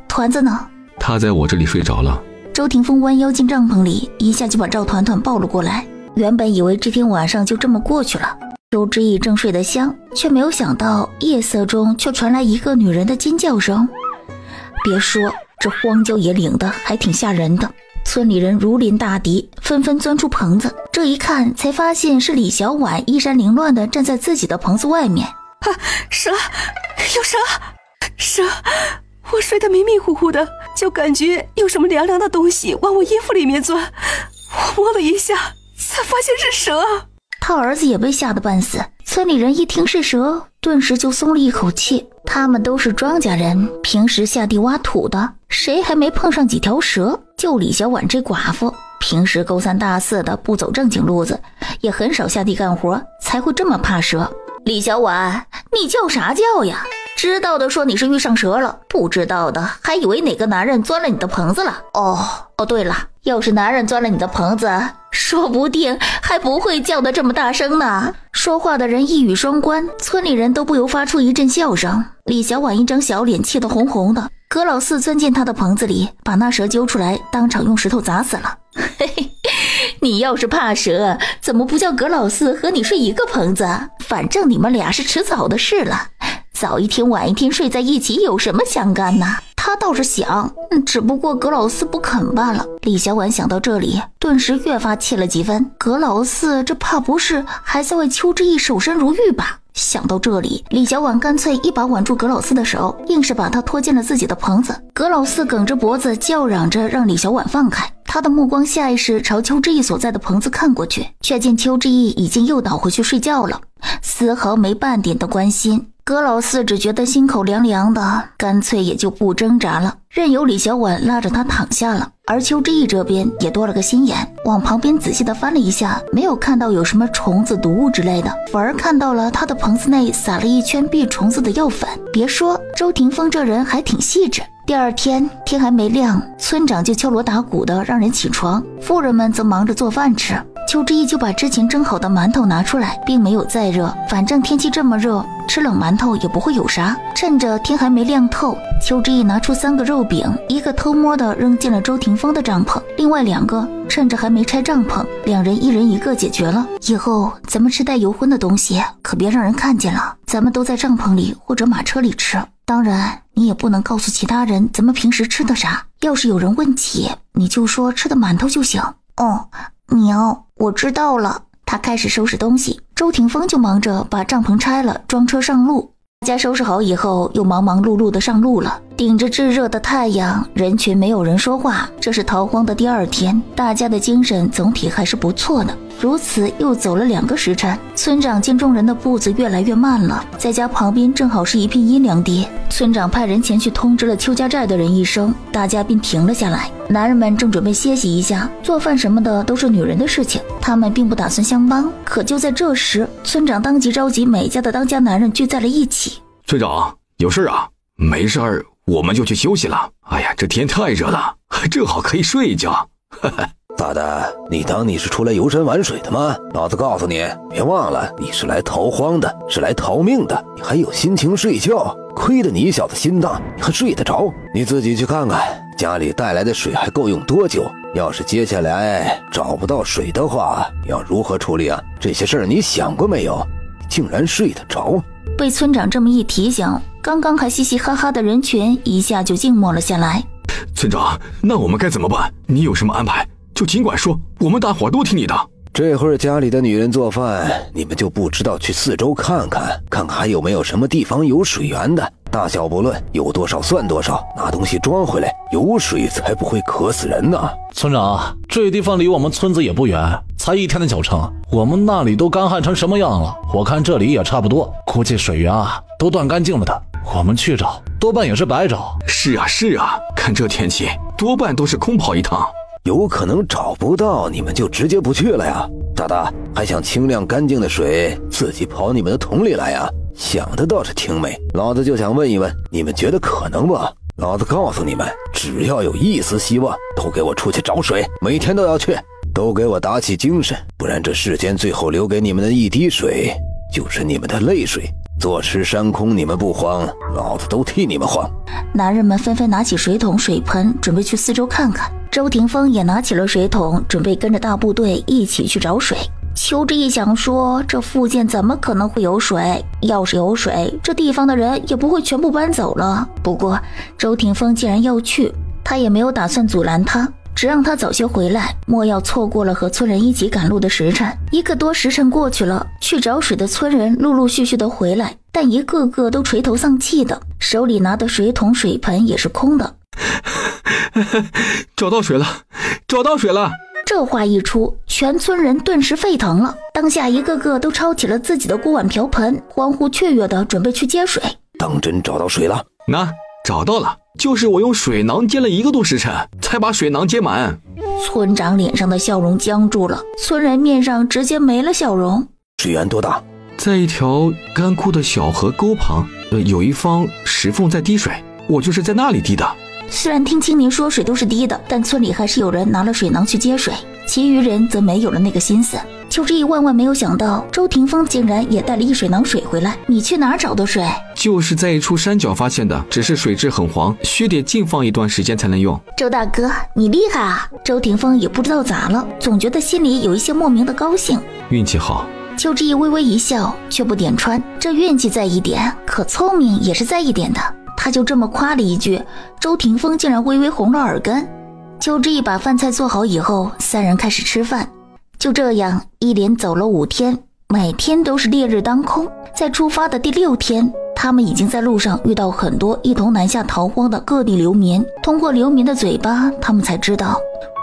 团子呢？他在我这里睡着了。周霆锋弯腰进帐篷里，一下就把赵团团抱了过来。原本以为这天晚上就这么过去了，周之毅正睡得香，却没有想到夜色中却传来一个女人的尖叫声。别说，这荒郊野岭的还挺吓人的。村里人如临大敌，纷纷钻出棚子，这一看才发现是李小婉衣衫凌乱地站在自己的棚子外面。蛇，有蛇！蛇！我睡得迷迷糊糊的，就感觉有什么凉凉的东西往我衣服里面钻，我摸了一下，才发现是蛇。他儿子也被吓得半死，村里人一听是蛇，顿时就松了一口气。他们都是庄稼人，平时下地挖土的，谁还没碰上几条蛇？就李小婉这寡妇，平时勾三搭四的，不走正经路子，也很少下地干活，才会这么怕蛇。李小婉，你叫啥叫呀？知道的说你是遇上蛇了，不知道的还以为哪个男人钻了你的棚子了。哦，对了，要是男人钻了你的棚子，说不定还不会叫得这么大声呢。说话的人一语双关，村里人都不由发出一阵笑声。李小婉一张小脸气得红红的，葛老四钻进他的棚子里，把那蛇揪出来，当场用石头砸死了。嘿嘿，你要是怕蛇，怎么不叫葛老四和你睡一个棚子？反正你们俩是迟早的事了，早一天晚一天睡在一起有什么相干呢？他倒是想，只不过葛老四不肯罢了。李小婉想到这里，顿时越发气了几分。葛老四这怕不是还在为邱之意守身如玉吧？想到这里，李小婉干脆一把挽住葛老四的手，硬是把他拖进了自己的棚子。葛老四梗着脖子叫嚷着让李小婉放开，他的目光下意识朝邱之意所在的棚子看过去，却见邱之意已经又倒回去睡觉了，丝毫没半点的关心。葛老四只觉得心口凉凉的，干脆也就不挣扎了，任由李小婉拉着他躺下了。而邱之意这边也多了个心眼，往旁边仔细的翻了一下，没有看到有什么虫子毒物之类的，反而看到了他的棚子内撒了一圈避虫子的药粉。别说周霆锋这人还挺细致。第二天天还没亮，村长就敲锣打鼓的让人起床，妇人们则忙着做饭吃。邱之意就把之前蒸好的馒头拿出来，并没有再热，反正天气这么热，吃冷馒头也不会有啥。趁着天还没亮透，邱之意拿出3个肉饼，一个偷摸的扔进了周霆锋的帐篷，另外2个趁着还没拆帐篷，两人一人一个解决了。以后咱们吃带油荤的东西可别让人看见了，咱们都在帐篷里或者马车里吃，当然你也不能告诉其他人咱们平时吃的啥，要是有人问起，你就说吃的馒头就行。哦，娘，我知道了。他开始收拾东西，周霆锋就忙着把帐篷拆了，装车上路。大家收拾好以后，又忙忙碌碌的上路了。顶着炙热的太阳，人群没有人说话。这是逃荒的第2天，大家的精神总体还是不错的。如此又走了2个时辰，村长见众人的步子越来越慢了，在家旁边正好是一片阴凉地。村长派人前去通知了邱家寨的人一声，大家便停了下来。男人们正准备歇息一下，做饭什么的都是女人的事情，他们并不打算相帮。可就在这时，村长当即召集每家的当家男人聚在了一起。村长，有事啊？没事儿，我们就去休息了。哎呀，这天太热了，正好可以睡一觉。大的，你当你是出来游山玩水的吗？老子告诉你，别忘了你是来逃荒的，是来逃命的，你还有心情睡觉？亏得你小子心大，你还睡得着？你自己去看看，家里带来的水还够用多久？要是接下来找不到水的话，要如何处理啊？这些事儿你想过没有？竟然睡得着？被村长这么一提醒，刚刚还嘻嘻哈哈的人群一下就静默了下来。村长，那我们该怎么办？你有什么安排就尽管说，我们大伙都听你的。这会儿家里的女人做饭，你们就不知道去四周看看，看看还有没有什么地方有水源的，大小不论，有多少算多少，拿东西装回来，有水才不会渴死人呢。村长，这地方离我们村子也不远，才1天的脚程，我们那里都干旱成什么样了？我看这里也差不多，估计水源啊都断干净了的，我们去找多半也是白找。是啊，看这天气，多半都是空跑一趟。有可能找不到，你们就直接不去了呀？大大还想清亮干净的水自己跑你们的桶里来呀？想的倒是挺美，老子就想问一问，你们觉得可能不？老子告诉你们，只要有一丝希望，都给我出去找水，每天都要去，都给我打起精神，不然这世间最后留给你们的一滴水，就是你们的泪水。坐吃山空你们不慌，老子都替你们慌。男人们纷纷拿起水桶水盆，准备去四周看看。周霆锋也拿起了水桶，准备跟着大部队一起去找水。邱之意想说，这附近怎么可能会有水？要是有水，这地方的人也不会全部搬走了。不过周霆锋既然要去，他也没有打算阻拦他，只让他早些回来，莫要错过了和村人一起赶路的时辰。1个多时辰过去了，去找水的村人陆陆续续的回来，但一个个都垂头丧气的，手里拿的水桶水盆也是空的。找到水了！这话一出，全村人顿时沸腾了，当下一个个都抄起了自己的锅碗瓢盆，欢呼雀跃的准备去接水。当真找到水了？那找到了，就是我用水囊接了1个多时辰，才把水囊接满。村长脸上的笑容僵住了，村人面上直接没了笑容。水源多大？在一条干枯的小河沟旁，有一方石缝在滴水，我就是在那里滴的。虽然听青年说水都是滴的，但村里还是有人拿了水囊去接水，其余人则没有了那个心思。邱之意万万没有想到，周霆锋竟然也带了一水囊水回来。你去哪儿找的水？就是在一处山脚发现的，只是水质很黄，需得静放一段时间才能用。周大哥，你厉害啊！周霆锋也不知道咋了，总觉得心里有一些莫名的高兴。运气好。邱志毅微微一笑，却不点穿。这运气在一点，可聪明也是在一点的。他就这么夸了一句，周霆锋竟然微微红了耳根。邱志毅把饭菜做好以后，3人开始吃饭。就这样一连走了5天，每天都是烈日当空。在出发的第6天，他们已经在路上遇到很多一同南下逃荒的各地流民。通过流民的嘴巴，他们才知道，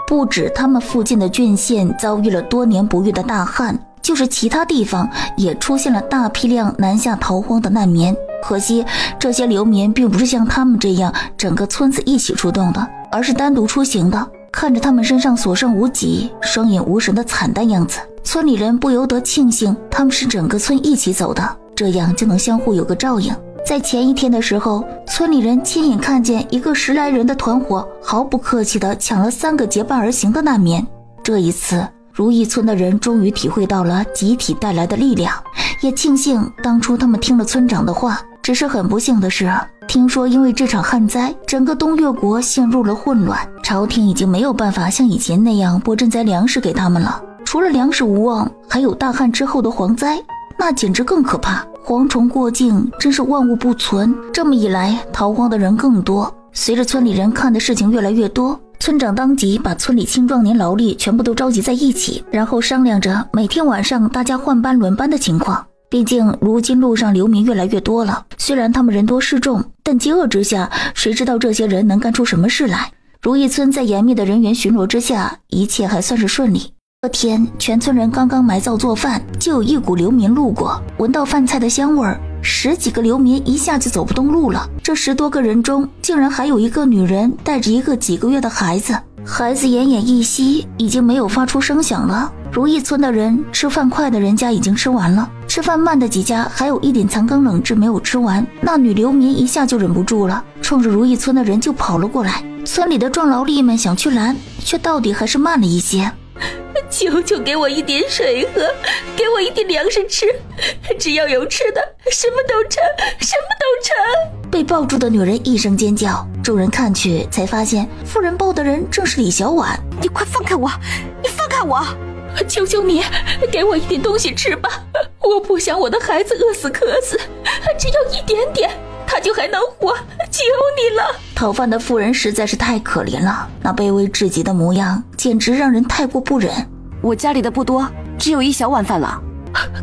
不止他们附近的郡县遭遇了多年不遇的大旱，就是其他地方也出现了大批量南下逃荒的难民。可惜这些流民并不是像他们这样整个村子一起出动的，而是单独出行的。看着他们身上所剩无几、双眼无神的惨淡样子，村里人不由得庆幸他们是整个村一起走的，这样就能相互有个照应。在前一天的时候，村里人亲眼看见一个10来人的团伙毫不客气地抢了3个结伴而行的难民。这一次如意村的人终于体会到了集体带来的力量，也庆幸当初他们听了村长的话。只是很不幸的是，听说因为这场旱灾，整个东越国陷入了混乱，朝廷已经没有办法像以前那样拨赈灾粮食给他们了。除了粮食无望，还有大旱之后的蝗灾，那简直更可怕。蝗虫过境，真是万物不存。这么一来，逃荒的人更多。随着村里人看的事情越来越多，村长当即把村里青壮年劳力全部都召集在一起，然后商量着每天晚上大家换班轮班的情况。毕竟如今路上流民越来越多了，虽然他们人多势众，但饥饿之下，谁知道这些人能干出什么事来。如意村在严密的人员巡逻之下，一切还算是顺利。这天，全村人刚刚埋灶做饭，就有一股流民路过，闻到饭菜的香味儿，10几个流民一下就走不动路了。这10多个人中，竟然还有一个女人带着一个几个月的孩子，孩子奄奄一息，已经没有发出声响了。如意村的人，吃饭快的人家已经吃完了，吃饭慢的几家还有一点残羹冷炙没有吃完。那女流民一下就忍不住了，冲着如意村的人就跑了过来。村里的壮劳力们想去拦，却到底还是慢了一些。求求给我一点水喝，给我一点粮食吃，只要有吃的，什么都成，什么都成。被抱住的女人一声尖叫，众人看去才发现妇人抱的人正是李小婉。你快放开我，你放开我，求求你给我一点东西吃吧，我不想我的孩子饿死渴死，只要一点点他就还能活，求你了。讨饭的妇人实在是太可怜了，那卑微至极的模样简直让人太过不忍。我家里的不多，只有1小碗饭了。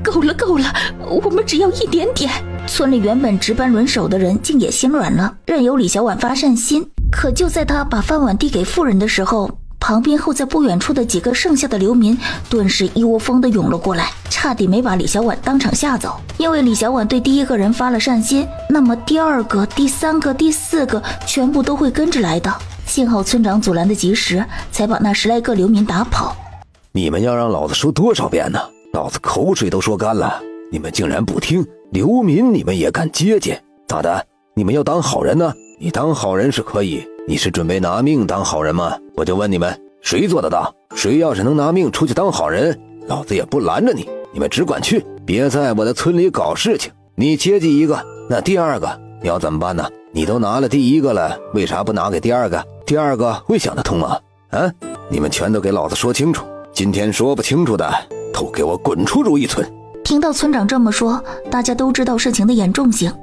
够了够了，我们只要一点点。村里原本值班轮守的人竟也心软了，任由李小婉发善心。可就在他把饭碗递给妇人的时候，旁边后在不远处的几个剩下的流民顿时一窝蜂地涌了过来，差点没把李小婉当场吓走。因为李小婉对第1个人发了善心，那么第2个、第3个、第4个全部都会跟着来的。幸好村长阻拦得及时，才把那10来个流民打跑。你们要让老子说多少遍呢？老子口水都说干了，你们竟然不听，流民你们也敢接近？咋的？你们要当好人呢？你当好人是可以，你是准备拿命当好人吗？我就问你们，谁做得到？谁要是能拿命出去当好人，老子也不拦着你，你们只管去，别在我的村里搞事情。你接济一个，那第2个你要怎么办呢？你都拿了第1个了，为啥不拿给第2个？第2个会想得通吗？你们全都给老子说清楚，今天说不清楚的都给我滚出如意村。听到村长这么说，大家都知道事情的严重性，